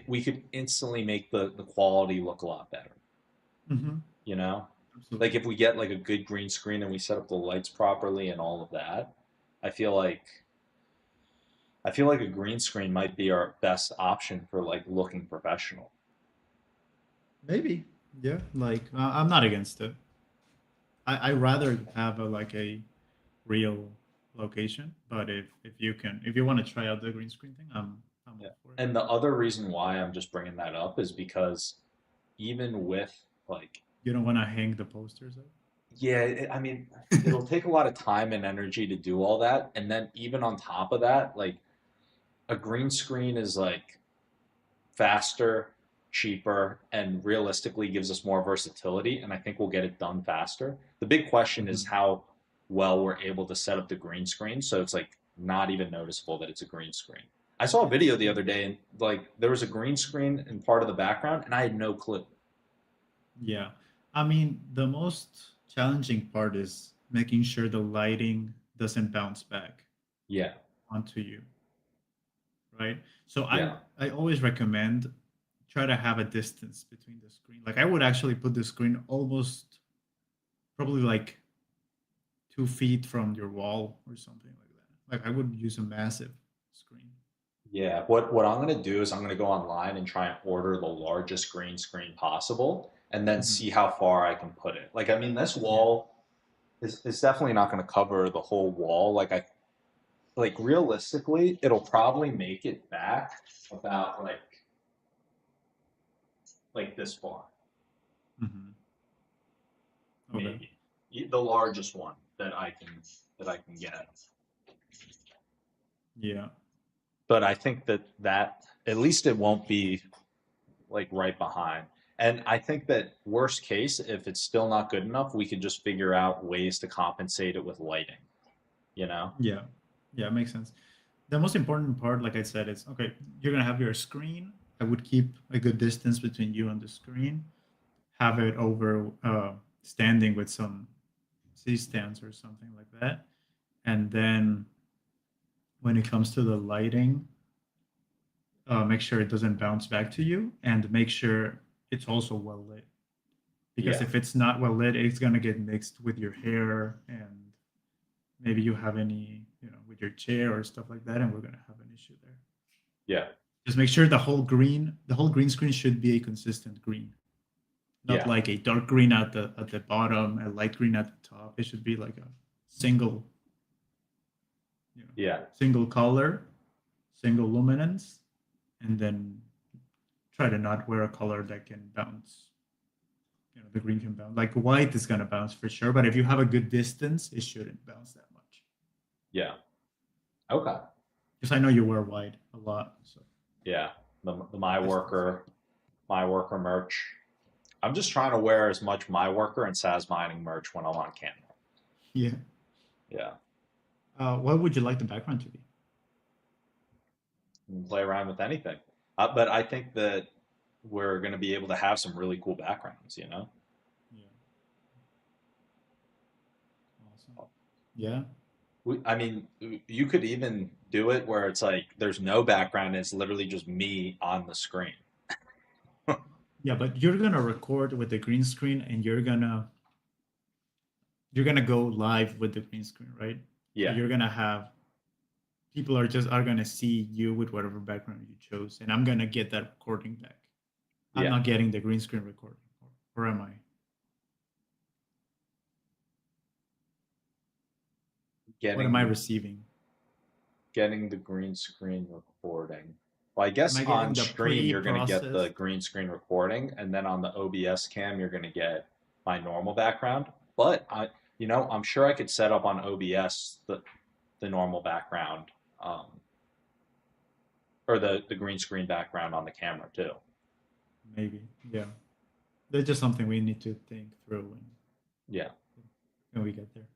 we could instantly make the quality look a lot better, Mm-hmm. you know? Absolutely. Like if we get like a good green screen and we set up the lights properly and all of that, I feel like a green screen might be our best option for like looking professional. Maybe. Yeah. Like I'm not against it. I rather have a real location. But if you want to try out the green screen thing, I'm Yeah. all for it. And the other reason why I'm just bringing that up is because even with like, You don't want to hang the posters up. yeah, I mean, it'll take a lot of time and energy to do all that. And then even on top of that, like a green screen is like faster, cheaper, and realistically gives us more versatility. And I think we'll get it done faster. The big question is Mhm. how well we're able to set up the green screen. So it's like not even noticeable that it's a green screen. I saw a video the other day and like there was a green screen in part of the background and I had no clue. Yeah. I mean, the most challenging part is making sure the lighting doesn't bounce back Yeah. onto you, right? So I Yeah. I always recommend try to have a distance between the screen. Like I would actually put the screen almost probably like 2 feet from your wall or something like that. Like I would use a massive screen. Yeah, what I'm gonna do is I'm gonna go online and try and order the largest green screen possible, and then Mhm. see how far I can put it. Like, I mean, this Yeah. wall is definitely not gonna cover the whole wall. Like realistically, it'll probably make it back about like this far, Mhm. Okay. maybe the largest one that I can get. Yeah. But I think that at least it won't be like right behind. And I think that worst case, if it's still not good enough, we could just figure out ways to compensate it with lighting, you know? Yeah. Yeah, it makes sense. The most important part, like I said, is okay, you're gonna have your screen. I would keep a good distance between you and the screen. Have it over standing with some C stands or something like that. And then when it comes to the lighting, make sure it doesn't bounce back to you and make sure it's also well lit. Because Yeah. if it's not well lit, it's gonna get mixed with your hair and maybe you have any, with your chair or stuff like that, and we're gonna have an issue there. Yeah. Just make sure the whole green screen should be a consistent green, not Yeah. like a dark green at the bottom, a light green at the top. It should be like a single, Yeah. single color, single luminance, and then try to not wear a color that can bounce. The green can bounce. Like white is gonna bounce for sure, but if you have a good distance, it shouldn't bounce that much. Yeah. Okay. Because I know you wear white a lot, so Yeah. The distance. MyWorker merch. I'm just trying to wear as much MyWorker and SAS mining merch when I'm on camera. Yeah. Yeah. What would you like the background to be? You can play around with anything. But I think that we're going to be able to have some really cool backgrounds, you know? Yeah. Awesome. Yeah. I mean, you could even do it where it's like there's no background, it's literally just me on the screen. Yeah, but you're gonna record with the green screen and you're gonna go live with the green screen, right? So Yeah. you're gonna have people are gonna see you with whatever background you chose, and I'm gonna get that recording back. I'm Yeah. not getting the green screen recording, or am I? What am Getting I the receiving? getting the green screen recording. Well, I Am guess I on getting the stream you're going to get the pre-processed? green screen recording, and then on the OBS cam you're going to get my normal background. But I'm sure I could set up on OBS the normal background, um, or the green screen background on the camera too. Maybe. Yeah. That's just something we need to think through Yeah. when we get there.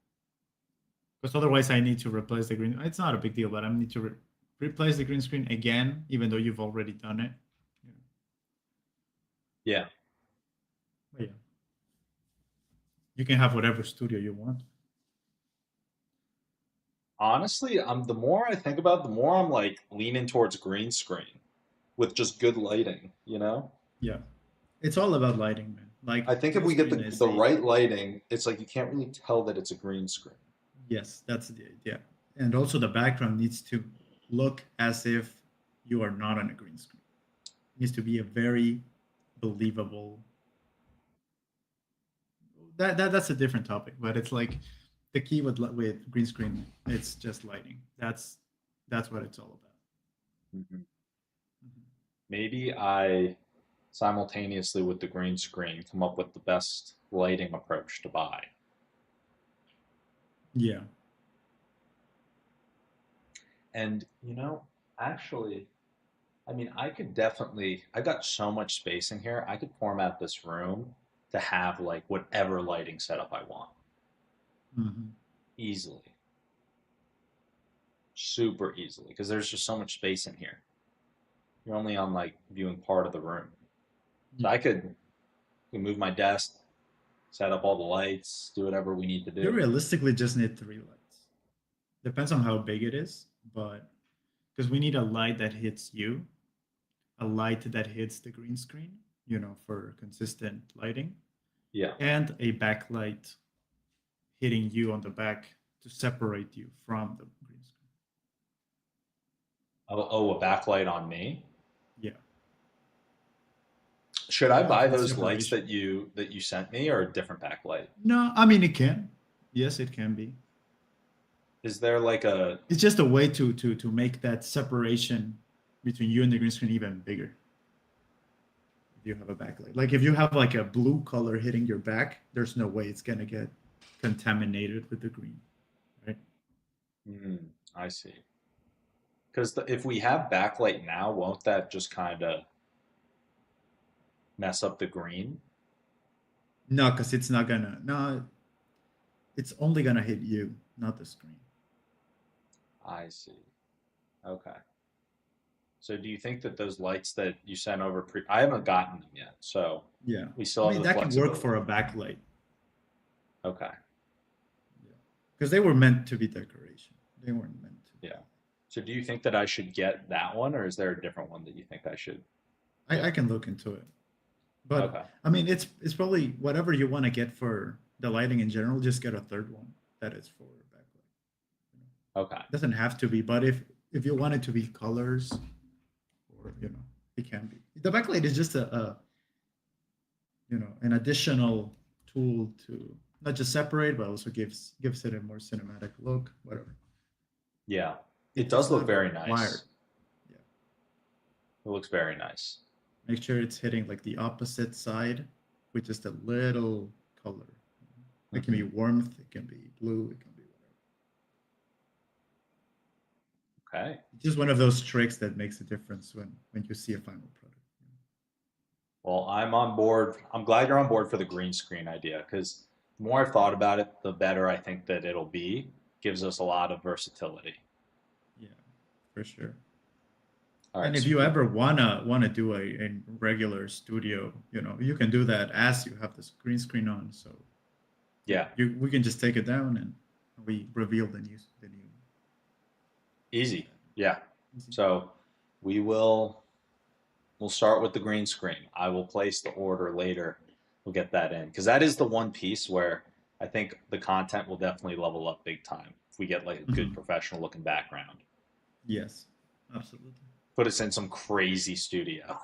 Because otherwise, I need to replace the green. It's not a big deal, but I need to replace the green screen again, even though you've already done it. Yeah. Yeah. But yeah, you can have whatever studio you want. Honestly, the more I think about it, the more I'm like leaning towards green screen with just good lighting, you know? Yeah, it's all about lighting, man. I Like think if green we get screen is the a right lighting, it's like you can't really tell that it's a green screen. yes, that's the idea. And also the background needs to look as if you are not on a green screen. It needs to be a very believable. That's a different topic, but it's like the key with green screen, it's just lighting. That's what it's all about. Mhm. Maybe I simultaneously with the green screen come up with the best lighting approach to buy. Yeah. And actually, I mean, I've got so much space in here. I could format this room to have like whatever lighting setup I want easily, super easily, because there's just so much space in here. You're only on like viewing part of the room. So I could move my desk, set up all the lights, do whatever we need to You do. realistically just need 3 lights. Depends on how big it is, but because we need a light that hits you, a light that hits the green screen, for consistent lighting, Yeah. and a backlight hitting you on the back to separate you from the green screen. Oh, a backlight on me. Yeah. Should I buy those Separation. lights that you sent me, or a different backlight? No, I mean it can. Yes, it can be. Is there like a? It's just a way to make that separation between you and the green screen even bigger. If you have a backlight, like if you have like a blue color hitting your back, there's no way it's gonna get contaminated with the green, right? I see. Because if we have backlight now, won't that just kind of mess up the green? No, because it's not gonna. No, it's only gonna hit you, not the screen. I see. Okay. So do you think that those lights that you sent over I haven't gotten them yet, so Yeah, we still I have mean the that can work flexibility. for a backlight. Okay. Yeah, because they were meant to be decoration. They weren't meant to be. Yeah. So do you think that I should get that one, or is there a different one that you think I should? I can look into it, but Okay. I mean it's probably whatever you want to get for the lighting in general. Just get a third one that is for backlight. Okay. It doesn't have to be, but if you want it to be colors, or it can be. The backlight is just a an additional tool to not just separate, but also gives it a more cinematic look. Whatever. Yeah. It It's does look not very required. nice. Yeah. It looks very nice. Make sure it's hitting like the opposite side with just a little color. It can be warmth, it can be blue, it can be whatever. Okay. It's just one of those tricks that makes a difference when you see a final product. Well, I'm on board. I'm glad you're on board for the green screen idea, because the more I've thought about it, the better I think that it'll be. Gives us a lot of versatility. Yeah, for sure. All right. And if you ever wanna do a regular studio, you can do that as you have this green screen on. So Yeah. we can just take it down and we reveal the new. Easy. Yeah. Easy. So we'll start with the green screen. I will place the order later. We'll get that in, because that is the one piece where I think the content will definitely level up big time if we get like a good professional looking background. Yes, absolutely. Put us in some crazy studio.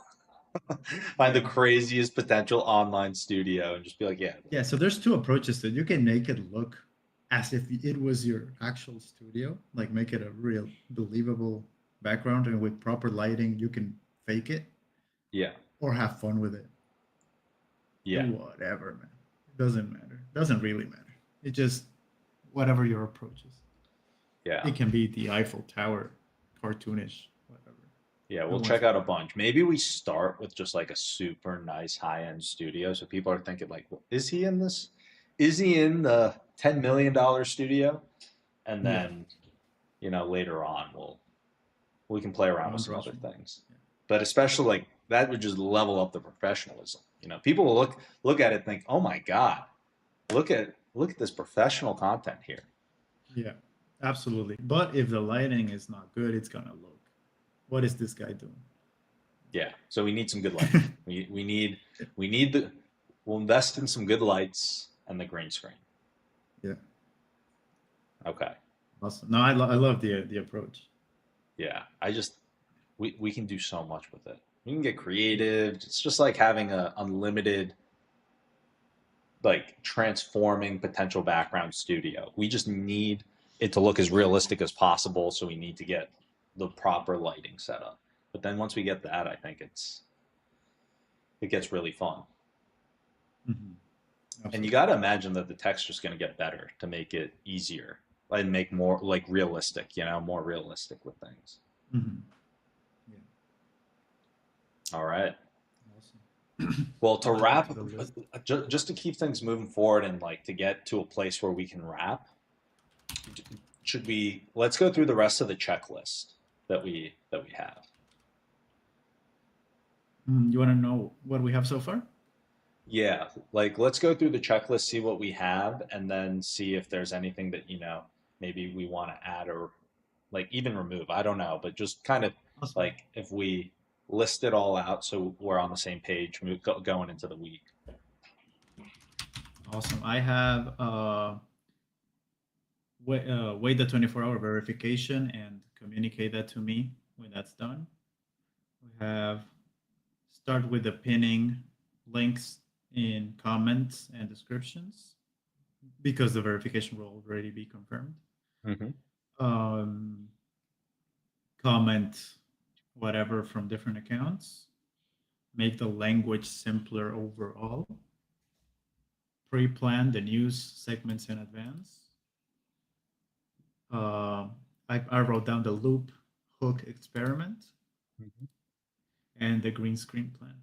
Find the craziest potential online studio and just be like, yeah. Yeah, so there's 2 approaches that you can make it look as if it was your actual studio, like make it a real believable background, and with proper lighting you can fake it. Yeah. Or have fun with it. Yeah. Do whatever, man. It doesn't matter. It doesn't really matter. It just whatever your approach is. Yeah. It can be the Eiffel Tower, cartoonish, whatever. Yeah, we'll check out a bunch. Maybe we start with just like a super nice high-end studio, so people are thinking like, well, is he in this? Is he in the $10 million studio? And then, later on we can play around with some other things. Yeah. But especially like that would just level up the professionalism. People will look at it and think, oh my God, look at this professional content here. Yeah, absolutely. But if the lighting is not good, it's gonna look, what is this guy doing? Yeah. So we need some good lighting. We'll invest in some good lights and the green screen. Yeah. Okay. Awesome. No, I love the approach. Yeah. We can do so much with it. We can get creative. It's just like having a unlimited like transforming potential background studio. We just need it to look as realistic as possible, so we need to get the proper lighting set up. But then once we get that, I think it gets really fun. And you got to imagine that the texture is going to get better to make it easier and make more like realistic, more realistic with things. Yeah. All right. Awesome. Well, to wrap, just to keep things moving forward and like to get to a place where we can wrap, let's go through the rest of the checklist that we have. You want to know what we have so far? Yeah, like let's go through the checklist, see what we have, and then see if there's anything that maybe we want to add or like even remove. I don't know, but just kind of Awesome. like if we list it all out so we're on the same page going into the week. Awesome. I have wait the 24-hour verification and communicate that to me when that's done. We have start with the pinning links in comments and descriptions because the verification will already be confirmed. Comment whatever from different accounts. Make the language simpler overall. Pre-plan the news segments in advance. I wrote down the loop hook experiment and the green screen plan.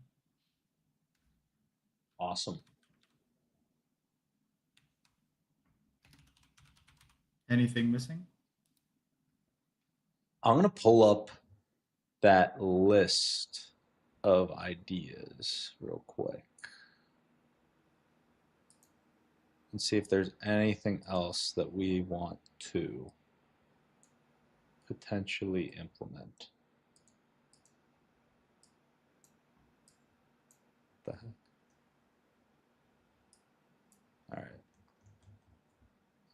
Awesome. Anything missing? I'm going to pull up that list of ideas real quick and see if there's anything else that we want to potentially implement. What the heck? All right.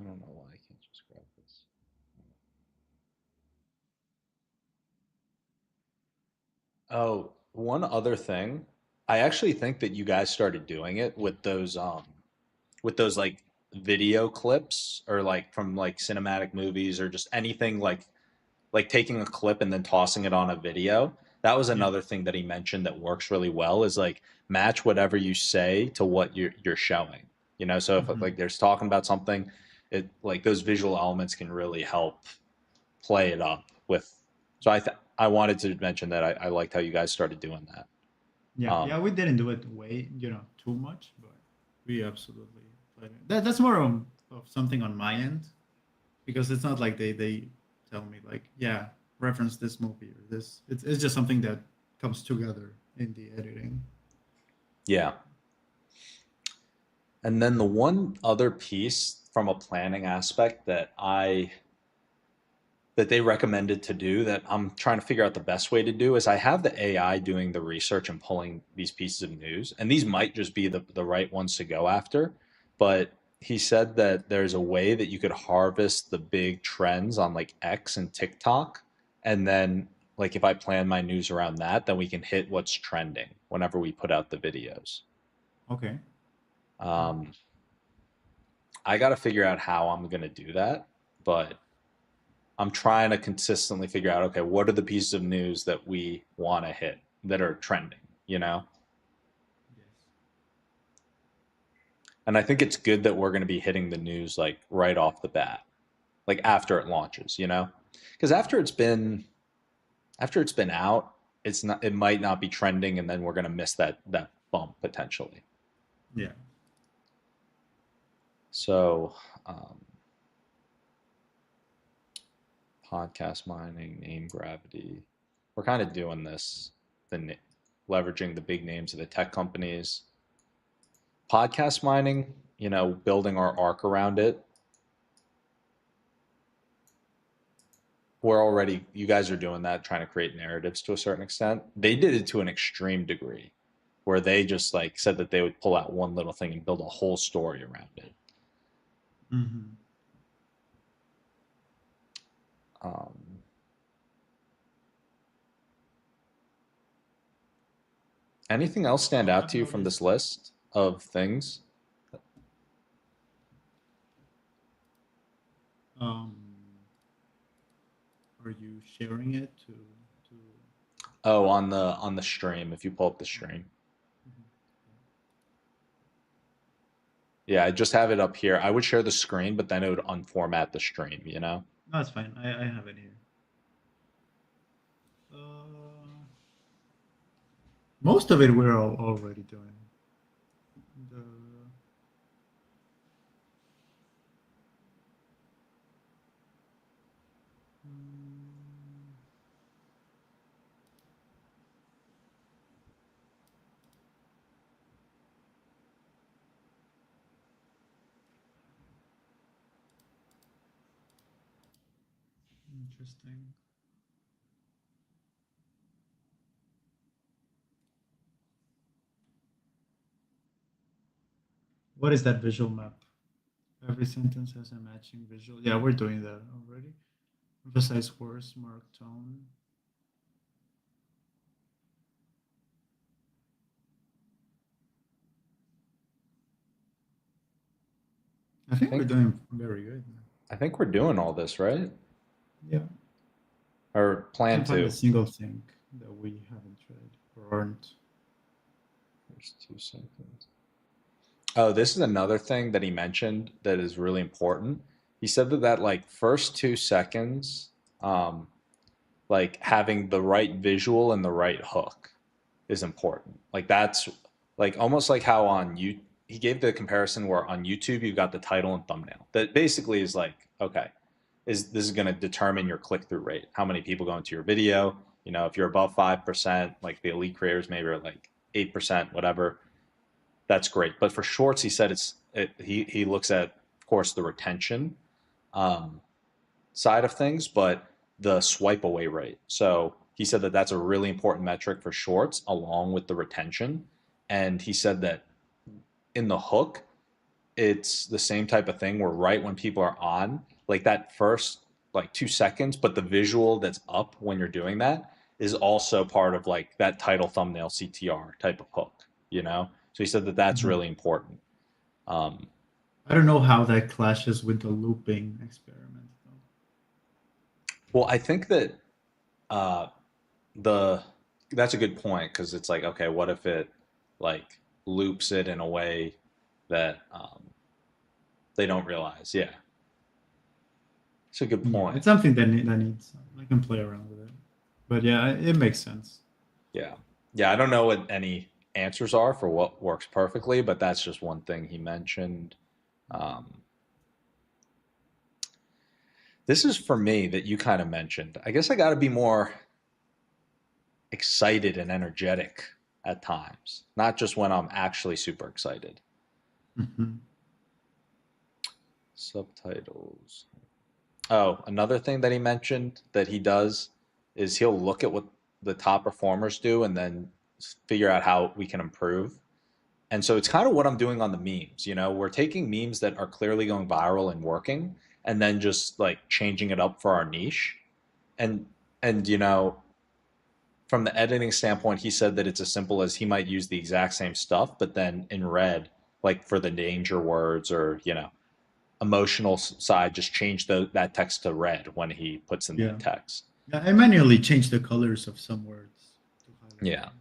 I don't know why I can't just grab this. Oh, one other thing. I actually think that you guys started doing it with those like video clips or like from like cinematic movies or just anything like taking a clip and then tossing it on a video. That was another thing that he mentioned that works really well is like match whatever you say to what you're showing. So if like there's talking about something, it like those visual elements can really help play it up with. So I wanted to mention that I liked how you guys started doing that. Yeah, we didn't do it too much, but we absolutely played it. That's more of something on my end because it's not like they tell me like, yeah, reference this movie or this. It's just something that comes together in the editing. Yeah. And then the one other piece from a planning aspect that they recommended to do that I'm trying to figure out the best way to do is I have the AI doing the research and pulling these pieces of news, and these might just be the right ones to go after, but he said that there's a way that you could harvest the big trends on like X and TikTok, and then like if I plan my news around that, then we can hit what's trending whenever we put out the videos. Okay. I got to figure out how I'm going to do that, but I'm trying to consistently figure out, okay, what are the pieces of news that we want to hit that are trending, Yes. And I think it's good that we're going to be hitting the news like right off the bat, like after it launches, because after it's been out, it might not be trending, and then we're going to miss that bump potentially. Yeah. So, podcast mining, name gravity. We're kind of doing this, leveraging the big names of the tech companies. Podcast mining, building our arc around it. You guys are doing that, trying to create narratives to a certain extent. They did it to an extreme degree where they just like said that they would pull out one little thing and build a whole story around it. Anything else stand out to you from this list of things? Um, are you sharing it to? Oh, on the stream, if you pull up the stream. Mhm. Yeah, I just have it up here. I would share the screen, but then it would unformat the stream, you know? No, it's fine. I have it here. Most of it we're already doing. The mm, interesting. What is that visual map? Every sentence has a matching visual. Yeah, we're doing that already. Emphasize words, mark tone. I think we're doing very good. I think we're doing all this, right? Yeah. Or I plan can't find to. a single thing that we haven't tried or aren't. There's 2 seconds. Oh, this is another thing that he mentioned that is really important. He said that like first 2 seconds, like having the right visual and the right hook is important. Like that's like almost like how on you he gave the comparison where on YouTube you've got the title and thumbnail. That basically is like, okay, this is going to determine your click through rate. How many people go into your video? You know, if you're above 5%, like the elite creators maybe are like 8%, whatever. That's great. But for shorts, he said he looks at, of course, the retention um, side of things, but the swipe away rate. So he said that that's a really important metric for shorts, along with the retention. And he said that in the hook, it's the same type of thing where right when people are on, like that first like 2 seconds, but the visual that's up when you're doing that is also part of like that title thumbnail CTR type of hook, you know? So he said that that's Mhm. really important. Um, I don't know how that clashes with the looping experiment, though. well, I think that uh, the that's a good point because it's like, okay, what if it like loops it in a way that they don't realize? Yeah, it's a good Yeah, point. it's something that needs. I can play around with it, but yeah, it makes sense. Yeah. Yeah, I don't know what any answers are for what works perfectly, but that's just one thing he mentioned. Um, this is for me that you kind of mentioned. I guess I got to be more excited and energetic at times, not just when I'm actually super excited. Mhm. Subtitles. Oh, another thing that he mentioned that he does is he'll look at what the top performers do and then figure out how we can improve. And so it's kind of what I'm doing on the memes. You know, we're taking memes that are clearly going viral and working, and then just like changing it up for our niche. And you know, from the editing standpoint, he said that it's as simple as he might use the exact same stuff, but then in red, like for the danger words or you know, emotional side, just change that text to red when he puts in Yeah, that text. yeah. I manually change the colors of some words to highlight Yeah. them.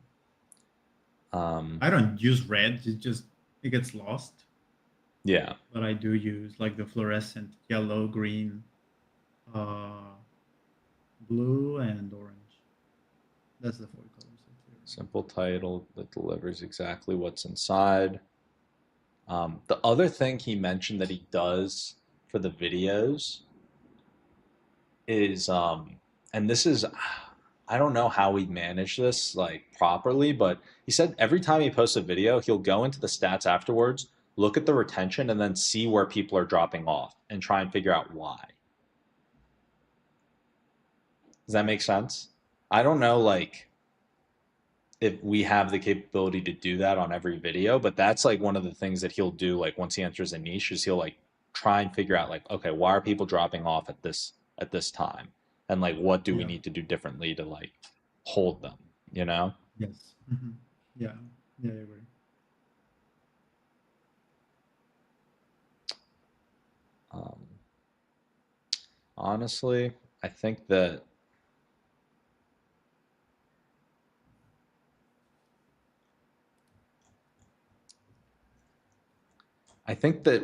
Um, I don't use red; it gets lost. yeah. But I do use like the fluorescent yellow, green, uh, blue, and orange. That's the four colors I carry. Simple title that delivers exactly what's inside. The other thing he mentioned that he does for the videos is, and this is, I don't know how we manage this like properly, but he said every time he posts a video, he'll go into the stats afterwards, look at the retention, and then see where people are dropping off and try and figure out why. Does that make sense? I don't know, like, if we have the capability to do that on every video, but that's like one of the things that he'll do like once he enters a niche is he'll like try and figure out like, okay, why are people dropping off at this time, and like what do we Yeah. need to do differently to like hold them, you know? Yes. Hmm. Yeah. Yeah, I agree. um, Honestly, I think that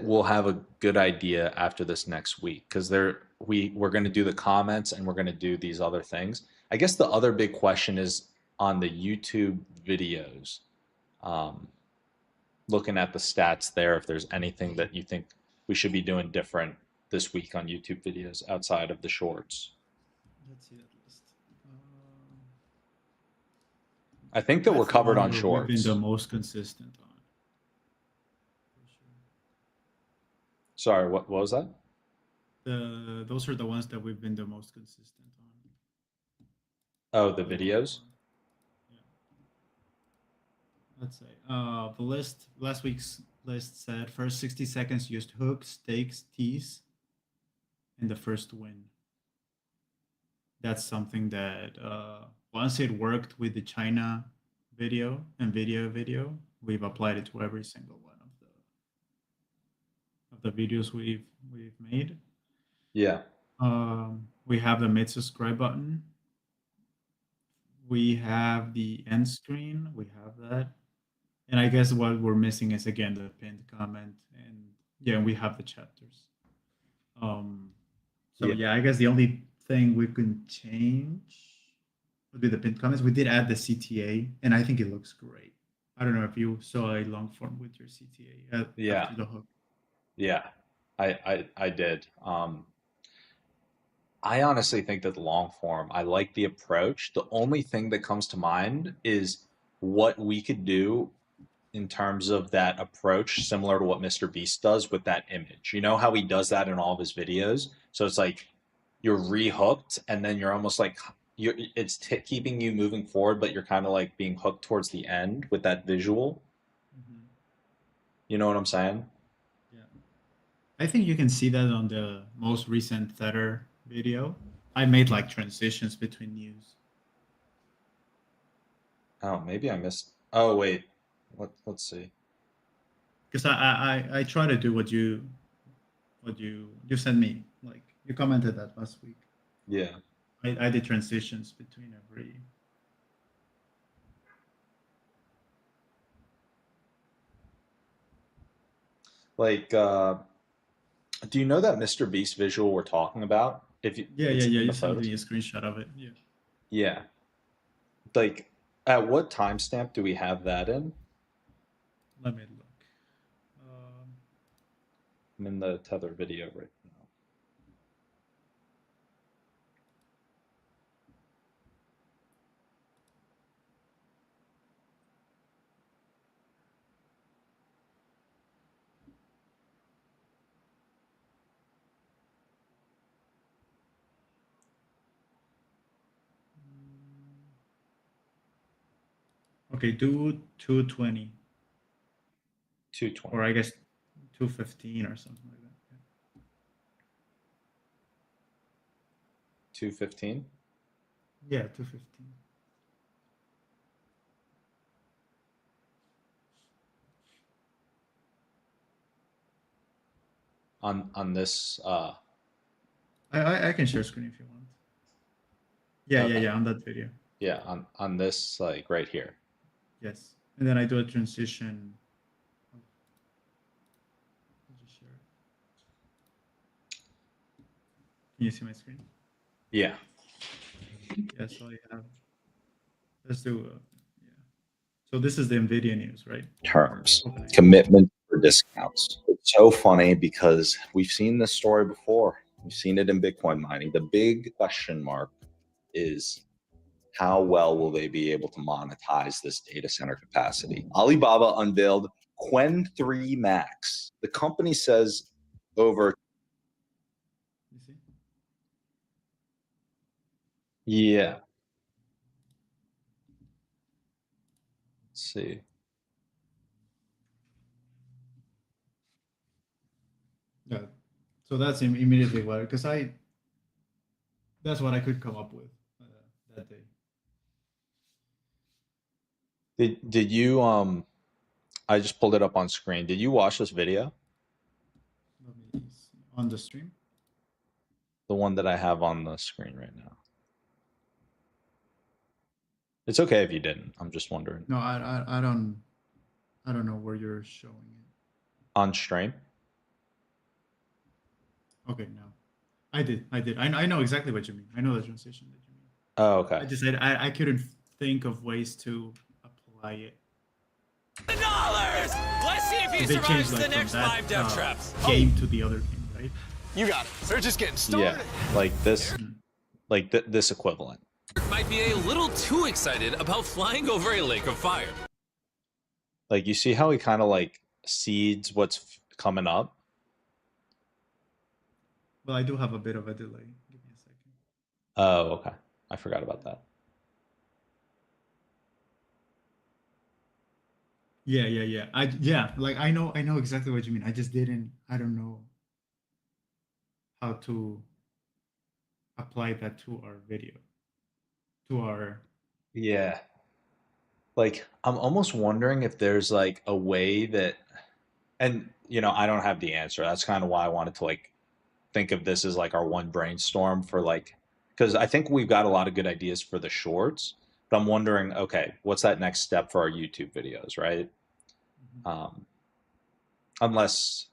we'll have a good idea after this next week because we're going to do the comments and we're going to do these other things. I guess the other big question is on the YouTube videos. Um, Looking at the stats there, if there's anything that you think we should be doing different this week on YouTube videos outside of the shorts. Let's see that list. I think that we're That's the covered one on where we've been shorts. the most consistent on. For sure. Sorry, what was that? Those are the ones that we've been the most consistent on. Oh, the videos? Yeah. Let's say the last week's list said first 60 seconds used hooks, takes, tease, and the first win. That's something that once it worked with the China video and video, we've applied it to every single one of the videos we've made. Yeah. We have the mid subscribe button. We have the end screen. We have that. And I guess what we're missing is again the pinned comment, and yeah, we have the chapters. So yeah, I guess the only thing we can change would be the pinned comments. We did add the CTA, and I think it looks great. I don't know if you saw a long form with your CTA Yeah. after the hook. Yeah, I did. I honestly think that the long form, I like the approach. The only thing that comes to mind is what we could do in terms of that approach, similar to what Mr. Beast does with that image. You know how he does that in all of his videos? So it's like you're rehooked and then you're almost like it's keeping you moving forward, but you're kind of like being hooked towards the end with that visual. Mm-hmm. You know what I'm saying? Yeah. I think you can see that on the most recent Tether video. I made like transitions between news. Oh, maybe I missed. Oh, wait. Let's see. Because I try to do what you sent me. Like you commented that last week. Yeah. I did transitions between every. Like, do you know that Mr. Beast visual we're talking about? If you, Yeah. it's in You the sent photos. me a screenshot of it. Yeah. Yeah. Like, at what timestamp do we have that in? Let me look. I'm in the Tether video right now. Okay, do 220. 220. Or I guess 215 or something like that. Yeah. 215? Yeah, 215. On this I can share screen if you want. Yeah, okay. on that video. Yeah, on this like right here. Yes. And then I do a transition. I'll just share it. Can you see my screen? Yeah. Yeah, so I have. Let's do. Yeah. So this is the NVIDIA news, right? Terms, commitment for discounts. It's so funny because we've seen this story before. We've seen it in Bitcoin mining. The big question mark is how well will they be able to monetize this data center capacity? Alibaba unveiled Qwen 3 Max. The company says over. You see? Yeah. Let's see. Yeah. So that's immediately what, because that's what I could come up with that day. Did you I just pulled it up on screen. Did you watch this video? Let me see. On the stream? The one that I have on the screen right now. It's okay if you didn't. I'm just wondering. No, I don't know where you're showing it. On stream? Okay, no. I did. I know exactly what you mean. I know the transition that you mean. Oh, okay. I just said I couldn't think of ways to apply it. $. Let's see if he They survives changed the like next from 5 death that traps. game to the other game, right? You got it. They're just getting started. Yeah, like this, like this equivalent. Might be a little too excited about flying over a lake of fire. Like you see how he kind of like seeds what's coming up. Well, I do have a bit of a delay. Give me a second. Oh, okay. I forgot about that. Yeah. Like I know exactly what you mean. I just didn't. I don't know how to apply that to our video. To our. Yeah. Like I'm almost wondering if there's like a way that, and you know, I don't have the answer. That's kind of why I wanted to like think of this as like our one brainstorm for like, because I think we've got a lot of good ideas for the shorts, but I'm wondering, okay, what's that next step for our YouTube videos, right? Unless,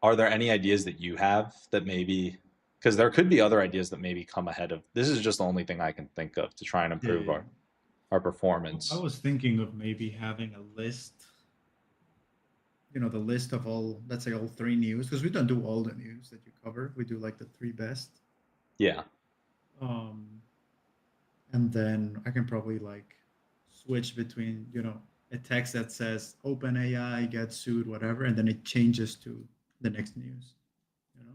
are there any ideas that you have that maybe, because there could be other ideas that maybe come ahead of, this is just the only thing I can think of to try and improve our performance. I was thinking of maybe having a list. You know, the list of all, let's say all 3 news, because we don't do all the news that you cover. We do like the 3 best. Yeah. And then I can probably like switch between, you know, a text that says OpenAI gets sued, whatever, and then it changes to the next news. You know,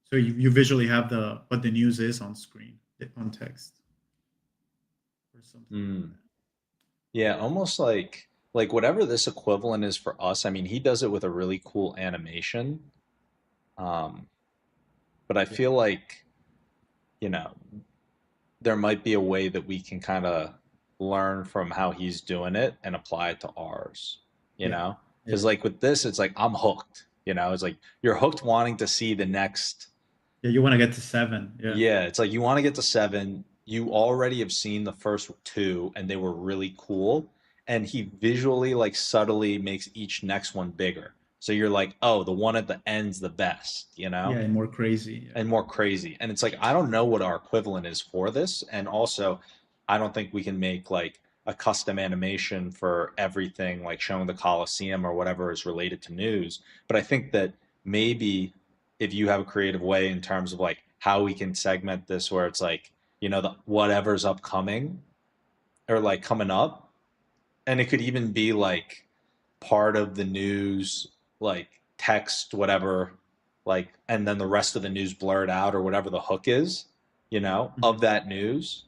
so you visually have what the news is on screen on text or something. Like that. Yeah, almost like whatever this equivalent is for us. I mean, he does it with a really cool animation. But I feel like, you know, there might be a way that we can kind of learn from how he's doing it and apply it to ours, you know? Because like with this, it's like I'm hooked, you know? It's like you're hooked wanting to see the next. Yeah, you want to get to 7. Yeah, it's like you want to get to 7. You already have seen the first 2 and they were really cool. And he visually like subtly makes each next one bigger. So you're like, oh, the one at the end's the best, you know? Yeah, and more crazy. Yeah. And more crazy. And it's like, I don't know what our equivalent is for this. And also, I don't think we can make like a custom animation for everything, like showing the Coliseum or whatever is related to news. But I think that maybe if you have a creative way in terms of like how we can segment this where it's like, you know, whatever's upcoming or like coming up. And it could even be like part of the news, like text, whatever, like, and then the rest of the news blurred out or whatever the hook is, you know, of that news.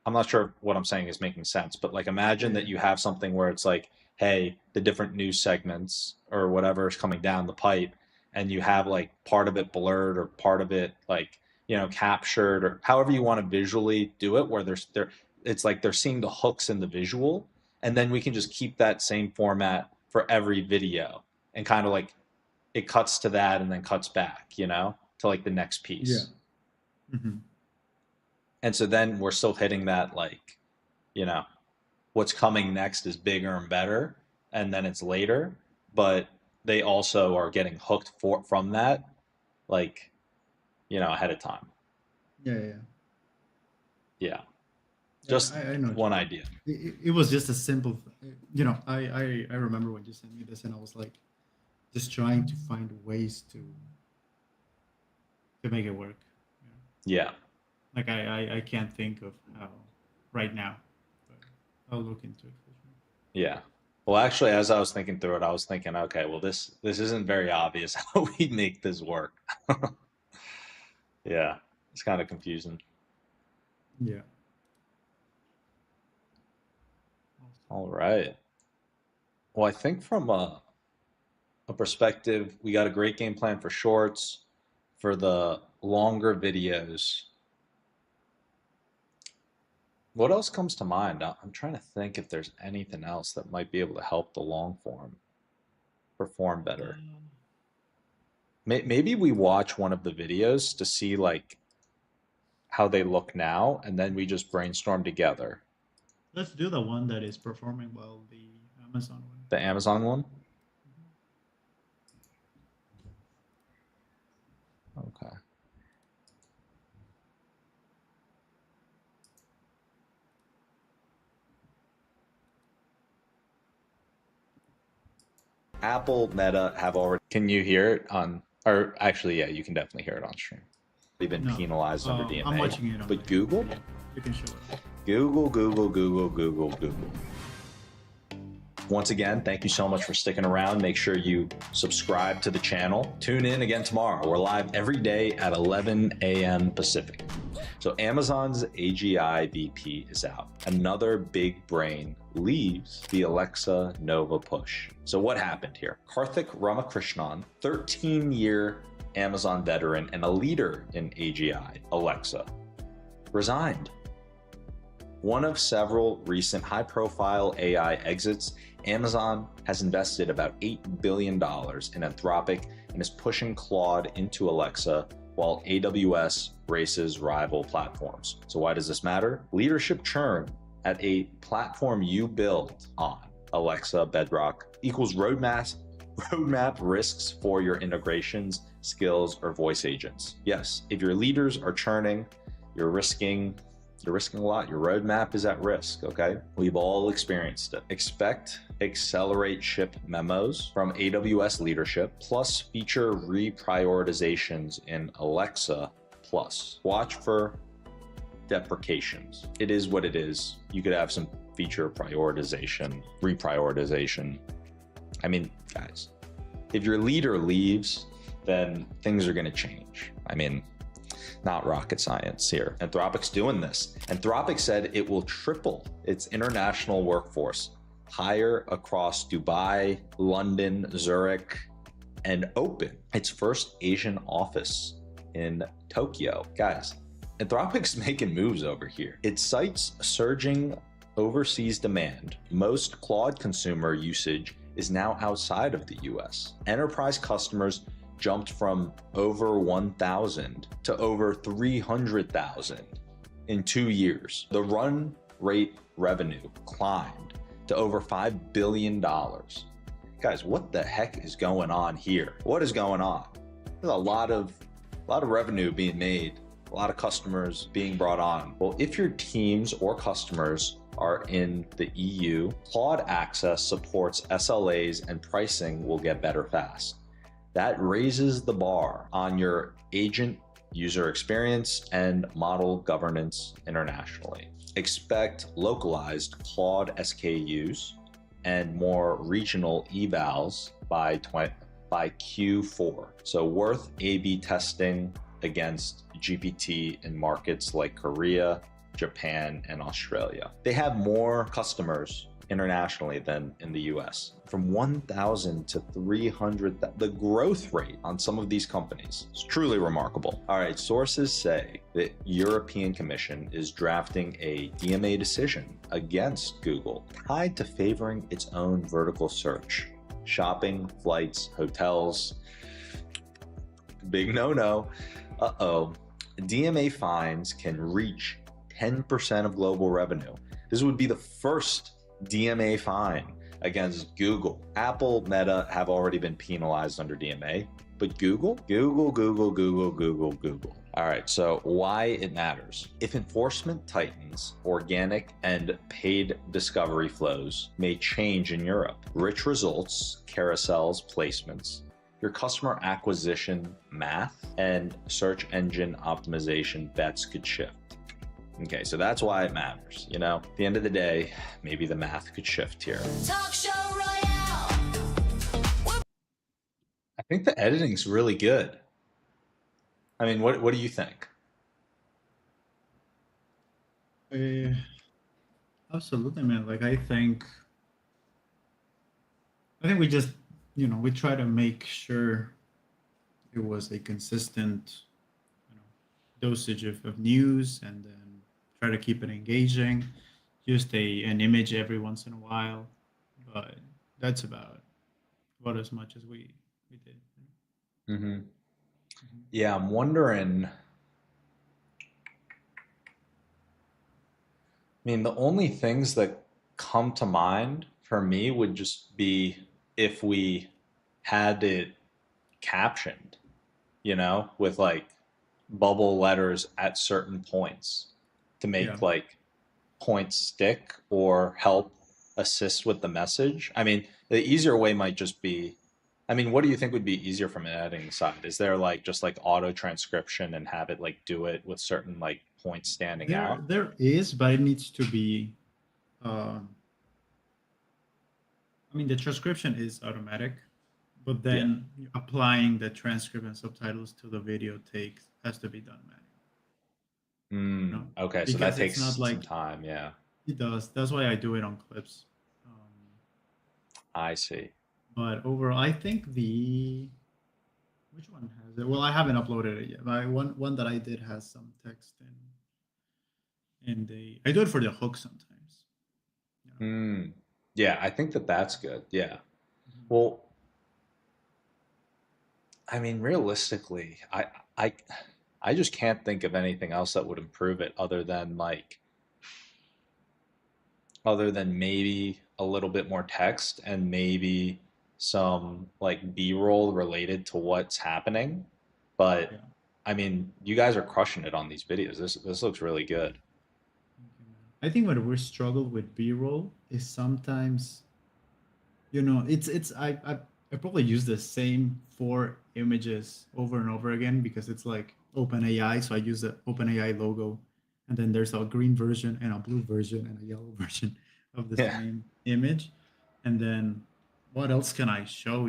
I'm not sure if what I'm saying is making sense, but like imagine that you have something where it's like, hey, the different news segments or whatever is coming down the pipe, and you have like part of it blurred or part of it like, you know, captured or however you want to visually do it, where it's like they're seeing the hooks in the visual, and then we can just keep that same format for every video and kind of like it cuts to that and then cuts back, you know, to like the next piece. Yeah. And so then we're still hitting that, like, you know, what's coming next is bigger and better, and then it's later, but they also are getting hooked from that, like, you know, ahead of time. Yeah. Just I know one idea. It was just a simple, you know, I remember when you sent me this and I was like, just trying to find ways to make it work. Yeah. Like I can't think of how right now, but I'll look into it for sure. Yeah. Well, actually, as I was thinking through it, I was thinking, okay, well, this isn't very obvious how we make this work. Yeah. It's kind of confusing. Yeah. All right. Well, I think from a perspective, we got a great game plan for shorts, for the longer videos. What else comes to mind? I'm trying to think if there's anything else that might be able to help the long form perform better. Maybe we watch one of the videos to see like how they look now, and then we just brainstorm together. Let's do the one that is performing well, the Amazon one. The Amazon one? Okay. Apple, Meta have already. Can you hear it on? Or actually, yeah, you can definitely hear it on stream. They've been No. penalized under DMA. I'm watching it on But Google? You can show it. Google. Once again, thank you so much for sticking around. Make sure you subscribe to the channel. Tune in again tomorrow. We're live every day at 11 a.m. Pacific. So Amazon's AGI VP is out. Another big brain leaves the Alexa Nova push. So what happened here? Karthik Ramakrishnan, 13-year Amazon veteran and a leader in AGI, Alexa, resigned. One of several recent high-profile AI exits, Amazon has invested about $8 billion in Anthropic and is pushing Claude into Alexa while AWS races rival platforms. So why does this matter? Leadership churn at a platform you build on, Alexa, Bedrock, equals roadmap risks for your integrations, skills, or voice agents. Yes, if your leaders are churning, you're risking a lot. Your roadmap is at risk, okay? We've all experienced it. Expect accelerate ship memos from AWS leadership, plus feature reprioritizations in Alexa Plus. Watch for deprecations. It is what it is. You could have some feature prioritization, reprioritization. I mean, guys, if your leader leaves, then things are gonna change. I mean, not rocket science here. Anthropic's doing this. Anthropic said it will triple its international workforce, hire across Dubai, London, Zurich, and open its first Asian office in Tokyo. Guys, Anthropic's making moves over here. It cites surging overseas demand. Most Claude consumer usage is now outside of the US. Enterprise customers jumped from over 1,000 to over 300,000 in 2 years. The run rate revenue climbed to over $5 billion. Guys, what the heck is going on here? What is going on? There's a lot of revenue being made, a lot of customers being brought on. Well, if your teams or customers are in the EU, Claude Access supports SLAs and pricing will get better fast. That raises the bar on your agent user experience and model governance internationally. Expect localized Claude SKUs and more regional evals by Q4. So worth A/B testing against GPT in markets like Korea, Japan, and Australia. They have more customers internationally than in the US. From 1,000 to 300, the growth rate on some of these companies is truly remarkable. All right, sources say the European Commission is drafting a DMA decision against Google tied to favoring its own vertical search. Shopping, flights, hotels. Big no-no. Uh-oh. DMA fines can reach 10% of global revenue. This would be the first DMA fine against Google. Apple, Meta have already been penalized under DMA, but Google. All right, so why it matters. If enforcement tightens, organic and paid discovery flows may change in Europe. Rich results, carousels, placements, your customer acquisition math, and search engine optimization bets could shift. Okay, so that's why it matters. You know, at the end of the day, maybe the math could shift here. Talk show royale. I think the editing's really good. I mean, what do you think? Absolutely, man. Like, I think we just, we try to make sure it was a consistent, dosage of news, and then try to keep it engaging. Just an image every once in a while, but that's about as much as we did. Mm-hmm. Yeah, I'm wondering. I mean, the only things that come to mind for me would just be if we had it captioned, with like bubble letters at certain points to Yeah. make like points stick or help assist with the message. I mean, the easier way might just be, I mean, what do you think would be easier from an editing side? Is there like just like auto transcription and have it like do it with certain like points standing out? There is, but it needs to be. I mean, the transcription is automatic, but Yeah. then applying the transcript and subtitles to the video has to be done manually. Okay, so that Because takes it's not some like time. Yeah, it does. That's why I do it on clips. I see. But overall, I think which one has it? Well, I haven't uploaded it yet. But one that I did has some text I do it for the hook sometimes. Yeah, I think that that's good. Yeah. Mhm. Well, I mean, realistically, I I just can't think of anything else that would improve it other than maybe a little bit more text and maybe some like B-roll related to what's happening. But Yeah. I mean, you guys are crushing it on these videos. This looks really good. Thank you, man. I think what we struggle with B-roll is sometimes, I probably use the same 4 images over and over again because it's like OpenAI, so I use the OpenAI logo, and then there's a green version and a blue version and a yellow version of the Yeah. same image, and then what else can I show?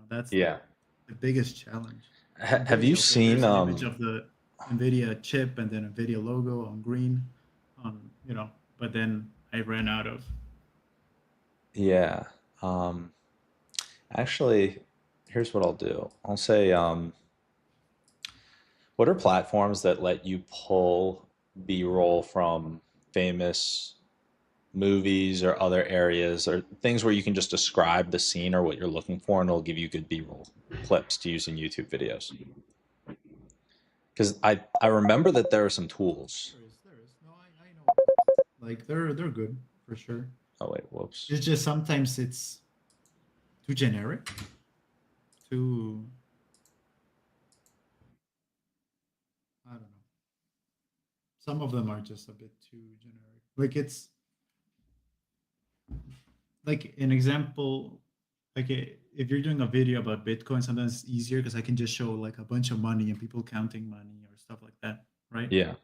That's Yeah. the biggest challenge. On Have you video, okay, seen there's an image of the NVIDIA chip and then a NVIDIA logo on green, but then I ran out of. yeah. Um Actually, here's what I'll do. I'll say what are platforms that let you pull B-roll from famous movies or other areas or things where you can just describe the scene or what you're looking for and it'll give you good B-roll clips to use in YouTube videos. Because I remember that there are some tools. There is. No, I know. Like they're good for sure. Oh wait, whoops. It's just sometimes it's too generic. Too, I don't know. Some of them are just a bit too generic. Like it's like an example. Like if you're doing a video about Bitcoin, sometimes it's easier because I can just show like a bunch of money and people counting money or stuff like that, right? Yeah.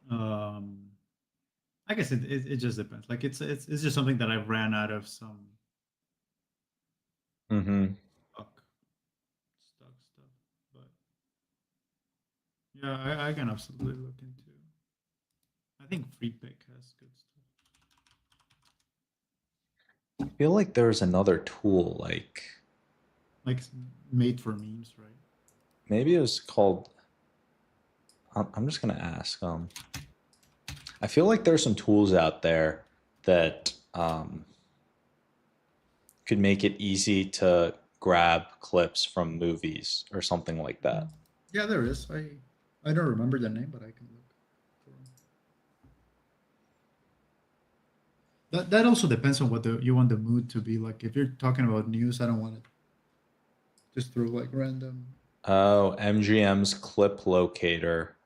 Um, I guess it just depends. Like it's just something that I ran out of some Mm-hmm. stuck stuff. But yeah, I can absolutely look into. I think FreePick has good stuff. I feel like there's another tool Like made for memes, right? maybe it was called I'm just gonna ask. I feel like there's some tools out there that could make it easy to grab clips from movies or something like that. Yeah, there is. I don't remember the name, but I can look for it. That also depends on what you want the mood to be like. If you're talking about news, I don't want to just throw like random. Oh, MGM's clip locator.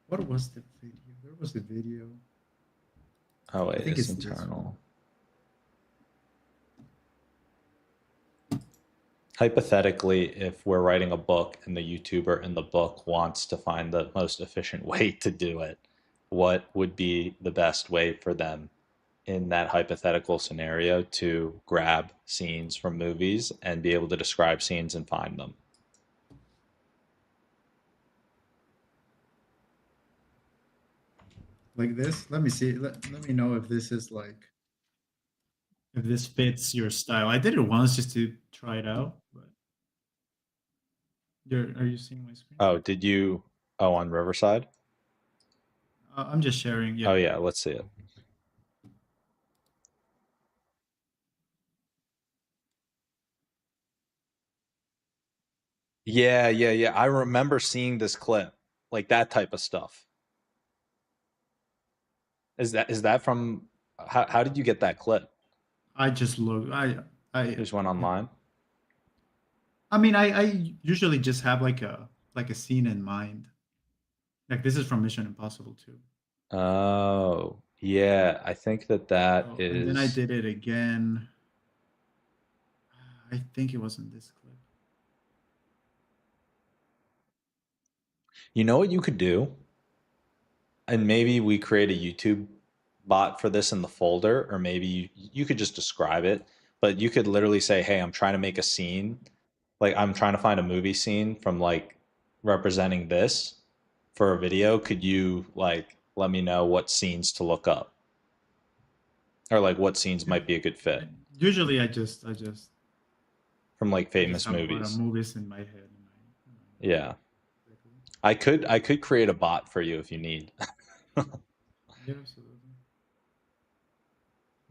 What was the video? There was a video. Oh wait, I think it's it's this internal. Hypothetically, if we're writing a book and the YouTuber in the book wants to find the most efficient way to do it, what would be the best way for them in that hypothetical scenario to grab scenes from movies and be able to describe scenes and find them? Like this. Let me see. Let me know if this is like if this fits your style. I did it once just to try it out, but are you seeing my screen? Oh, did you? Oh, on Riverside? I'm just sharing. Yeah. Oh, yeah, let's see it. Yeah. I remember seeing this clip, like that type of stuff. Is that from? How did you get that clip? I just look. You just went online. I mean, I usually just have like a scene in mind. Like this is from Mission Impossible 2. Oh, yeah. I think that Oh, and then I is. did it again. I think it was in this clip. You know what you could do? And maybe we create a YouTube bot for this in the folder, or maybe you could just describe it, but you could literally say, hey, I'm trying to make a scene. Like I'm trying to find a movie scene from like representing this for a video. Could you like let me know what scenes to look up? Or like what scenes might be a good fit Usually, I just from like I just famous have a lot of movies. movies in my head. Yeah. I could create a bot for you if you need. Yeah, absolutely.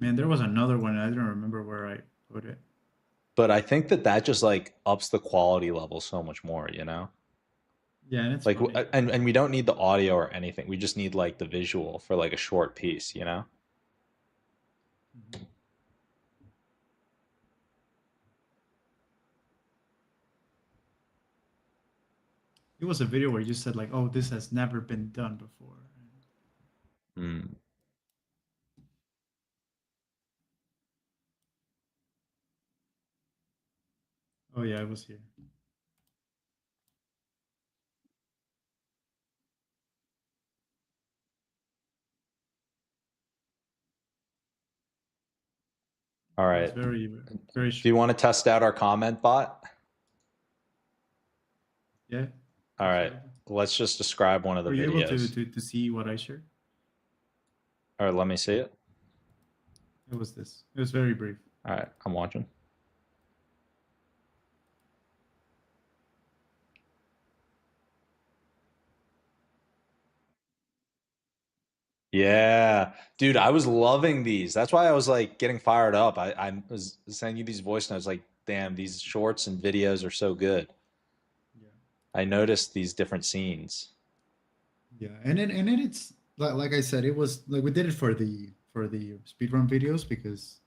Man, there was another one. I don't remember where I put it. But I think that just like ups the quality level so much more, you know? Yeah, and it's Like funny. and we don't need the audio or anything. We just need like the visual for like a short piece, you know? Mhm. It was a video where you said like, "Oh, this has never been done before." Mm. Oh yeah, I was here. All It was right. very, very Do you want to test out our comment bot? yeah. All right. Absolutely. Let's just describe one of the Were you able to, videos. to see what I shared? All right, let me see it. It was this. It was very brief. All right, I'm watching. Yeah, dude, I was loving these. That's why I was like getting fired up. I was sending you these voice notes like, damn, these shorts and videos are so good. Yeah. I noticed these different scenes. Yeah, and then it's like I said, it was like we did it for the speedrun videos because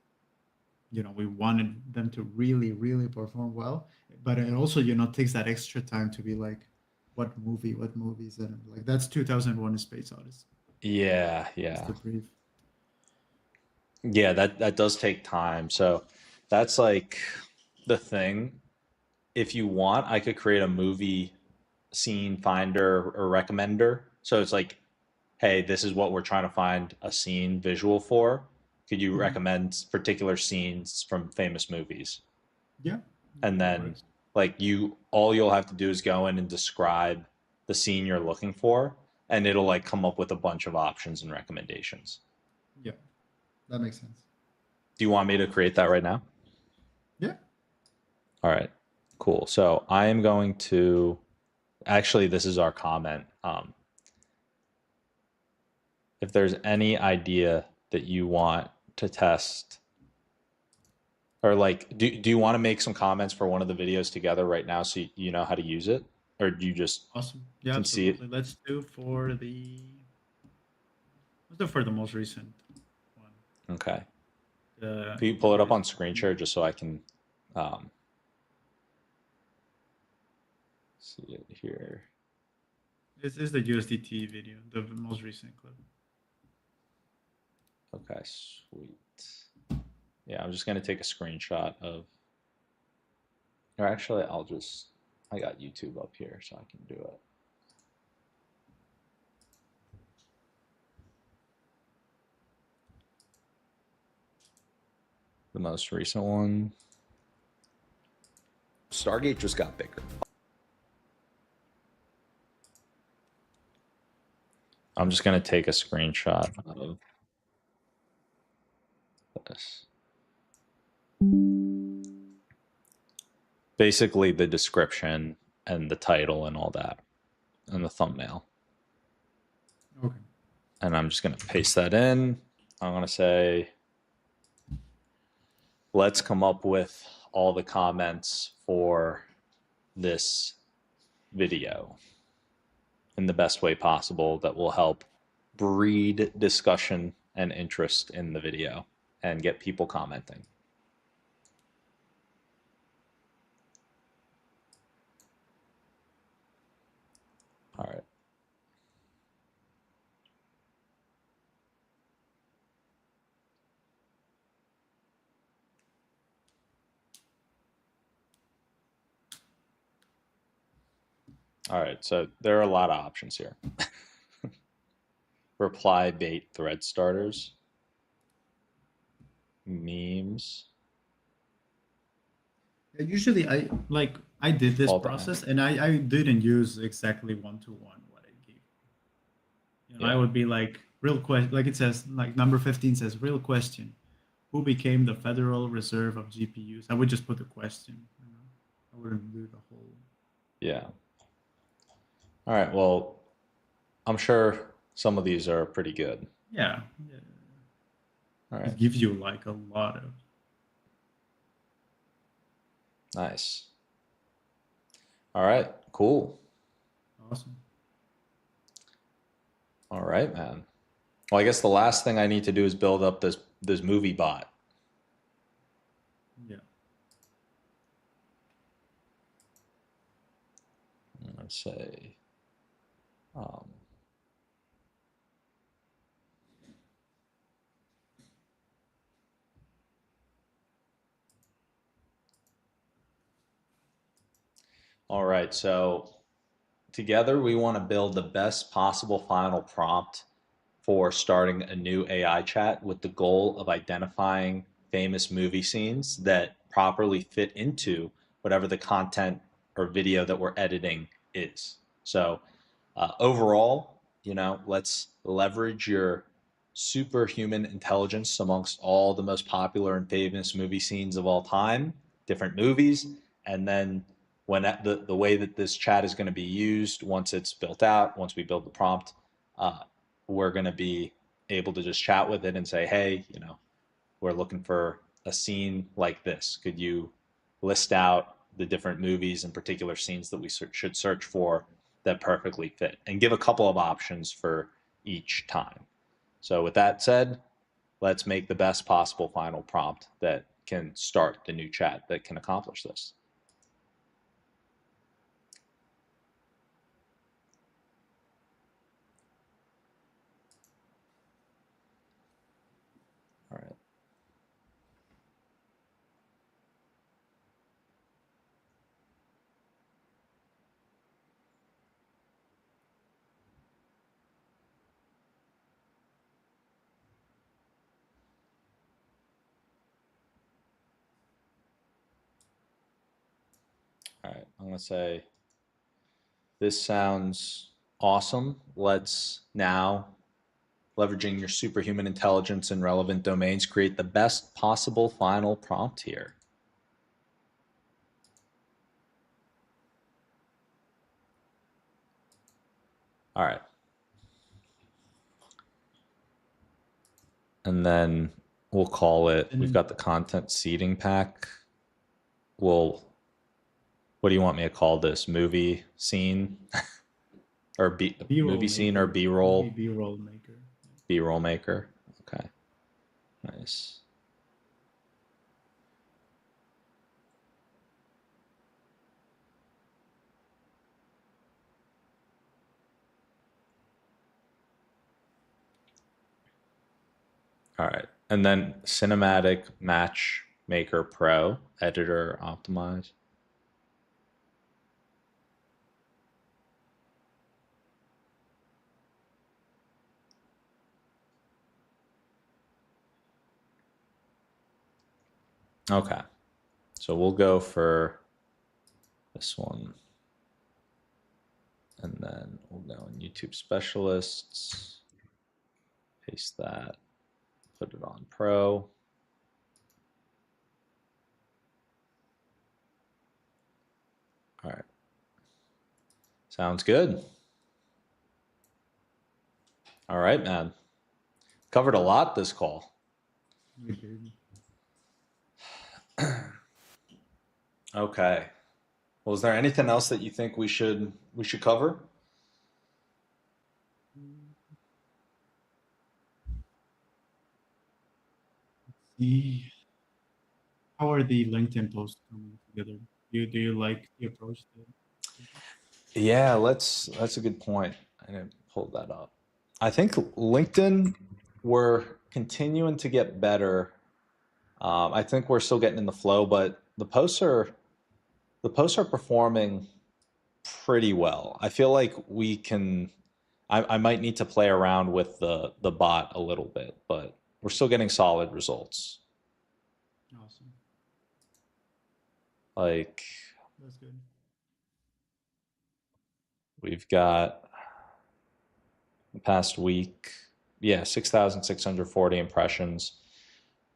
we wanted them to really really perform well, but it also takes that extra time to be like, what movies, and like that's 2001: A Space Odyssey. Yeah, Just yeah. a brief. Yeah, that does take time. So that's like the thing. If you want, I could create a movie scene finder or recommender. So it's like, hey, this is what we're trying to find a scene visual for. Could you Mhm. recommend particular scenes from famous movies? Yeah, And that then works. like all you'll have to do is go in and describe the scene you're looking for, and it'll like come up with a bunch of options and recommendations. Yeah, that makes sense. Do you want me to create that right now? Yeah. All right, cool. So I am going to actually, this is our comment. If there's any idea that you want to test, or like, do you want to make some comments for one of the videos together right now so you know how to use it? Or do you just Awesome. Yeah, can see it? absolutely. Let's do for the most recent one. Okay. The Can you pull it up on screen USDT. share just so I can um, see it here? This is the USDT video, the most recent clip. Okay, sweet. Yeah, I'm just gonna take a screenshot of, or actually, I got YouTube up here so I can do it. The most recent one. Stargate just got bigger. I'm just gonna take a screenshot of this. Basically, the description and the title and all that, and the thumbnail. Okay. And I'm just gonna paste that in. I'm gonna say, let's come up with all the comments for this video in the best way possible that will help breed discussion and interest in the video and get people commenting. All right. All right, so there are a lot of options here. Reply bait thread starters, memes. Usually I did this All that. process and I didn't use exactly one-to-one what I gave. You know, I Yeah. would be like real question, like it says, like number 15 says, real question. Who became the Federal Reserve of GPUs? I would just put the question. You know? I wouldn't do the whole. Yeah. All right, well, I'm sure some of these are pretty good. Yeah. All It right, gives you like a lot of. nice. All right, cool. Awesome. All right, man. Well, I guess the last thing I need to do is build up this movie bot. Yeah. Let's say, all right, so together we want to build the best possible final prompt for starting a new AI chat with the goal of identifying famous movie scenes that properly fit into whatever the content or video that we're editing is. So overall, let's leverage your superhuman intelligence amongst all the most popular and famous movie scenes of all time, different movies, and then when the way that this chat is going to be used, once it's built out, once we build the prompt, we're going to be able to just chat with it and say, hey, we're looking for a scene like this. Could you list out the different movies and particular scenes that we should search for that perfectly fit, and give a couple of options for each time. So with that said, let's make the best possible final prompt that can start the new chat that can accomplish this. All right. All right, I'm going to say, this sounds awesome. Let's now, leveraging your superhuman intelligence in relevant domains, create the best possible final prompt here. All right. And then we'll call it, we've got the content seeding pack. What do you want me to call this? Movie scene? Or movie scene or B-roll? B-roll maker. B-roll maker. Okay. Nice. All right. And then Cinematic Matchmaker Pro, editor optimize. Okay. So we'll go for this one. And then we'll go in YouTube specialists, paste that, put it on Pro. All right. Sounds good. All right, man. Covered a lot this call. We did. Okay. Well, is there anything else that you think we should cover? See, how are the LinkedIn posts coming together? Do you like the approach? Yeah, that's a good point. I didn't pull that up. I think LinkedIn, we're continuing to get better. I think we're still getting in the flow, but the posts are performing pretty well. I feel like we can. I might need to play around with the bot a little bit, but we're still getting solid results. Awesome. Like That's good. we've got the past week, yeah, 6,640 impressions.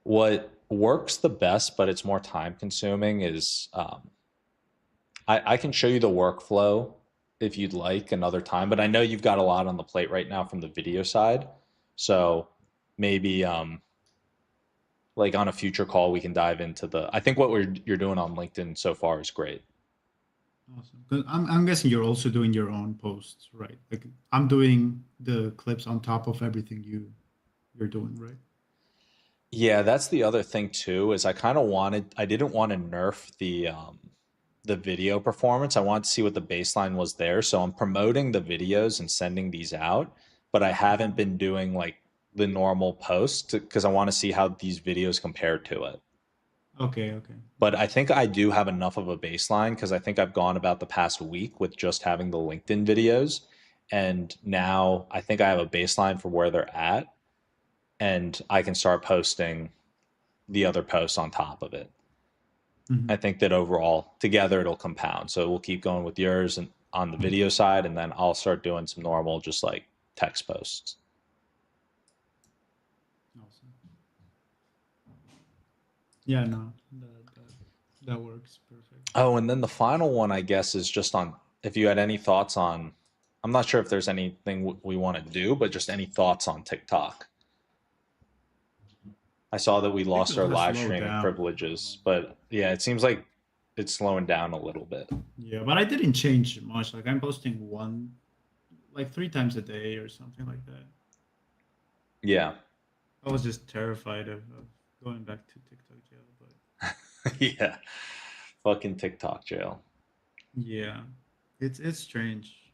What works the best, but it's more time consuming, is I can show you the workflow if you'd like another time, but I know you've got a lot on the plate right now from the video side. So maybe like on a future call, we can dive into I think what you're doing on LinkedIn so far is great. Awesome. 'Cause I'm guessing you're also doing your own posts, right? Like I'm doing the clips on top of everything you're doing, right? Yeah, that's the other thing too, is I didn't want to nerf the video performance. I wanted to see what the baseline was there. So I'm promoting the videos and sending these out, but I haven't been doing like the normal post because I want to see how these videos compare to it. Okay, okay. But I think I do have enough of a baseline because I think I've gone about the past week with just having the LinkedIn videos. And now I think I have a baseline for where they're at. And I can start posting the other posts on top of it. Mhm. I think that overall together it'll compound. So we'll keep going with yours and on the video side, and then I'll start doing some normal, just like text posts. Awesome. Yeah, no, that works perfect. Oh, and then the final one, I guess, is just on if you had any thoughts on, I'm not sure if there's anything we want to do, but just any thoughts on TikTok. I saw that we lost our TikTok's gonna live slow streaming down. privileges, but yeah, it seems like it's slowing down a little bit. Yeah, but I didn't change much. Like I'm posting like 3 times a day or something like that. Yeah. I was just terrified of going back to TikTok jail, but Yeah. Fucking TikTok jail. yeah, it's strange.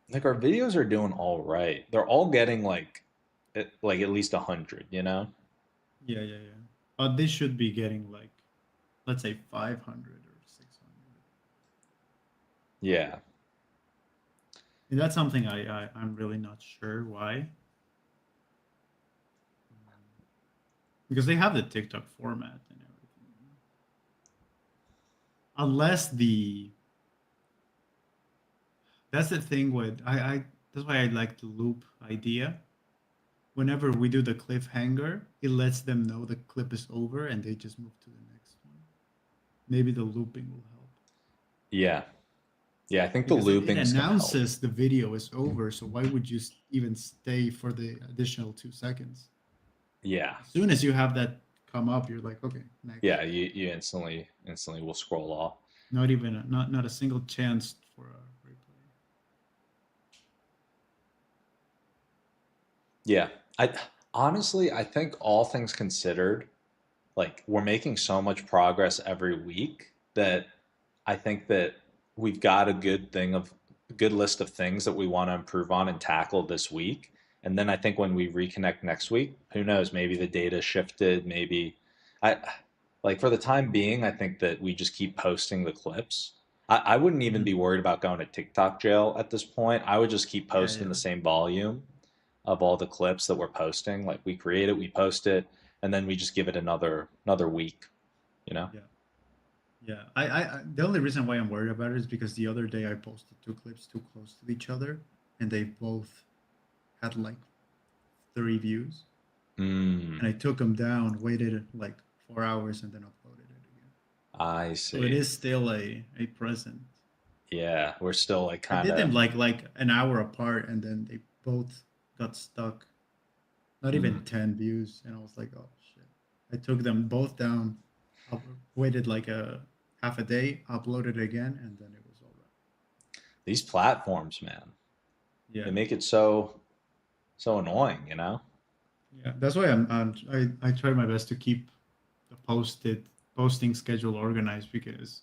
Like our videos are doing all right. They're all getting like at least 100, you know? Yeah, yeah, yeah. But they should be getting like, let's say 500 or 600. Yeah. And that's something I'm really not sure why. Because they have the TikTok format and everything. Unless that's the thing with I that's why I like the loop idea. Whenever we do the cliffhanger, it lets them know the clip is over and they just move to the next one. Maybe the looping will help. Yeah. Yeah, I think Because the it looping is going to help. announces the video is over, so why would you even stay for the additional 2 seconds? Yeah. As soon as you have that come up, you're like, okay, next. Yeah, you instantly will scroll off. Not even not a single chance for a replay. Yeah. I think all things considered, like we're making so much progress every week that I think that we've got a good list of things that we want to improve on and tackle this week. And then I think when we reconnect next week, who knows, maybe the data shifted, maybe I like for the time being, I think that we just keep posting the clips. I wouldn't even be worried about going to TikTok jail at this point. I would just keep posting the same volume of all the clips that we're posting. Like we create it, we post it, and then we just give it another week, you know? Yeah. Yeah. I the only reason why I'm worried about it is because the other day I posted 2 clips too close to each other and they both had like 3 views. And I took them down, waited like 4 hours, and then uploaded it again. I see. So it is still a present. Yeah, we're still like I kind did them of like an hour apart, and then they both got stuck. Not even 10 views, and I was like, oh shit! I took them both down. I waited like half a day, upload it again, and then it was all right. These platforms, man, Yeah, they make it so annoying, you know? yeah. That's why I try my best to keep the posting schedule organized, because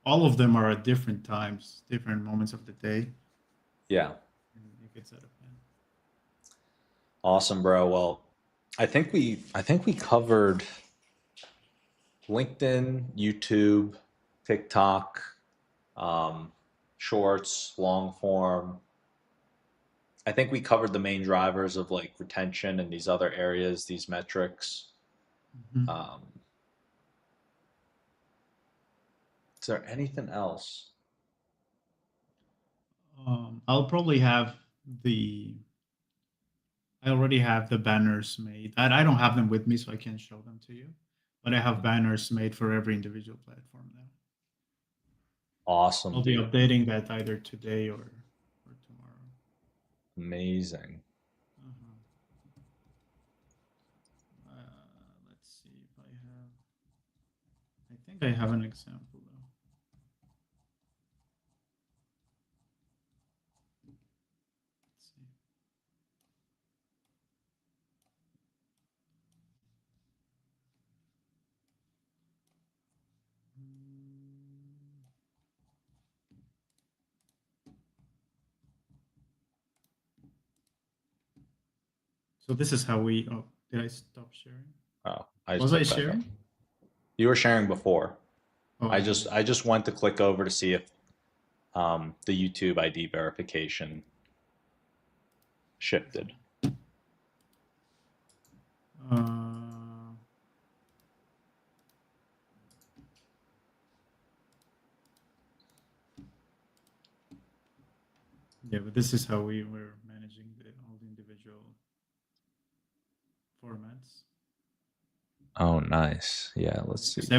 all of them are at different times, different moments of the day. Yeah. And you can set up. Awesome, bro. Well, I think we covered LinkedIn, YouTube, TikTok, shorts, long form. I think we covered the main drivers of like retention and these other areas, these metrics. Mhm. Is there anything else? I'll probably have the. I already have the banners made. I don't have them with me, so I can't show them to you. But I have banners made for every individual platform now. Awesome, I'll be dude. updating that either today or tomorrow. Amazing. Uh-huh. Let's see if I have. I think I have an example though. Let's see. So this is how we. Oh, did I stop sharing? Oh, I just Was I clicked back up. sharing? You were sharing before. Oh, I just went to click over to see if the YouTube ID verification shifted. Yeah, but this is how we were managing all the individual formats. Oh, nice. Yeah, let's see. Because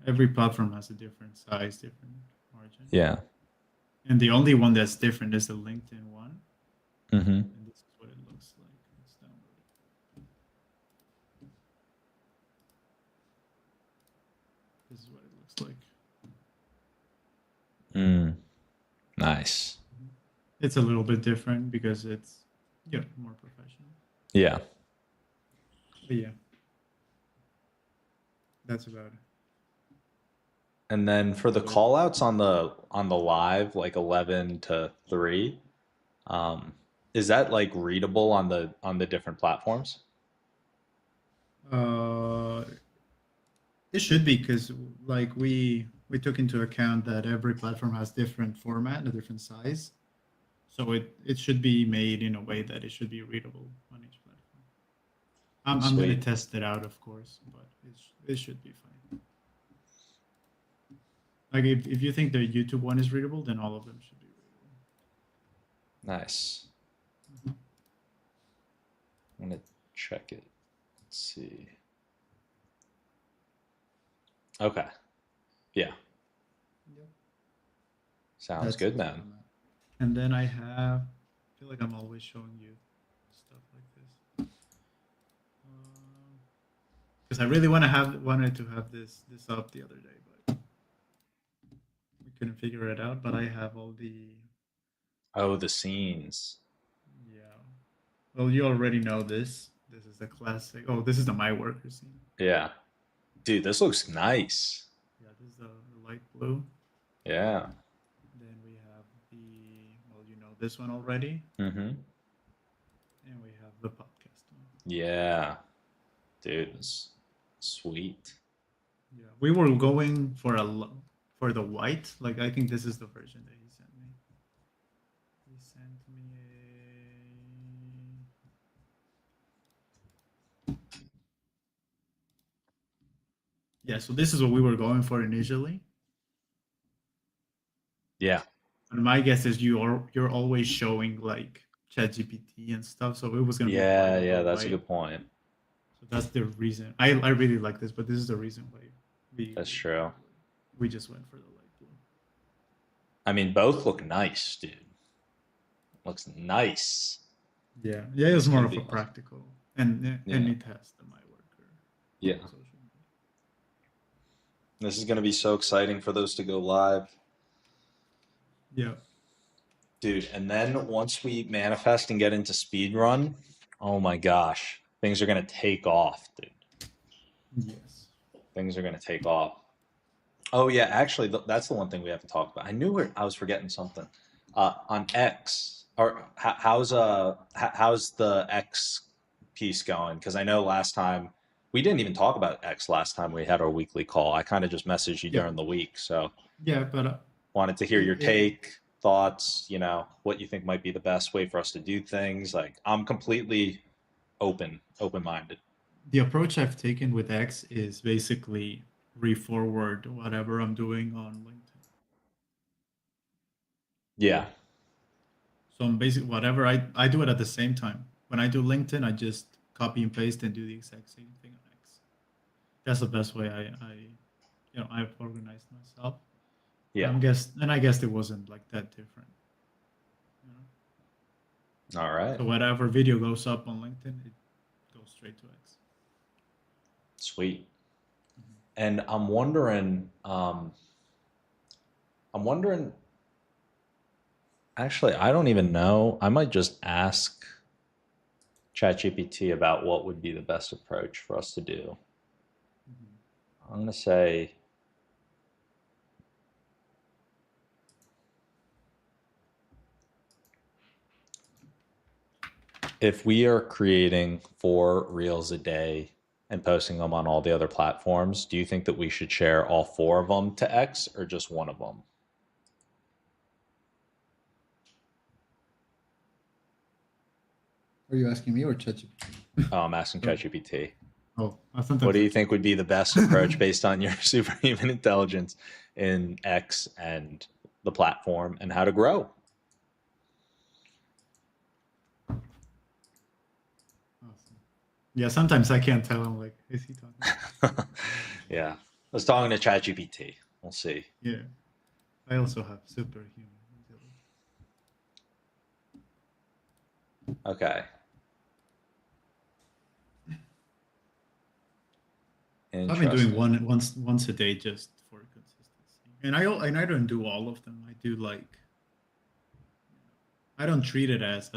every platform has a different size, different margin. Yeah. And the only one that's different is the LinkedIn one. Mm-hmm. And this is what it looks like. Let's download it. This is what it looks like. Nice. It's a little bit different because it's more professional. Yeah. But yeah. That's about it. And then for the call outs on the live, like 11 to 3, is that like readable on the different platforms? It should be, because like we took into account that every platform has different format, a different size. So it should be made in a way that it should be readable on each platform. I'm going to test it out, of course, but it should be fine. Like if you think the YouTube one is readable, then all of them should be readable. Nice. I'm going to check it. Let's see. Okay. Yeah. Yep. Sounds good, man. And then I feel like I'm always showing you stuff like this. Because I really wanted to have this up the other day, but we couldn't figure it out. But I have all the. Oh, the scenes. Yeah. Well, you already know this. This is a classic. Oh, this is the MyWorker scene. Yeah. Dude, this looks nice. Yeah, this is the light blue. Yeah. Then we have this one already. Mm-hmm. And we have the podcast one. Yeah. Dude, it's sweet. Yeah, we were going for the white. Like, I think this is the version that he sent me. He sent me Yeah, so this is what we were going for initially. Yeah. And my guess is you're always showing like ChatGPT and stuff, so it was gonna be that's a good point. So that's the reason. I really like this, but this is the reason why that's true. We just went for the light blue. I mean, both look nice, dude. Looks nice. Yeah, it's more of a practical, and it has the MyWorker. Yeah. This is going to be so exciting for those to go live. Yeah. Dude, and then once we manifest and get into speedrun, oh my gosh, things are going to take off, dude. Yes. Things are going to take off. Oh yeah, actually, that's the one thing we have to talk about. I knew I was forgetting something. On X, or how's the X piece going? Because I know last time we didn't even talk about X last time we had our weekly call. I kind of just messaged you Yeah. during the week, so Yeah, but wanted to hear your take, thoughts. You know, what you think might be the best way for us to do things. Like, I'm completely open-minded. the approach I've taken with X is basically re-forward whatever I'm doing on LinkedIn. Yeah. So I'm basically whatever I do it at the same time. When I do LinkedIn, I just copy and paste and do the exact same thing on X. That's the best way I've organized myself. Yeah. I guess it wasn't like that different. You know? All right. So whatever video goes up on LinkedIn, it goes straight to X. Sweet. And I'm wondering, actually, I don't even know. I might just ask ChatGPT about what would be the best approach for us to do. I'm going to say, if we are creating 4 reels a day and posting them on all the other platforms, do you think that we should share all 4 of them to X or just one of them? Are you asking me or ChatGPT? Oh, I'm asking ChatGPT. Oh, I thought What do you think would be the best approach based on your superhuman intelligence in X and the platform and how to grow? Awesome. Yeah, sometimes I can't tell. I'm like, is he talking? Yeah. I was talking to ChatGPT. We'll see. Yeah. I also have superhuman intelligence. Okay. I've been doing once a day just for consistency, and I don't do all of them. I do I don't treat it as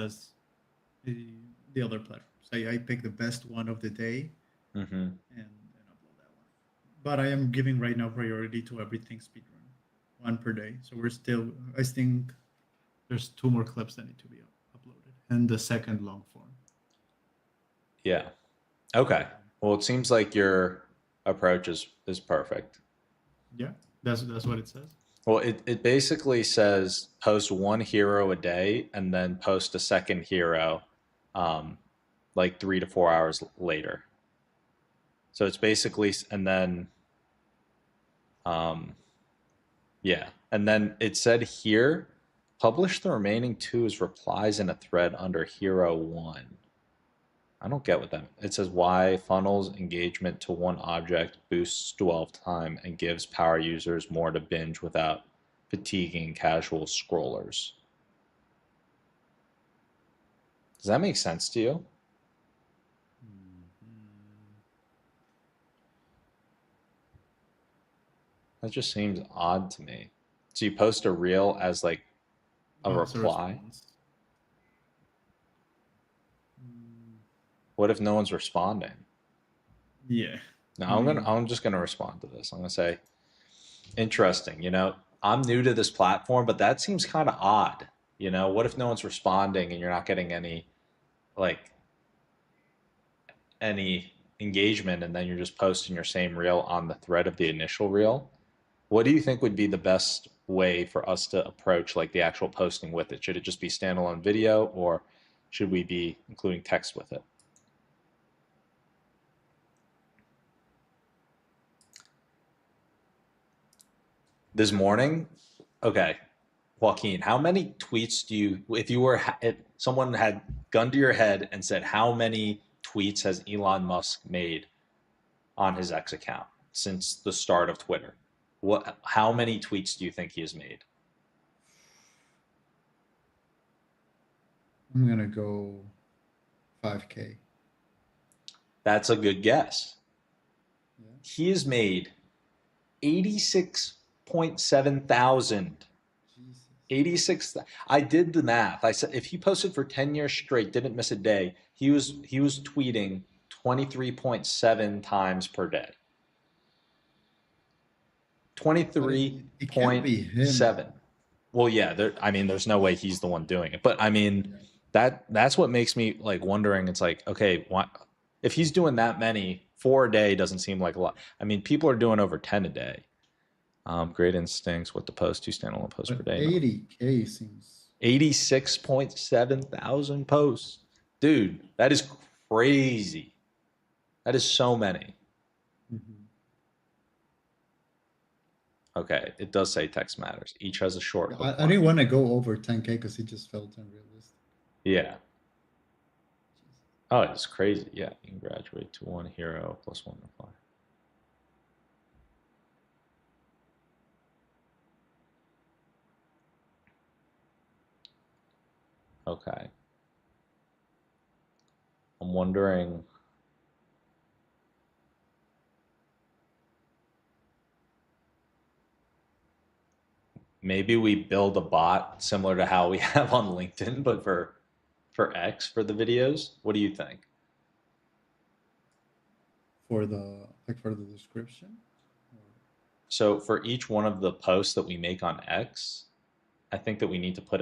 the other platforms. I pick the best one of the day and upload that one. But I am giving right now priority to everything speedrun, one per day. So I think there's 2 more clips that need to be uploaded, and the second long form. Yeah. Okay. Well, it seems like your approach is perfect. Yeah, that's what it says. Well, it basically says post 1 hero a day and then post a second hero like 3 to 4 hours later. So it's basically, and then yeah, and then it said here, publish the remaining 2 as replies in a thread under hero 1. I don't get what that means. It says why funnels engagement to one object, boosts dwell time, and gives power users more to binge without fatiguing casual scrollers. Does that make sense to you? That just seems odd to me. So you post a reel as like a reply? What if no one's responding? Yeah. No, I'm just gonna respond to this. I'm gonna say, interesting. You know, I'm new to this platform, but that seems kind of odd. You know, what if no one's responding and you're not getting any engagement, and then you're just posting your same reel on the thread of the initial reel? What do you think would be the best way for us to approach like the actual posting with it? Should it just be standalone video, or should we be including text with it? This morning, okay, Joaquin, how many tweets do you, if you were, if someone had gun to your head and said, how many tweets has Elon Musk made on his X account since the start of Twitter? How many tweets do you think he has made? I'm going to go 5K. That's a good guess. Yeah. He has made 86.7 thousand. Jesus. 86. I did the math. I said if he posted for 10 years straight, didn't miss a day, he was tweeting 23.7 times per day. But it can't be him. 23.7. Well, yeah, there's no way he's the one doing it. But I mean, that's what makes me like wondering. It's like, okay, why, if he's doing that many, 4 a day doesn't seem like a lot. I mean, people are doing over 10 a day. Great instincts. What to post 2 standalone posts per But day. 80K seems 86.7 thousand posts. Dude, that is crazy. That is so many. Okay, it does say text matters. Each has a short hook I didn't want to go over 10K because it just felt unrealistic. Yeah. Oh, it's crazy. Yeah, you can graduate to 1 hero plus 1 reply. Okay. I'm wondering. Maybe we build a bot similar to how we have on LinkedIn, but for X for the videos. What do you think? For the description? So for each one of the posts that we make on X, I think that we need to put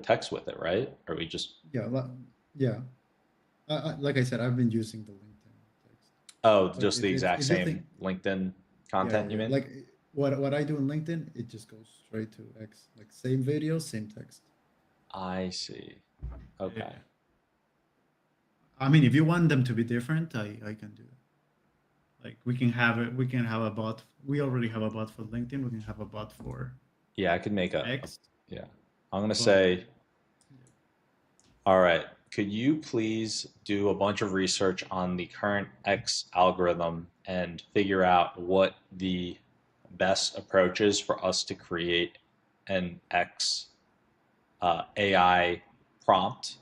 text with it, right? Or we just Yeah. Like I said, I've been using the LinkedIn text. just the exact same LinkedIn content you mean? Like what I do in LinkedIn, it just goes straight to X. Like same video, same text. I see. Okay. Yeah. I mean, if you want them to be different, I can do it. Like we can have a bot. We already have a bot for LinkedIn. We can have a bot for Yeah, I could make X. Yeah. I'm going to say, all right, could you please do a bunch of research on the current X algorithm and figure out what the best approach is for us to create an X AI prompt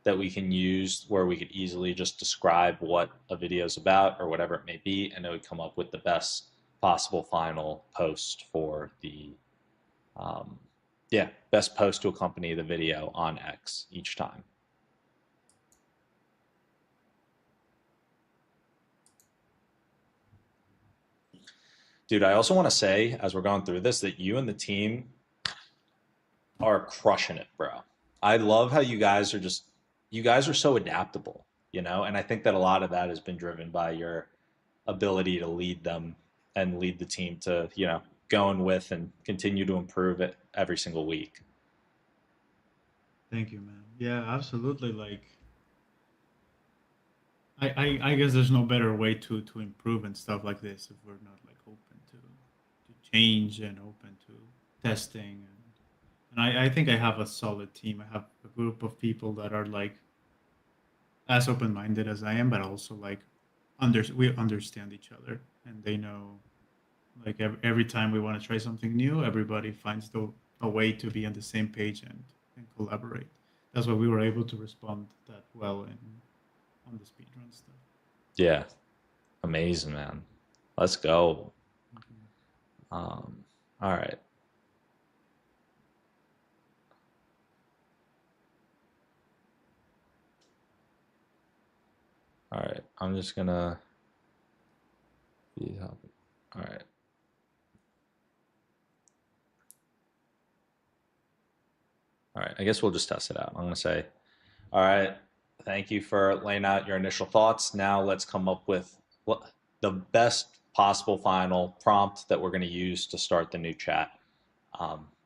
that we can use where we could easily just describe what a video is about or whatever it may be, and it would come up with the best possible final post for the best post to accompany the video on X each time. Dude, I also want to say, as we're going through this, that you and the team are crushing it, bro. I love how you guys are so adaptable, you know? And I think that a lot of that has been driven by your ability to lead them and lead the team to, you know, going with and continue to improve it every single week. Thank you, man. Yeah, absolutely. Like, I guess there's no better way to improve and stuff like this if we're not like open to change and open to testing. And I think I have a solid team. I have a group of people that are like as open-minded as I am, but also like we understand each other, and they know like every time we want to try something new, everybody finds a way to be on the same page and collaborate. That's why we were able to respond that well on the speedrun stuff. Yeah. Amazing, man. Let's go. All right. All right. I'm just gonna be helping. All right. All right. I guess we'll just test it out. I'm gonna say, all right, thank you for laying out your initial thoughts. Now let's come up with the best possible final prompt that we're going to use to start the new chat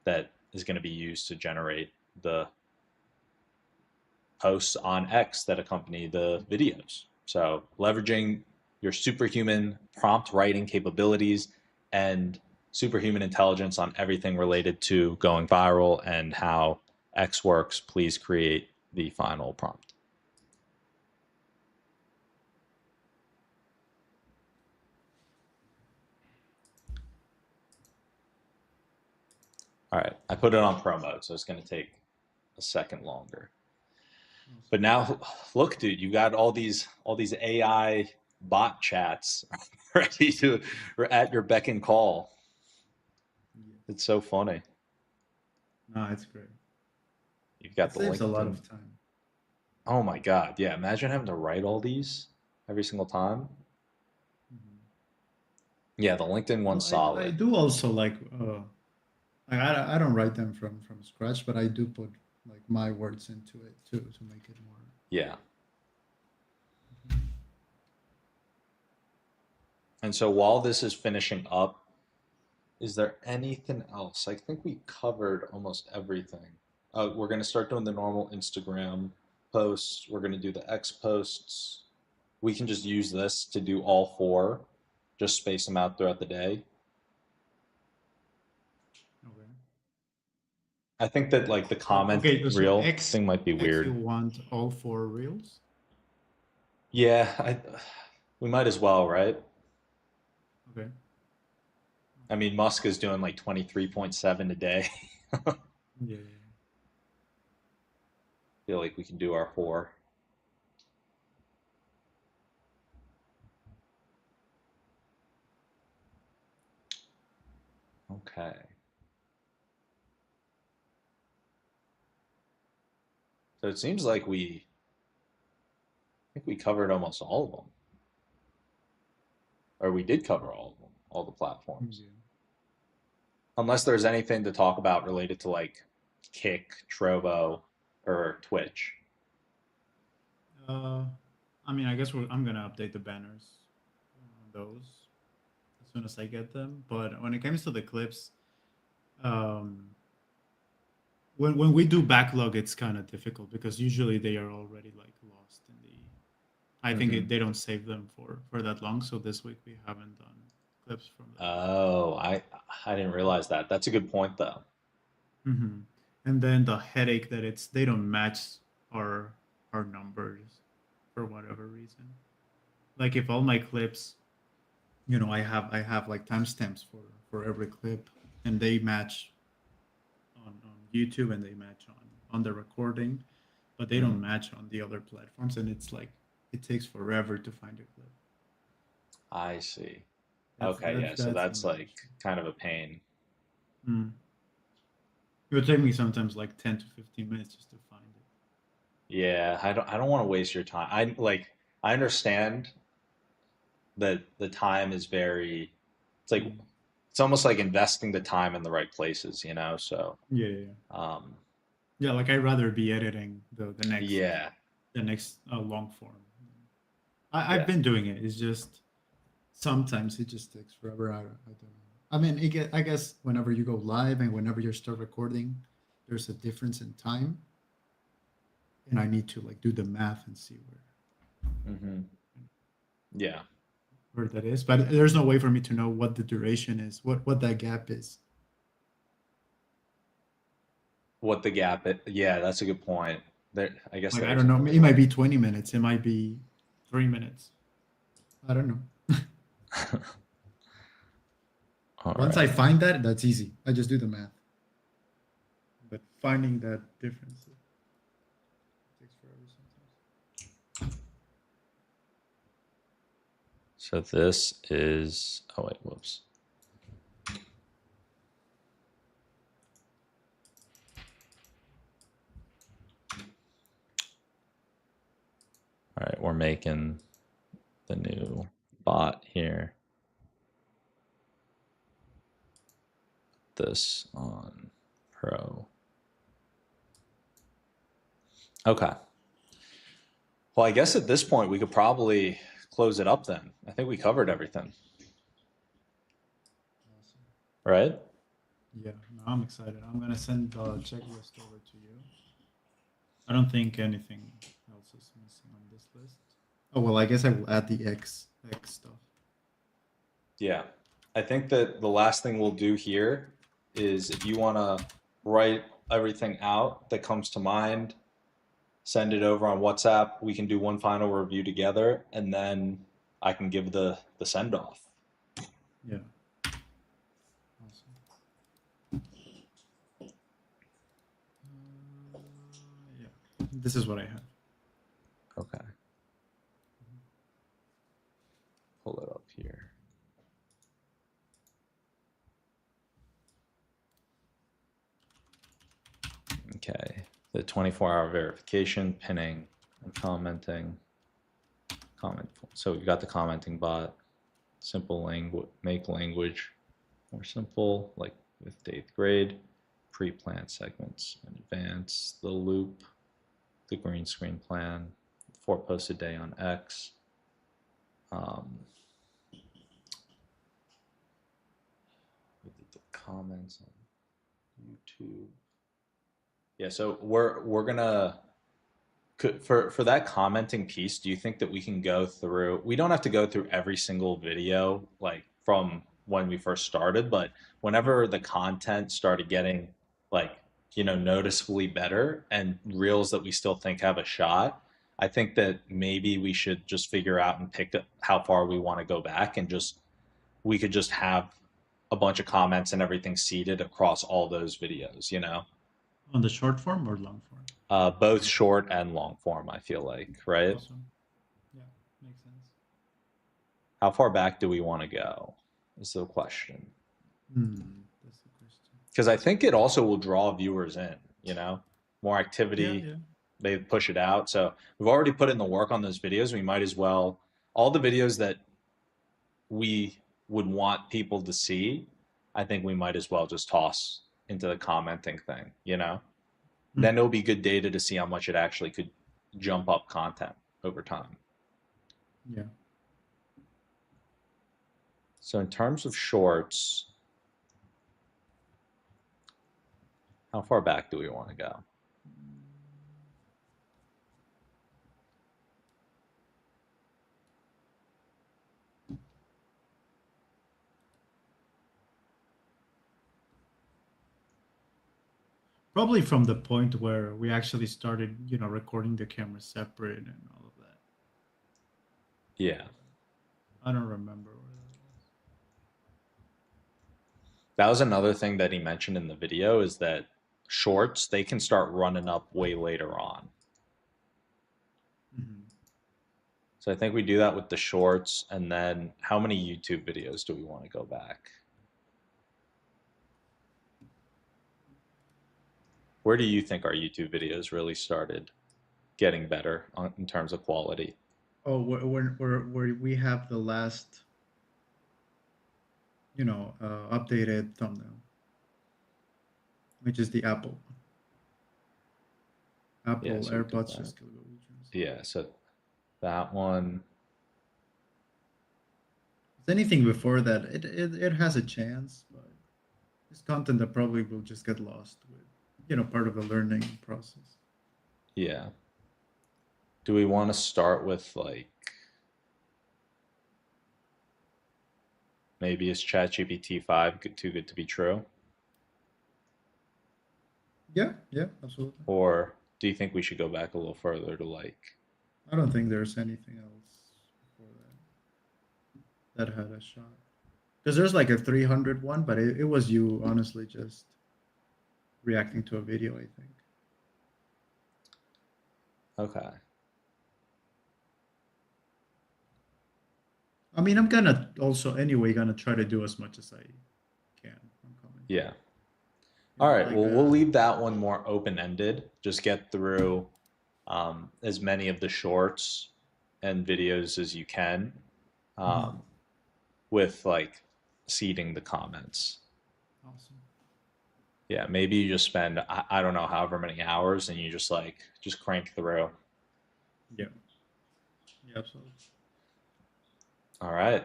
that is going to be used to generate the posts on X that accompany the videos. So leveraging your superhuman prompt writing capabilities and superhuman intelligence on everything related to going viral and how X works, please create the final prompt. All right, I put it on pro mode, so it's going to take a second longer. But now, look, dude, you got all these AI bot chats ready to at your beck and call. Yeah. It's so funny. No, it's great. You've got It the saves a lot LinkedIn. of time. Oh my God. Yeah. Imagine having to write all these every single time. Mhm. Yeah. The LinkedIn one's Well, I solid. do also like I don't write them from scratch, but I do put like my words into it too to make it more. Yeah. And so while this is finishing up, is there anything else? I think we covered almost everything. We're going to start doing the normal Instagram posts. We're going to do the X posts. We can just use this to do all four, just space them out throughout the day. Okay. I think that like the comment Okay, so reel X thing might be X you weird. want all 4 reels? Yeah, we might as well, right? Okay. I mean, Musk is doing like 23.7 a day. I Yeah. feel like we can do our four. Okay. So it seems like I think we covered almost all of them. Or we did cover all of them, all the platforms. Yeah. Unless there's anything to talk about related to like Kick, Trovo, or Twitch. I mean, I guess I'm gonna update the banners on those as soon as I get them. But when it comes to the clips, um, when we do backlog, it's kind of difficult because usually they are already like lost in the. I think Mhm. they don't save them for that long. So this week we haven't done clips from those. Oh, I didn't realize that. That's a good point though. Hmm. And then the headache that they don't match our our numbers for whatever reason. Like if all my clips, I have like timestamps for every clip, and they match on YouTube and they match on the recording, but they don't Mhm. match on the other platforms, and it's like it takes forever to find a clip. I see. That's Okay, that's yeah, so that's the that's main like issue. kind of a pain. Mm. It would take me sometimes like 10 to 15 minutes just to find it. Yeah, I don't want to waste your time. I understand that the time is very it's like Mm. it's almost like investing the time in the right places, you know? So, Yeah, yeah, yeah. um Yeah, like I'd rather be editing the next yeah. long form. I've Yeah. been doing it. It's just sometimes it just takes forever. I don't know. I mean, I guess whenever you go live and whenever you start recording, there's a difference in time, and I need to like do the math and see Hmm. Yeah. where that is. But there's no way for me to know what the duration is, what that gap is. What the gap it, yeah, that's a good point. There I guess Like there I don't isn't know. really It might one. be 20 minutes. It might be 3 minutes. I don't know. All Once I right. find that, that's easy. I just do the math. But finding that difference it takes forever sometimes. So this is oh wait, whoops. All right, we're making the new bot here. This on Pro. Okay. Well, I guess at this point we could probably close it up then. I think we covered everything, Awesome. right? Yeah, no, I'm excited. I'm gonna send the checklist over to you. I don't think anything else is missing on this list. Oh well, I guess I will add the X stuff. Yeah. I think that the last thing we'll do here is if you want to write everything out that comes to mind, send it over on WhatsApp. We can do one final review together, and then I can give the send off. Yeah. Awesome. Yeah. This is what I have. Okay. pull it up here. Okay, the 24-hour verification, pinning, and commenting. Comment. So we've got the commenting bot. Simple language, make language more simple, like with the 8th grade. Pre-planned segments and advance, the loop, the green screen plan, 4 posts a day on X. We did the comments on YouTube. Yeah, so we're gonna for that commenting piece. Do you think that we can go through? We don't have to go through every single video like from when we first started, but whenever the content started getting like noticeably better and reels that we still think have a shot, I think that maybe we should just figure out and pick up how far we want to go back, and we could just have a bunch of comments and everything seeded across all those videos, On the short form or long form? both short and long form, I feel like, right? Awesome. Yeah, makes sense. How far back do we want to go is the question. That's the question. Because I think it also will draw viewers in, more activity. Yeah. They push it out. So we've already put in the work on those videos. We might as well, all the videos that we would want people to see, I think we might as well just toss into the commenting thing, Then it'll be good data to see how much it actually could jump up content over time. Yeah. So in terms of shorts, how far back do we want to go? Probably from the point where we actually started, recording the camera separate and all of that. Yeah. I don't remember where that was. That was another thing that he mentioned in the video, is that shorts, they can start running up way later on. Mm-hmm. So I think we do that with the shorts. And then how many YouTube videos do we want to go back? Where do you think our YouTube videos really started getting better in terms of quality? Oh, where we have the last, updated thumbnail, which is the Apple. Apple So AirPods just killed it. Yeah, so that one. Anything before that, it has a chance, but it's content that probably will just get lost with, part of the learning process. Yeah. Do we want to start with like, maybe is ChatGPT 5 too good to be true? Yeah, absolutely. Or do you think we should go back a little further to like? I don't think there's anything else before that had a shot. Because there's like a 300 one, but it was you honestly just reacting to a video, I think. Okay. I mean, I'm gonna try to do as much as I can. Yeah. All right. Well, we'll leave that one more open-ended. Just get through as many of the shorts and videos as you can, with like seeding the comments. Awesome. Yeah, maybe you just spend I don't know however many hours, and you just crank through. Yeah, absolutely. All right.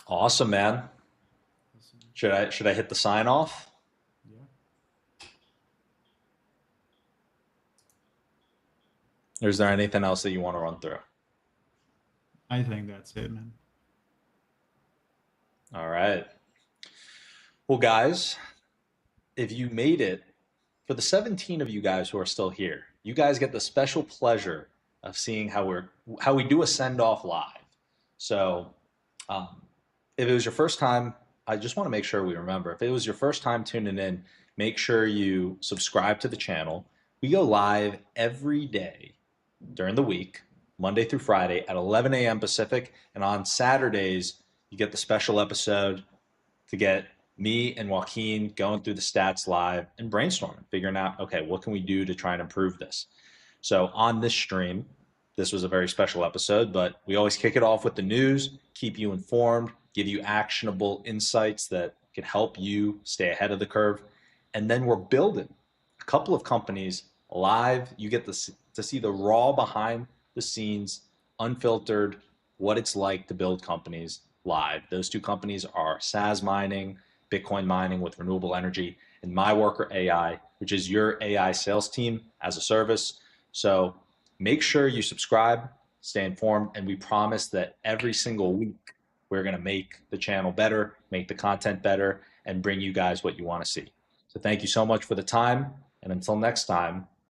Awesome, man. Awesome. Should I hit the sign off? Yeah. Or is there anything else that you want to run through? I think that's it, man. All right. Well, guys, if you made it, for the 17 of you guys who are still here, you guys get the special pleasure of seeing how we do a send-off live. So if it was your first time, I just want to make sure we remember, if it was your first time tuning in, make sure you subscribe to the channel. We go live every day during the week Monday through Friday at 11 a.m. Pacific. And on Saturdays, you get the special episode to get me and Joaquin going through the stats live and brainstorming, figuring out, okay, what can we do to try and improve this? So on this stream, this was a very special episode, but we always kick it off with the news, keep you informed, give you actionable insights that can help you stay ahead of the curve. And then we're building a couple of companies live. You get to see the raw behind the scenes, unfiltered, what it's like to build companies live. Those two companies are SAS Mining, Bitcoin mining with renewable energy, and MyWorker AI, which is your AI sales team as a service. So make sure you subscribe, stay informed, and we promise that every single week we're going to make the channel better, make the content better, and bring you guys what you want to see. So thank you so much for the time, and until next time,